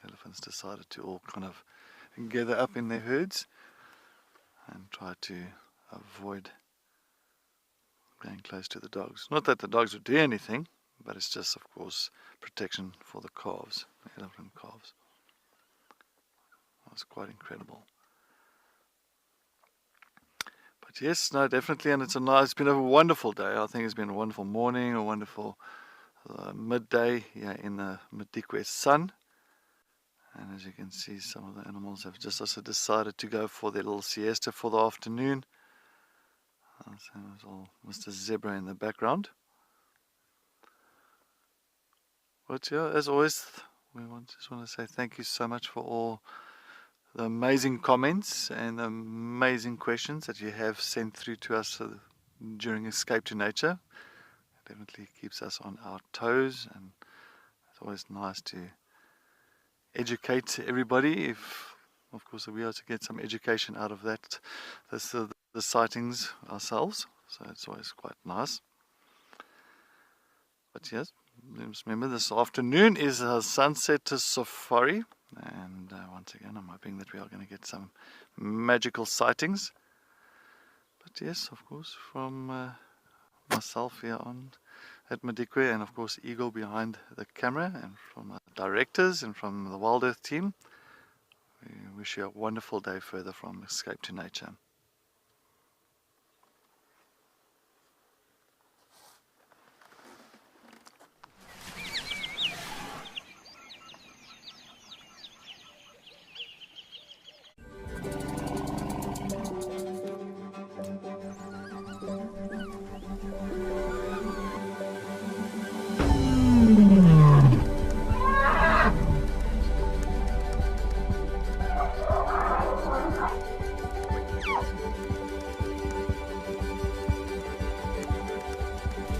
S2: elephants decided to all kind of gather up in their herds and try to avoid going close to the dogs. Not that the dogs would do anything, but it's just, of course, protection for the calves, the elephant calves. It was quite incredible. But yes, no, definitely, and it's been a wonderful day. I think it's been a wonderful morning, a wonderful midday here in the Madikwe sun. And as you can see, some of the animals have just also decided to go for their little siesta for the afternoon. So there's all Mr. Zebra in the background. But yeah, as always, just want to say thank you so much for all the amazing comments and the amazing questions that you have sent through to us during Escape to Nature. It definitely keeps us on our toes, and it's always nice to educate everybody. If, of course, we are to get some education out of that, the sightings ourselves. So it's always quite nice. But yes, remember, this afternoon is a sunset safari, and once again I'm hoping that we are going to get some magical sightings. But yes, of course, from myself here at Madikwe, and of course Eagle behind the camera, and from our directors and from the Wild Earth team, we wish you a wonderful day further from Escape to Nature.